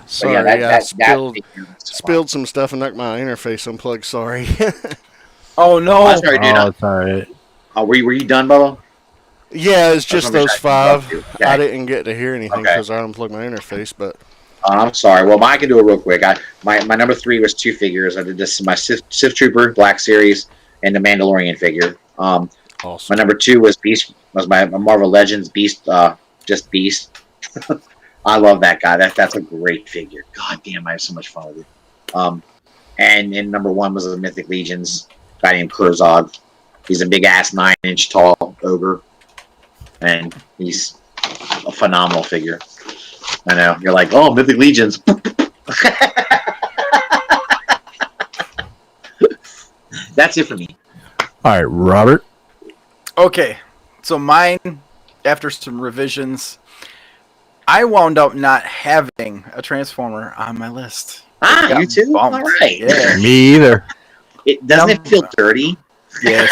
Sorry, I spilled some stuff and knocked my interface unplugged. Sorry. Oh no! I'm sorry, dude. Oh, it's all right. Were you done, Bubba? Yeah, it's just That's what those I'm trying to 5. interrupt you. I Okay. didn't get to hear anything Okay. because I unplugged my interface, but I'm sorry. Well, I can do it real quick. My number 3 was 2 figures. I did this my Sith Trooper Black Series and the Mandalorian figure. My awesome. number 2 was Beast. Was my Marvel Legends Beast. Just Beast. I love that guy. That's a great figure. God damn, I have so much fun with it. And number 1 was the Mythic Legions guy named Kurzog. He's a big ass 9-inch tall ogre, and he's a phenomenal figure. I know you're like, oh, Mythic Legions. That's it for me. All right, Robert. Okay, so mine, after some revisions, I wound up not having a Transformer on my list. Ah, Got you too? bumped. All right. Yeah. Me either. Doesn't it feel dirty? Yes.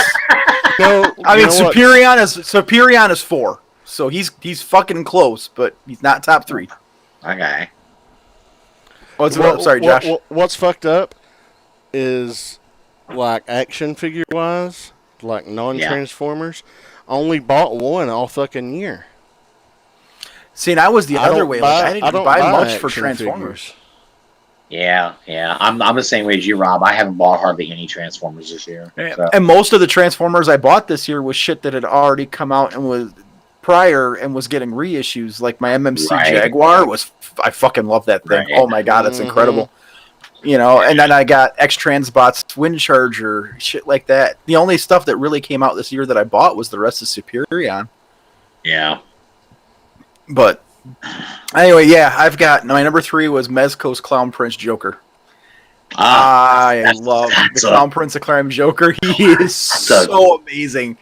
No, I mean, you know what? Superion is 4, so he's fucking close, but he's not top 3. Okay. Sorry, Josh. What's fucked up is, like, action figure wise, like non-Transformers, only bought 1 all fucking year. See, and I was the other way. I didn't don't buy much for action Transformers. figures. Yeah. I'm the same way as you, Rob. I haven't bought hardly any Transformers this year. So. And most of the Transformers I bought this year was shit that had already come out and was prior and was getting reissues. Like my MMC Jaguar I fucking love that thing. Right. Oh my god, that's incredible. You know, and then I got X-Transbot's Wind Charger, shit like that. The only stuff that really came out this year that I bought was the rest of Superion. Yeah. But anyway, yeah, I've got my number 3 was Mezco's Clown Prince Joker. I love the Clown Prince of Crime Joker. He is so amazing.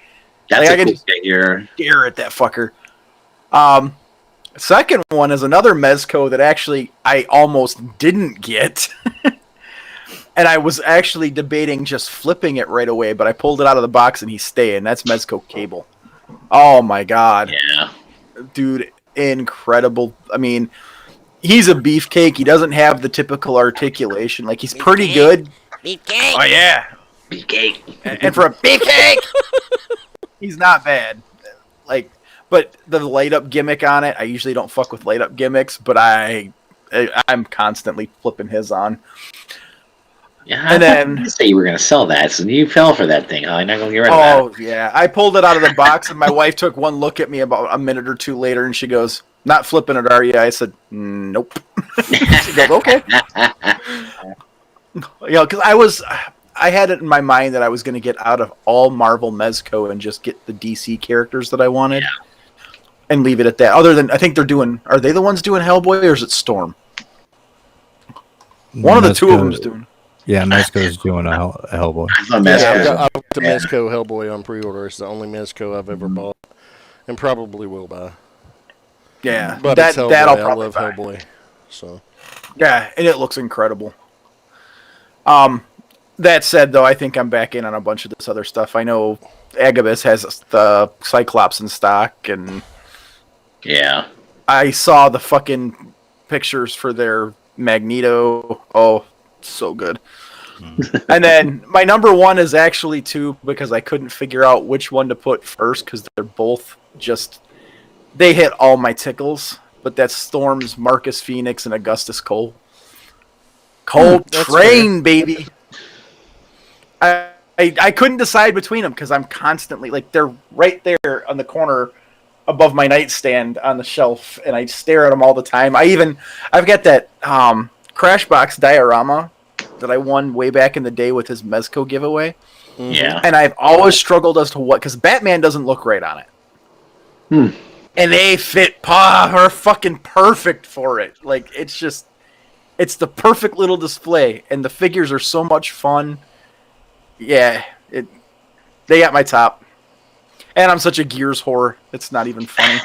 That's Like, a cool figure. Stare at that fucker. Second one is another Mezco that actually I almost didn't get. And I was actually debating just flipping it right away, but I pulled it out of the box and he's staying. That's Mezco Cable. Oh my god. Yeah. Dude, incredible. I mean, he's a beefcake. He doesn't have the typical articulation. Like, he's pretty good. Beefcake. Oh yeah. Beefcake. And for a beefcake, he's not bad. Like, but the light up gimmick on it, I usually don't fuck with light up gimmicks, but I'm constantly flipping his on. Yeah, And then you say you were going to sell that, so you fell for that thing, huh? You're not going to get rid of that. oh yeah, I pulled it out of the box, and my wife took one look at me about a minute or two later, and she goes, "Not flipping it, are you?" I said, "Nope." She goes, "Okay." You know, because I had it in my mind that I was going to get out of all Marvel Mezco and just get the DC characters that I wanted, and leave it at that. Other than, I think are they the ones doing Hellboy, or is it Storm? One of the two of them is doing. Yeah, Mezco's doing a Hellboy. I thought Yeah, Mezco- I've got the Mezco Hellboy on pre-order. It's the only Mezco I've ever bought, and probably will buy. Yeah, But it's Hellboy. I'll I probably love buy. Hellboy. So Yeah, and it looks incredible. That said, though, I think I'm back in on a bunch of this other stuff. I know Agabus has the Cyclops in stock, and Yeah. I saw the fucking pictures for their Magneto. Oh, so good. And then my number 1 is actually 2 because I couldn't figure out which one to put first because they're both they hit all my tickles. But that's Storm's Marcus Phoenix and Augustus Cole. Train, baby. I couldn't decide between them because I'm constantly like they're right there on the corner above my nightstand on the shelf, and I stare at them all the time. I've got that Crashbox diorama that I won way back in the day with his Mezco giveaway. Yeah. And I've always struggled as to what, because Batman doesn't look right on it. And they fit are fucking perfect for it. Like, it's the perfect little display, and the figures are so much fun. Yeah, they got my top. And I'm such a Gears whore, it's not even funny.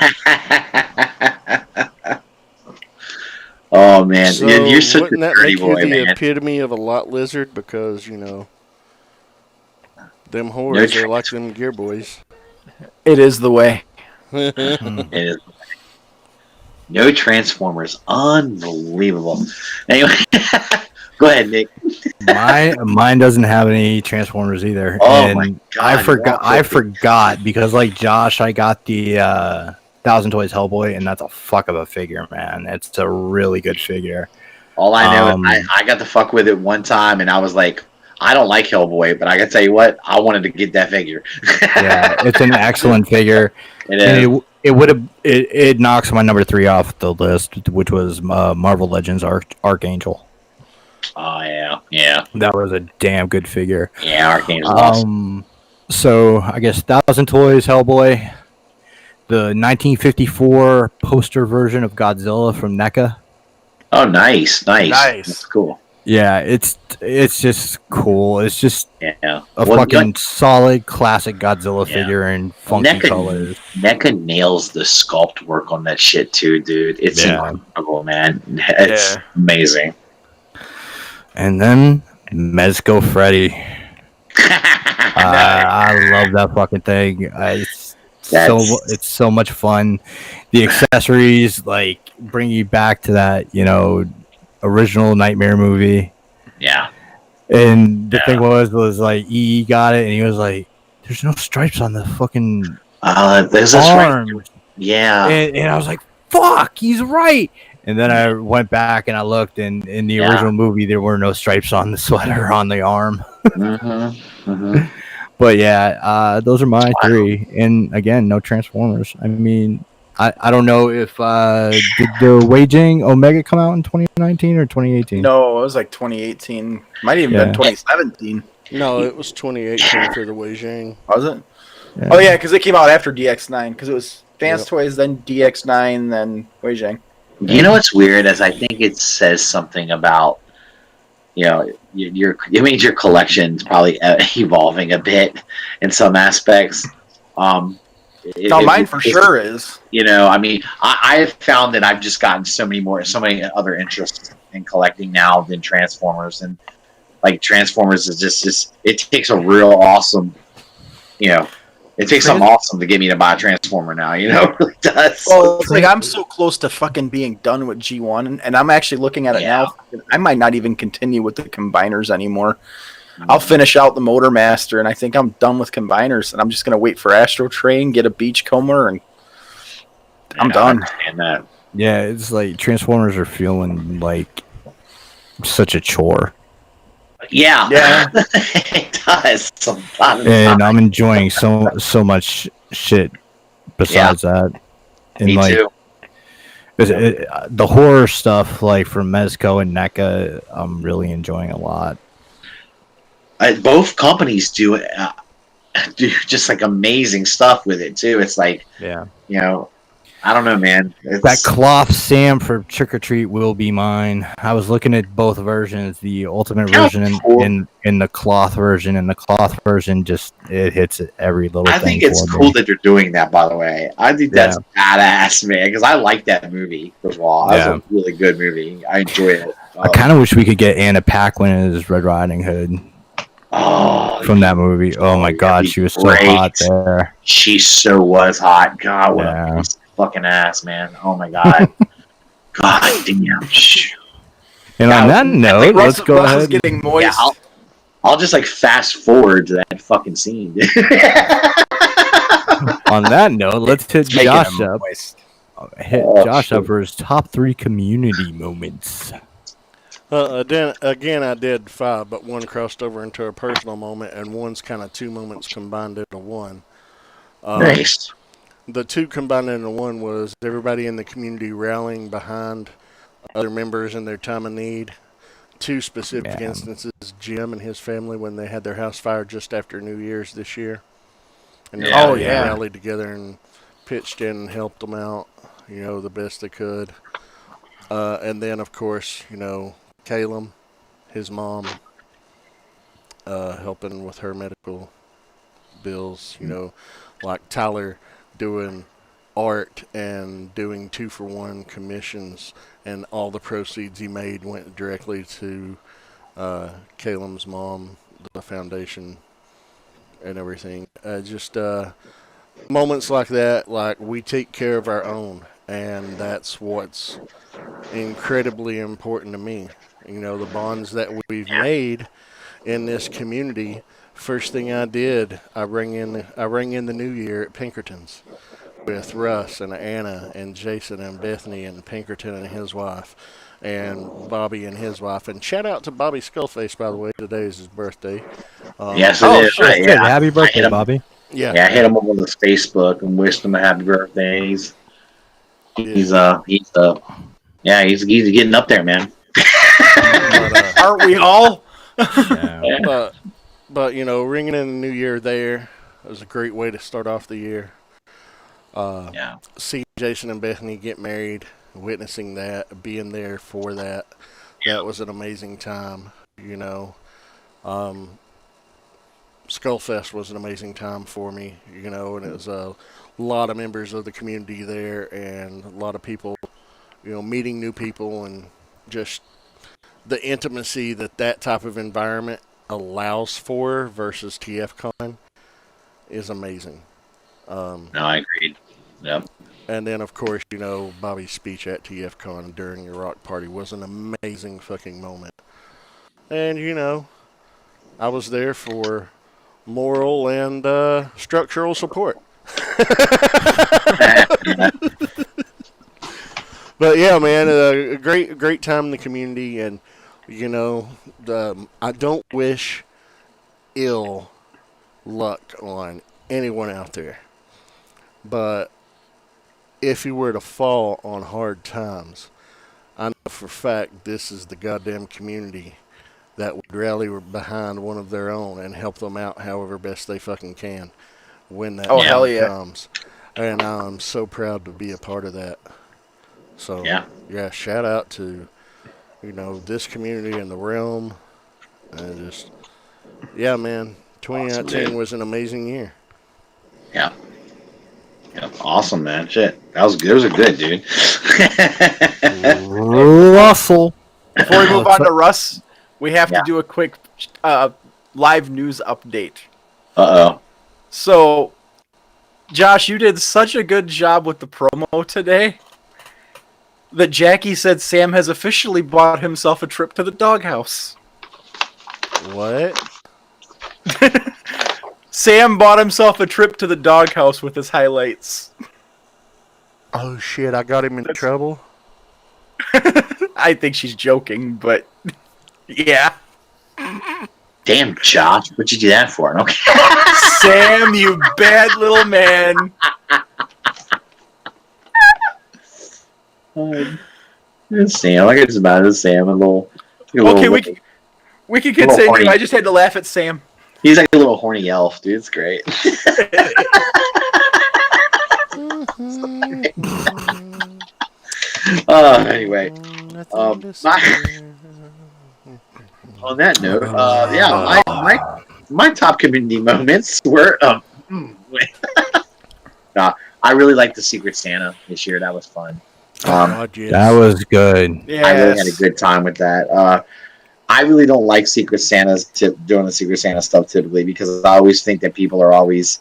Oh man, So you're such a wouldn't that dirty make you boy, the man. epitome of a lot lizard? Because Them whores, they're like them gear boys. It is the way. It is. No Transformers. Unbelievable. Anyway, go ahead, Nick. Mine doesn't have any Transformers either. Oh and my God, I forgot because like Josh, I got the Thousand Toys Hellboy, and that's a fuck of a figure, man. It's a really good figure. All I know is I got to fuck with it one time, and I was like, I don't like Hellboy, but I can tell you what, I wanted to get that figure. Yeah, it's an excellent figure. It knocks my number 3 off the list, which was Marvel Legends Archangel. Oh yeah. That was a damn good figure. Yeah, Archangel's awesome. So I guess Thousand Toys Hellboy, the 1954 poster version of Godzilla from NECA. Oh, nice. That's cool. Yeah, it's just cool. It's just a fucking solid classic Godzilla figure in funky colors. NECA nails the sculpt work on that shit too, dude. It's incredible, man. It's amazing. And then Mezco Freddy. I love that fucking thing. It's so much fun. The accessories like bring you back to that, original Nightmare movie. Yeah. And the thing was like EE got it, and he was like, "There's no stripes on the fucking there's arms." Right. Yeah. And I was like, "Fuck, he's right." And then I went back and I looked, and in the original movie, there were no stripes on the sweater on the arm. But yeah, those are my 3. And again, no Transformers. I mean, I don't know if did the Waging Omega come out in 2019 or 2018? No, it was like 2018. Might even been 2017. No, it was 2018 for the Weijing. Was it? Yeah. Oh yeah, because it came out after DX9. Because it was Fans Toys, then DX9, then Weijing. You know what's weird? As I think it says something about, your collection's probably evolving a bit in some aspects. Mine for sure is. I mean, I've found that I've just gotten so many other interests in collecting now than Transformers, and like Transformers is just it takes a real awesome, it takes something awesome to get me to buy a Transformer now. It really does. Well, it's like I'm so close to fucking being done with G1, and I'm actually looking at it now. I might not even continue with the combiners anymore. I'll finish out the Motormaster, and I think I'm done with combiners, and I'm just gonna wait for Astro Train, get a Beachcomber, and I'm done. I understand that. Yeah, it's like Transformers are feeling like such a chore. Yeah, it does. And I'm enjoying so much shit besides that. And me too. The horror stuff, like from Mezco and NECA, I'm really enjoying a lot. Both companies do just like amazing stuff with it too. It's like, I don't know, man. That cloth Sam for Trick or Treat will be mine. I was looking at both versions, the Ultimate version and the cloth version, and the cloth version it hits every little thing. I think it's cool that they're doing that, by the way. I think that's badass, man, because I like that movie, first of all. That was a really good movie. I enjoyed it. I kind of wish we could get Anna Paquin as Red Riding Hood. From that movie. Oh my God, she was so hot there. She so was hot. God, what a piece of fucking ass, man. Oh my God. God damn. And on that note, let's go ahead. Getting moist. Yeah, I'll just like fast forward to that fucking scene. On that note, let's hit Josh up. Josh up for his top 3 community moments. Again, I did 5, but one crossed over into a personal moment, and one's kind of 2 moments combined into one. Nice. The 2 combined into one was everybody in the community rallying behind other members in their time of need. 2 specific instances: Jim and his family when they had their house fire just after New Year's this year, and they rallied together and pitched in and helped them out, the best they could. And then, of course, Caleb, his mom, helping with her medical bills, like Tyler doing art and doing 2-for-1 commissions, and all the proceeds he made went directly to Caleb's mom, the foundation, and everything. Just moments like that, like we take care of our own, and that's what's incredibly important to me. You know, the bonds that we've made in this community. First thing I did, I rang in the new year at Pinkerton's with Russ and Anna and Jason and Bethany and Pinkerton and his wife and Bobby and his wife. And shout out to Bobby Skullface, by the way. Today is his birthday. Yes, it Oh, is. shit. Yeah, Happy I birthday, hit him. Bobby. Yeah. Yeah, I hit him up on his Facebook and wished him a happy birthday. He's getting up there, man. But, Aren't we all? Yeah. but you know, ringing in the new year there was a great way to start off the year. Yeah. See Jason and Bethany get married, witnessing that, being there for that, that was an amazing time. You know, Skullfest was an amazing time for me. You know, and it was a lot of members of the community there, and a lot of people, you know, meeting new people, and just the intimacy that type of environment allows for versus TFCon is amazing. No, I agreed. Yep. And then, of course, you know, Bobby's speech at TFCon during your rock party was an amazing fucking moment. And, you know, I was there for moral and structural support. But yeah, man, a great time in the community, and you know, I don't wish ill luck on anyone out there. But if you were to fall on hard times, I know for a fact this is the goddamn community that would rally behind one of their own and help them out however best they fucking can when that hell time yeah. comes. And I'm so proud to be a part of that. So Yeah. shout out to, you know, this community and the realm, and just man, 2019 Awesome, was an amazing year. Yeah. Yeah. Awesome, man. Shit. Those are good, dude. Russell. Before we move on to Russ, we have Yeah. to do a quick live news update. Uh-oh. So, Josh, you did such a good job with the promo today that Jackie said Sam has officially bought himself a trip to the doghouse. What? Sam bought himself a trip to the doghouse with his highlights. Oh shit! I got him in trouble. I think she's joking, but yeah. Damn, Josh. What'd you do that for? Okay. Sam, you bad little man. Sam. I guess about it. Sam. Okay, we can little continue. horny. I just had to laugh at Sam. He's like a little horny elf, dude. It's great. Anyway, on that note, my top community moments were I really liked the Secret Santa this year. That was fun. God, yes. That was good. I really had a good time with that. I really don't like Secret Santa's doing the Secret Santa stuff typically because I always think that people are always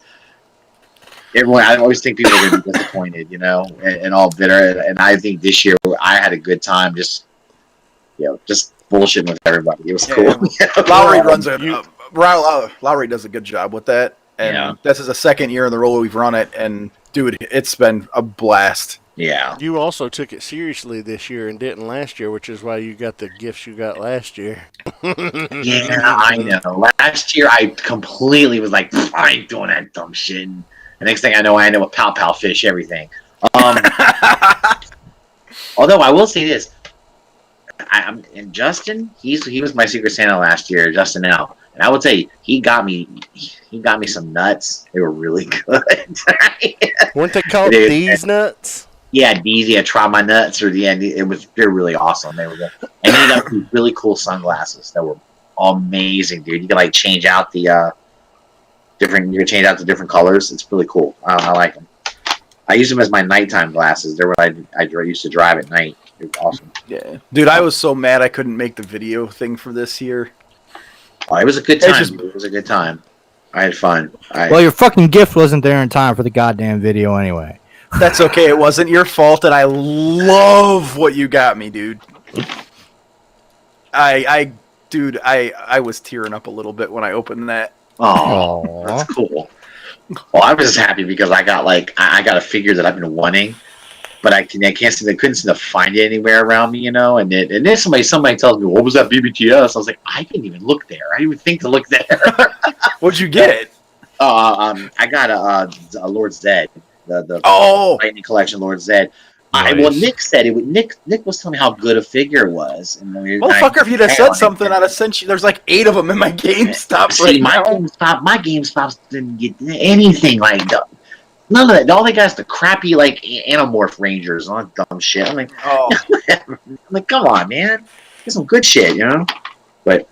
I always think people are going to be disappointed, you know, and all bitter. And I think this year I had a good time, just bullshitting with everybody. It was cool. Lowry Lowry does a good job with that, and this is the second year in the row we've run it. And dude, it's been a blast. Yeah. You also took it seriously this year and didn't last year, which is why you got the gifts you got last year. Yeah, I know. Last year I completely was like, I ain't doing that dumb shit. And the next thing I know, I end up with pow fish, everything. Although I will say this, and Justin, he was my Secret Santa last year, Justin L. And I would say he got me some nuts. They were really good. Weren't they called these nuts? Yeah, these. Yeah, try my nuts. They're really awesome. They were good. And he got these really cool sunglasses that were amazing, dude. You can like change out the different colors. It's really cool. I like them. I use them as my nighttime glasses. They're what I used to drive at night. It was awesome. Yeah, dude, I was so mad I couldn't make the video thing for this year. Oh, it was a good time. It was a good time. I had fun. Well, your fucking gift wasn't there in time for the goddamn video anyway. That's okay. It wasn't your fault, and I love what you got me, dude. Dude, I was tearing up a little bit when I opened that. Oh, that's cool. Well, I was just happy because I got I got a figure that I've been wanting, but I couldn't seem to find it anywhere around me, And then somebody tells me, "What was that BBTS?" I was like, I didn't even look there. I didn't even think to look there. What'd you get? I got a Lord Zed, the Lightning Collection Lord Zed. Nice. Nick said it. Nick was telling me how good a figure it was. And Motherfucker, if you'd have said something, I'd have sent you. There's like 8 of them in my GameStop See, my GameStop didn't get anything like that. None of that. All they got is the crappy Animorph Rangers and all that dumb shit. I'm like, come on, man, get some good shit, But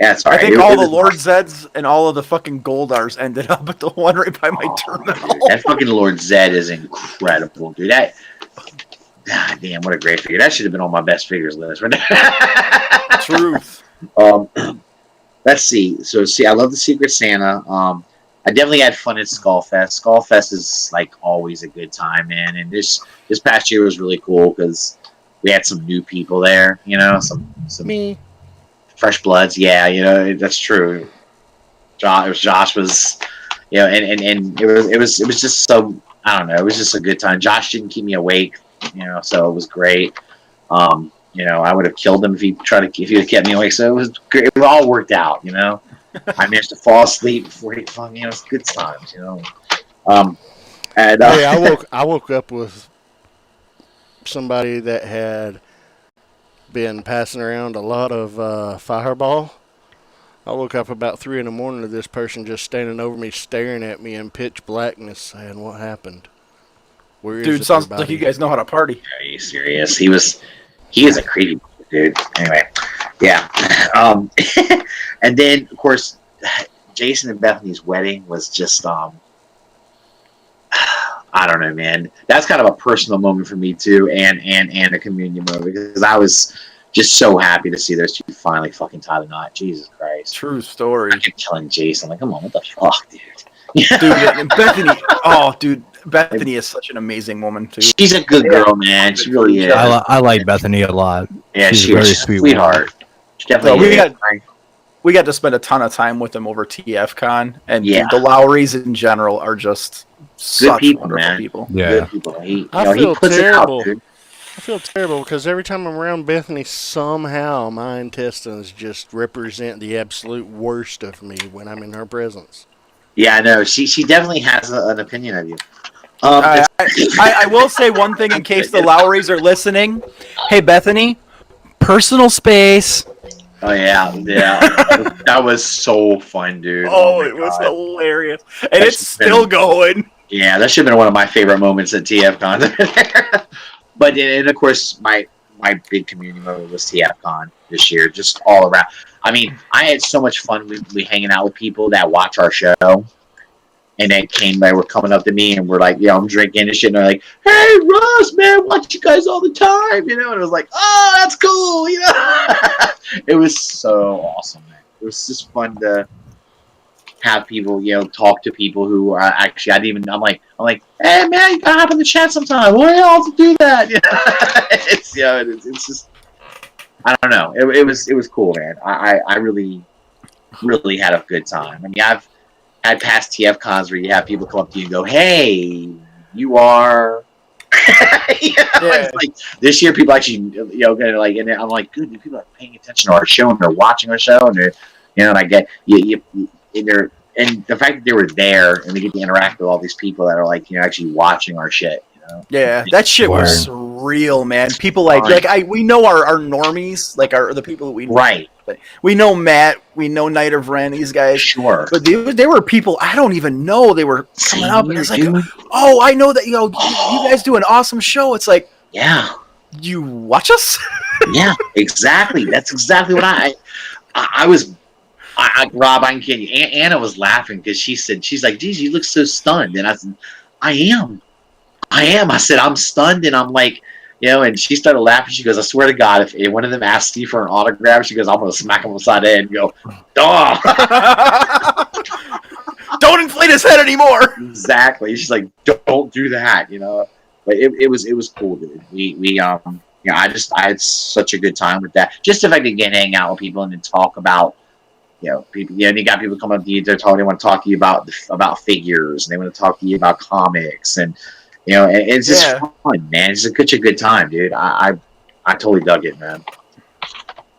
yeah, sorry. I think all the Lord Zeds and all of the fucking Goldars ended up at the one right by my terminal. Dude, that fucking Lord Zed is incredible, dude. God damn, what a great figure. That should have been on my best figures list right there. Truth. Let's see. So, I love the Secret Santa. I definitely had fun at Skullfest. Skullfest is always a good time, man. And this past year was really cool because we had some new people there. Some Me. fresh bloods. Yeah, that's true. Josh was, and it was just so, I don't know. It was just a good time. Josh didn't keep me awake. So it was great. I would have killed him if he had kept me awake. So it was great. It all worked out. I managed to fall asleep before he hung me. It was good times. I woke up with somebody that had been passing around a lot of Fireball. I woke up about 3 in the morning to this person just standing over me, staring at me in pitch blackness, saying, "What happened? Where is Dude, sounds everybody?" like you guys know how to party. Are you serious? He is a creepy dude. Anyway, yeah. And then of course, Jason and Bethany's wedding was just I don't know, man. That's kind of a personal moment for me too, and a communion moment because I was just so happy to see those two finally fucking tie the knot. Jesus Christ. True story. I kept telling Jason, come on, what the fuck, dude? Dude, and Bethany. Oh, dude, Bethany is such an amazing woman too. She's a good girl, man. She really is. I like Bethany a lot. Yeah, she's she's a very a sweet sweetheart. She definitely is. We got to spend a ton of time with them over TFCon, and Yeah. dude, the Lowrys in general are just such people, wonderful man. people. Yeah. Good people. He I feel puts terrible. it out, dude. I feel terrible because every time I'm around Bethany, somehow my intestines just represent the absolute worst of me when I'm in her presence. Yeah, I know. She definitely has an opinion of you. I will say one thing in case the Lowrys are listening. Hey, Bethany, personal space. Oh yeah. That was so fun, dude. Oh, my it was God. hilarious, and That's it's still going. Yeah, that should have been one of my favorite moments at TFCon. But and of course, my big community moment was TFCon this year, just all around. I mean, I had so much fun. We hanging out with people that watch our show, and they were coming up to me and we're like, I'm drinking and shit, and they're like, "Hey, Russ, man, watch you guys all the time," and it was like, "Oh, that's cool," It was so awesome, man. It was just fun to have people, talk to people who are actually, I'm like, "Hey, man, you gotta hop in the chat sometime. Why else to do that?" It's just, I don't know. It was cool, man. I really had a good time. I mean, I've had past TF cons where you have people come up to you and go, "Hey, you are." It's like this year, people actually, gonna and I'm like, "Good, people are paying attention to our show and they're watching our show and they're, and I get and the fact that they were there and they get to interact with all these people that are actually watching our shit. Yeah, that shit was surreal, man. People we know our normies, the people that we know. Right. We know Matt, we know Night of Ren, these guys. Sure. But they were people I don't even know. They were coming up and it's like, "Oh, I know that you guys do an awesome show." It's like, yeah, you watch us? Yeah, exactly. That's exactly what I was. Rob, I can kid you. Anna was laughing because she's like, "Geez, you look so stunned," and I said, I am. I said, "I'm stunned," and I'm like, and she started laughing. She goes, "I swear to God, if one of them asks you for an autograph," she goes, "I'm going to smack him upside the head and go, duh." Don't inflate his head anymore. Exactly. She's like, don't do that, you know. But it was cool, dude. I had such a good time with that. Just the fact to get hang out with people and then talk about, people. You got people come up to you. They want to talk to you about figures, and they want to talk to you about comics, and it's just fun, man. It's such a good time, dude. I totally dug it, man.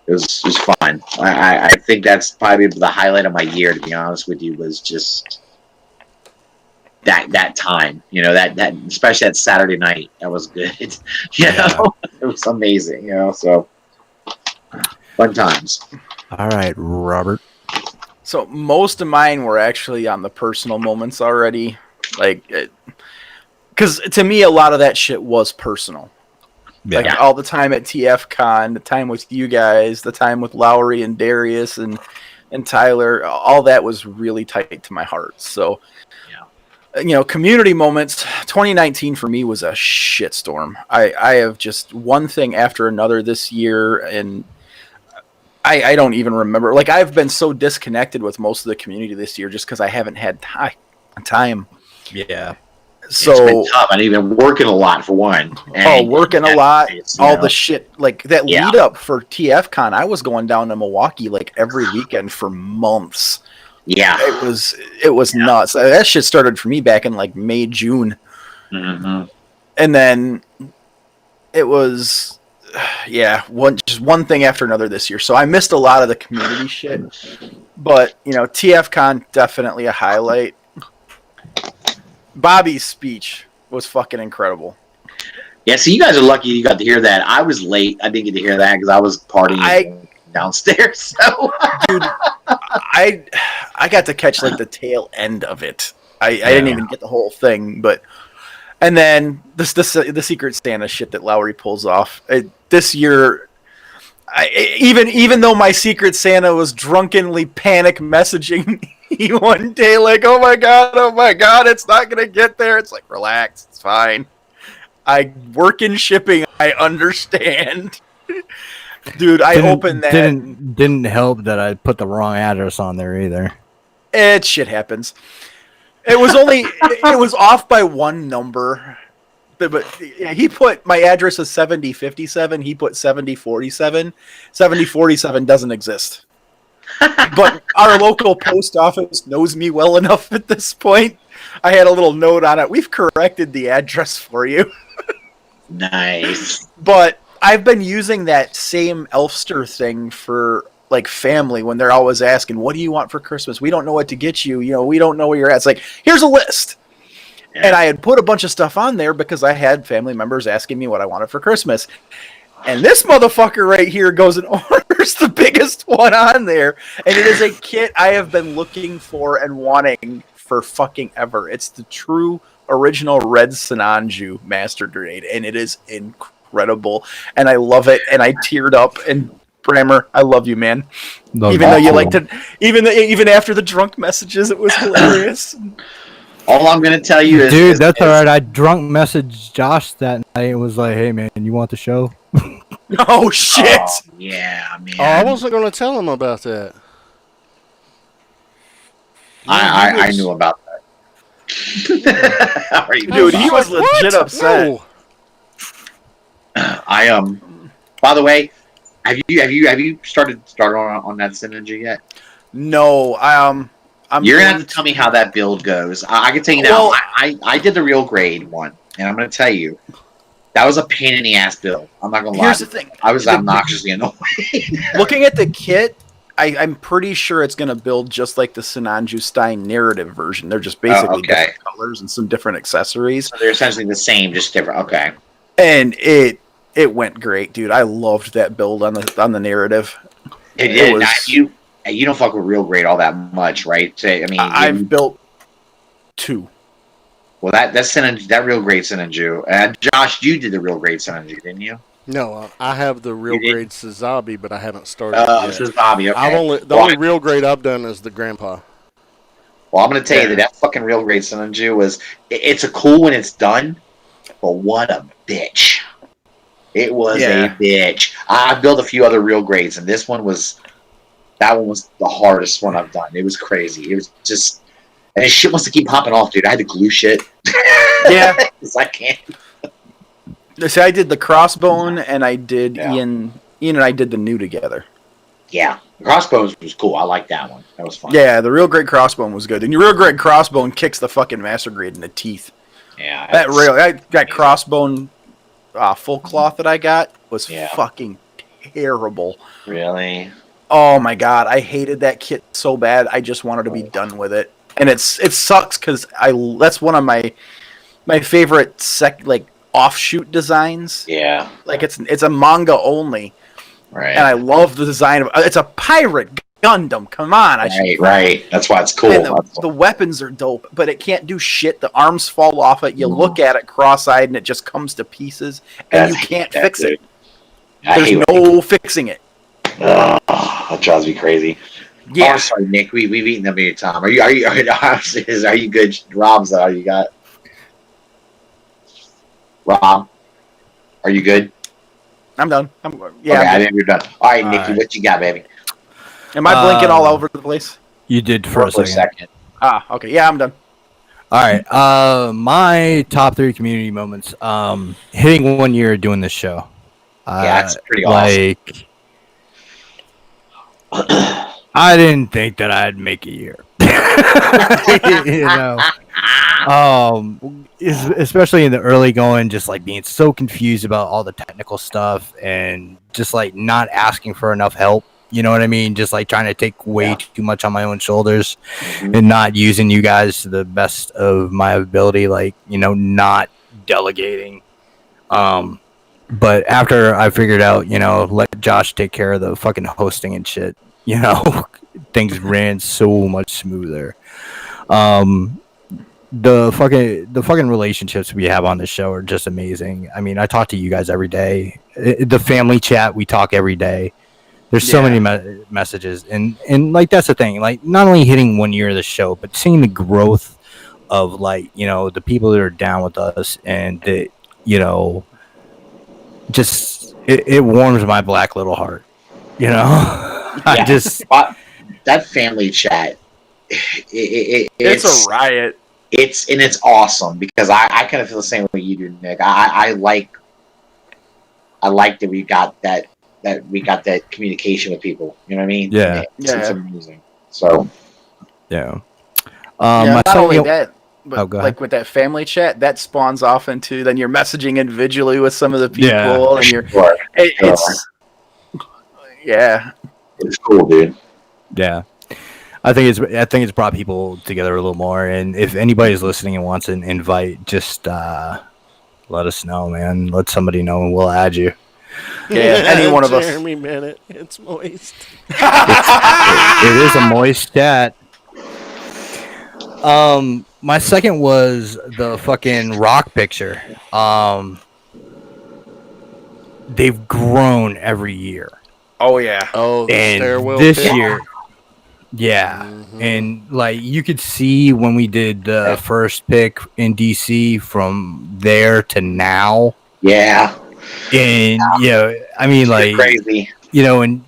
It was just fun. I think that's probably the highlight of my year, to be honest with you, was just that time. That especially that Saturday night, that was good. It was amazing. So fun times. All right, Robert. So most of mine were actually on the personal moments already, because to me a lot of that shit was personal. Yeah. Like all the time at TFCon, the time with you guys, the time with Lowry and Darius and Tyler, all that was really tight to my heart. So, community moments. 2019 for me was a shitstorm. I have just one thing after another this year, and I don't even remember. Like, I've been so disconnected with most of the community this year just because I haven't had time. Yeah. So it's been tough. I've been working a lot for one. Working a lot. The shit like that lead up for TFCon. I was going down to Milwaukee like every weekend for months. Yeah, it was nuts. That shit started for me back in like May, June, and then it was one thing after another this year. So I missed a lot of the community shit, but TFCon definitely a highlight. Bobby's speech was fucking incredible. Yeah, so you guys are lucky you got to hear that. I was late. I didn't get to hear that because I was partying downstairs. So, dude, I got to catch like the tail end of it. I didn't even get the whole thing, and then the Secret Santa shit that Lowry pulls off this year. Even though my Secret Santa was drunkenly panic messaging one day, like, oh my god, it's not gonna get there. It's like, relax, it's fine. I work in shipping. I understand. Dude, I opened that. Didn't help that I put the wrong address on there either. Shit happens. It was only it was off by one number. But he put my address as 7057. He put 7047. 7047 doesn't exist. But our local post office knows me well enough at this point. I had a little note on it. We've corrected the address for you. Nice. But I've been using that same Elfster thing for like family when they're always asking, what do you want for Christmas? We don't know what to get you. We don't know where you're at. It's like, here's a list. And I had put a bunch of stuff on there because I had family members asking me what I wanted for Christmas. And this motherfucker right here goes and orders the biggest one on there. And it is a kit I have been looking for and wanting for fucking ever. It's the true original Red Sinanju Master Grenade. And it is incredible. And I love it. And I teared up. And Brammer, I love you, man. Even though you like to, even after the drunk messages, it was hilarious. All I'm going to tell you is... Dude, that's all right. I drunk messaged Josh that night and was like, hey, man, you want the show? Oh, shit. Oh, yeah, man. Oh, I wasn't going to tell him about that. I knew about that. Dude, he was legit upset. No. By the way, have you started on that synergy yet? No, You're gonna have to tell me how that build goes. I can tell you now. I did the real grade one, and I'm gonna tell you that was a pain in the ass build. I'm not gonna lie. Here's the thing. I was obnoxiously annoyed. Looking at the kit, I'm pretty sure it's gonna build just like the Sinanju Stein narrative version. They're just basically different colors and some different accessories. So they're essentially the same, just different. Okay. And it went great, dude. I loved that build on the narrative. It did. Was, you don't fuck with real grade all that much, right? So, I mean, I've built 2. Well, that's Sinanju, that real grade Sinanju. Josh, you did the real grade Sinanju, didn't you? No, I have the real grade Sazabi, but I haven't started yet. Sazabi, okay. The only real grade I've done is the Grandpa. Well, I'm going to tell you that fucking real grade Sinanju was... It's a cool when it's done, but what a bitch. It was a bitch. I built a few other real grades, and that one was the hardest one I've done. It was crazy. It was just... And this shit wants to keep popping off, dude. I had to glue shit. Yeah. Because I can't. See, I did the crossbone, and I did Yeah. Ian and I did the new together. Yeah. Crossbones was cool. I like that one. That was fun. Yeah, the real great crossbone was good, and your real great crossbone kicks the fucking master grade in the teeth. Yeah. That crossbone full cloth that I got was fucking terrible. Really? Oh my god, I hated that kit so bad. I just wanted to be done with it, and it sucks because that's one of my favorite offshoot designs. Yeah. Like it's a manga only, Right. and I love the design of it's a pirate Gundam. Come on, Right. That's why it's cool. And the weapons are dope, but it can't do shit. The arms fall off it. You look at it cross-eyed, and it just comes to pieces, and you can't fix it. There's no fixing it. That drives me crazy. Yeah. Oh, I'm sorry, Nick. We've eaten them your time. Are you good? Rob's all you got. Rob, are you good? I'm done. Okay, I think you're done. All right, Nicky, what you got, baby? Am I blinking all over the place? You did for a second. Okay. Yeah, I'm done. All right. My top 3 community moments. Hitting 1 year doing this show. That's pretty awesome. I didn't think that I'd make a year. Especially in the early going, just like being so confused about all the technical stuff and just like not asking for enough help. You know what I mean? Just like trying to take way too much on my own shoulders and not using you guys to the best of my ability. Like, not delegating. But after I figured out, let Josh take care of the fucking hosting and shit, things ran so much smoother. The fucking relationships we have on the show are just amazing. I mean, I talk to you guys every day. The family chat, we talk every day. There's so many messages, and like that's the thing. Like, not only hitting 1 year of the show, but seeing the growth of the people that are down with us, and that just it warms my black little heart. That family chat. It's a riot. It's awesome because I kind of feel the same way you do, Nick. I like that we got that communication with people. You know what I mean? Yeah. It's amazing. So yeah. Not only that, but go ahead. with that family chat, that spawns off into then you're messaging individually with some of the people, and it's cool, dude. Yeah. I think it's brought people together a little more, and if anybody's listening and wants an invite, just let us know, man. Let somebody know, and we'll add you. Yeah, any one of us. Jeremy Bennett, it's moist. It is a moist chat. My second was the fucking rock picture. They've grown every year. Oh yeah. Oh, and stairwell this pit. year, and like you could see when we did the first pick in DC from there to now. Yeah. And I mean, like, crazy. And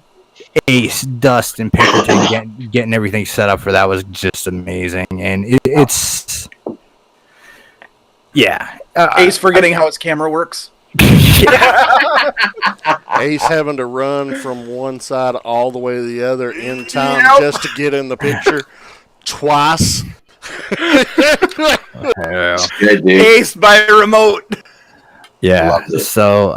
Ace, Dust, and Pinkerton getting everything set up for that was just amazing. And it's Ace forgetting how his camera works. Ace having to run from one side all the way to the other in time just to get in the picture twice. Good, dude. Ace by remote. Yeah. So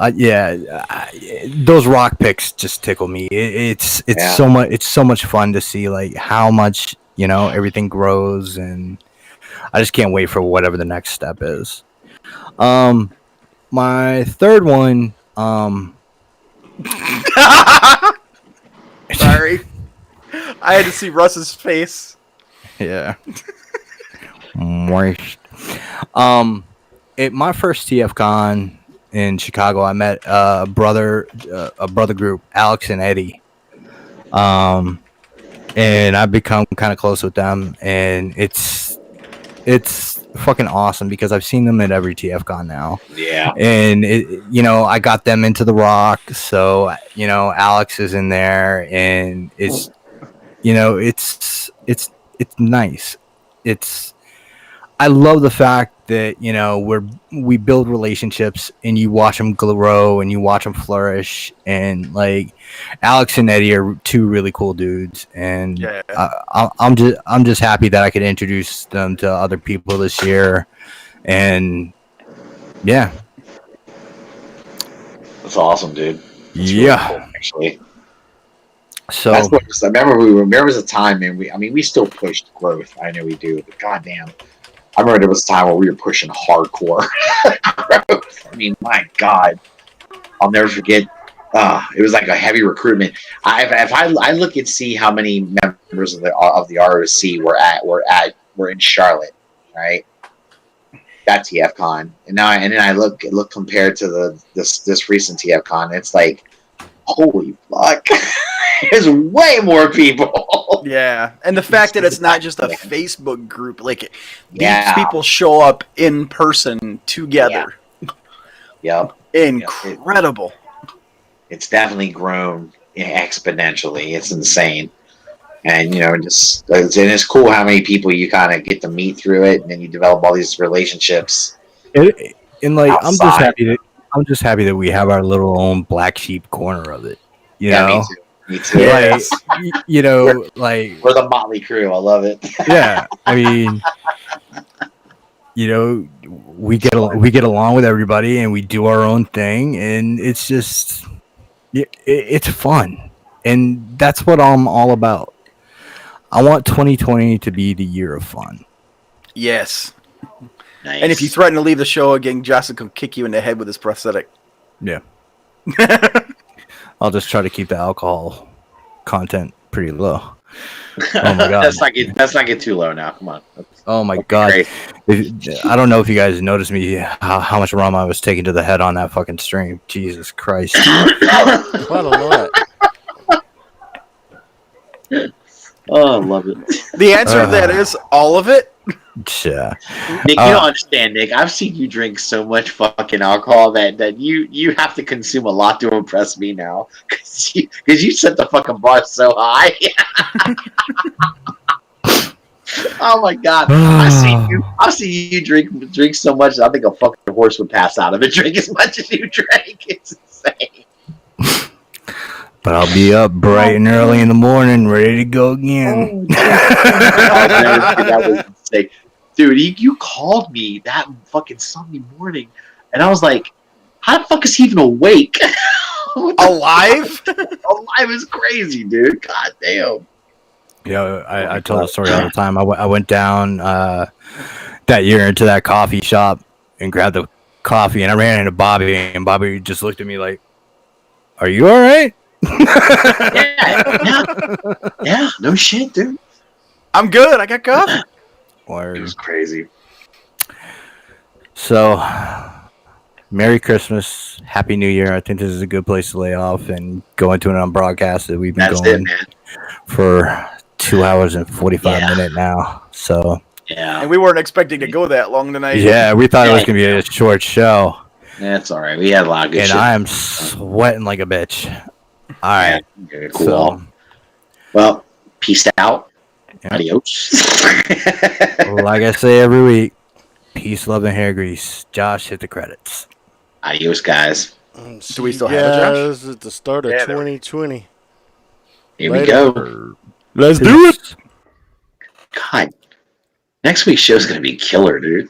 those rock picks just tickle me. It's so much. It's so much fun to see like how much everything grows, and I just can't wait for whatever the next step is. My third one. Sorry, I had to see Russ's face. Yeah. Moist. At my first TFCon in Chicago, I met a brother group, Alex and Eddie. And I've become kind of close with them, and it's fucking awesome because I've seen them at every TFCon now. Yeah. And I got them into the rock, so Alex is in there, and it's it's nice. it's I love the fact that we build relationships and you watch them grow and you watch them flourish, and like Alex and Eddie are two really cool dudes, and Yeah. I'm just happy that I could introduce them to other people this year, and yeah, That's awesome, dude. That's yeah. really cool, actually. So That's what I remember. There was a time, man. We still pushed growth. I know we do, but goddamn, I remember there was a time where we were pushing hardcore growth. I mean, my God, I'll never forget. It was like a heavy recruitment. If I look and see how many members of the ROC were in Charlotte, right? That TFCon, and then I look compared to this recent TFCon. It's like, holy fuck, there's way more people. Yeah, and the fact that it's not just a Facebook group, like these Yeah. people show up in person together. Yep. Incredible. It's definitely grown exponentially. It's insane. And it's cool how many people you kind of get to meet through it, and then you develop all these relationships. and like outside. I'm just happy that we have our little own black sheep corner of it. You Yeah, know? me too. Like, like We're the Motley Crew. I love it. yeah. I mean, we get along with everybody and we do our own thing, and it's just it's fun, and that's what I'm all about. I want 2020 to be the year of fun. Yes. Nice. And if you threaten to leave the show again, Jocelyn will kick you in the head with his prosthetic. Yeah. I'll just try to keep the alcohol content pretty low. Oh my god. Let's not get too low now. Come on. Oh my god. I don't know if you guys noticed me how much rum I was taking to the head on that fucking stream. Jesus Christ. Quite a lot. Oh, I love it. The answer to that is all of it. Yeah. Nick, you don't understand, Nick. I've seen you drink so much fucking alcohol that you have to consume a lot to impress me now. Because you set the fucking bar so high. Oh my god. I've seen you drink so much I think a fucking horse would pass out of it. Drink as much as you drink. It's insane. But I'll be up bright and early in the morning, ready to go again. That was insane. Dude, you called me that fucking Sunday morning, and I was like, how the fuck is he even awake? Alive? Alive is crazy, dude. God damn. Yeah, I tell the story all the time. I went down that year into that coffee shop and grabbed the coffee, and I ran into Bobby, and Bobby just looked at me like, "Are you all right?" Yeah, no shit, dude. I'm good. I got coffee. It was crazy. So, Merry Christmas, Happy New Year. I think this is a good place to lay off and go into it on broadcast that we've been going for 2 hours and 45 minutes now. So, yeah, and we weren't expecting to go that long tonight. Yeah, we thought it was gonna be a short show. That's all right. We had a lot of good and shit. I am sweating like a bitch. All right, yeah, cool. So, well, peace out. Yeah. Adios. Like I say every week, peace, love, and hair grease. Josh, hit the credits. Adios, guys. Do we still have it, Josh? At the start of 2020. Here we go. Let's do it. God, next week's show's gonna be killer, dude.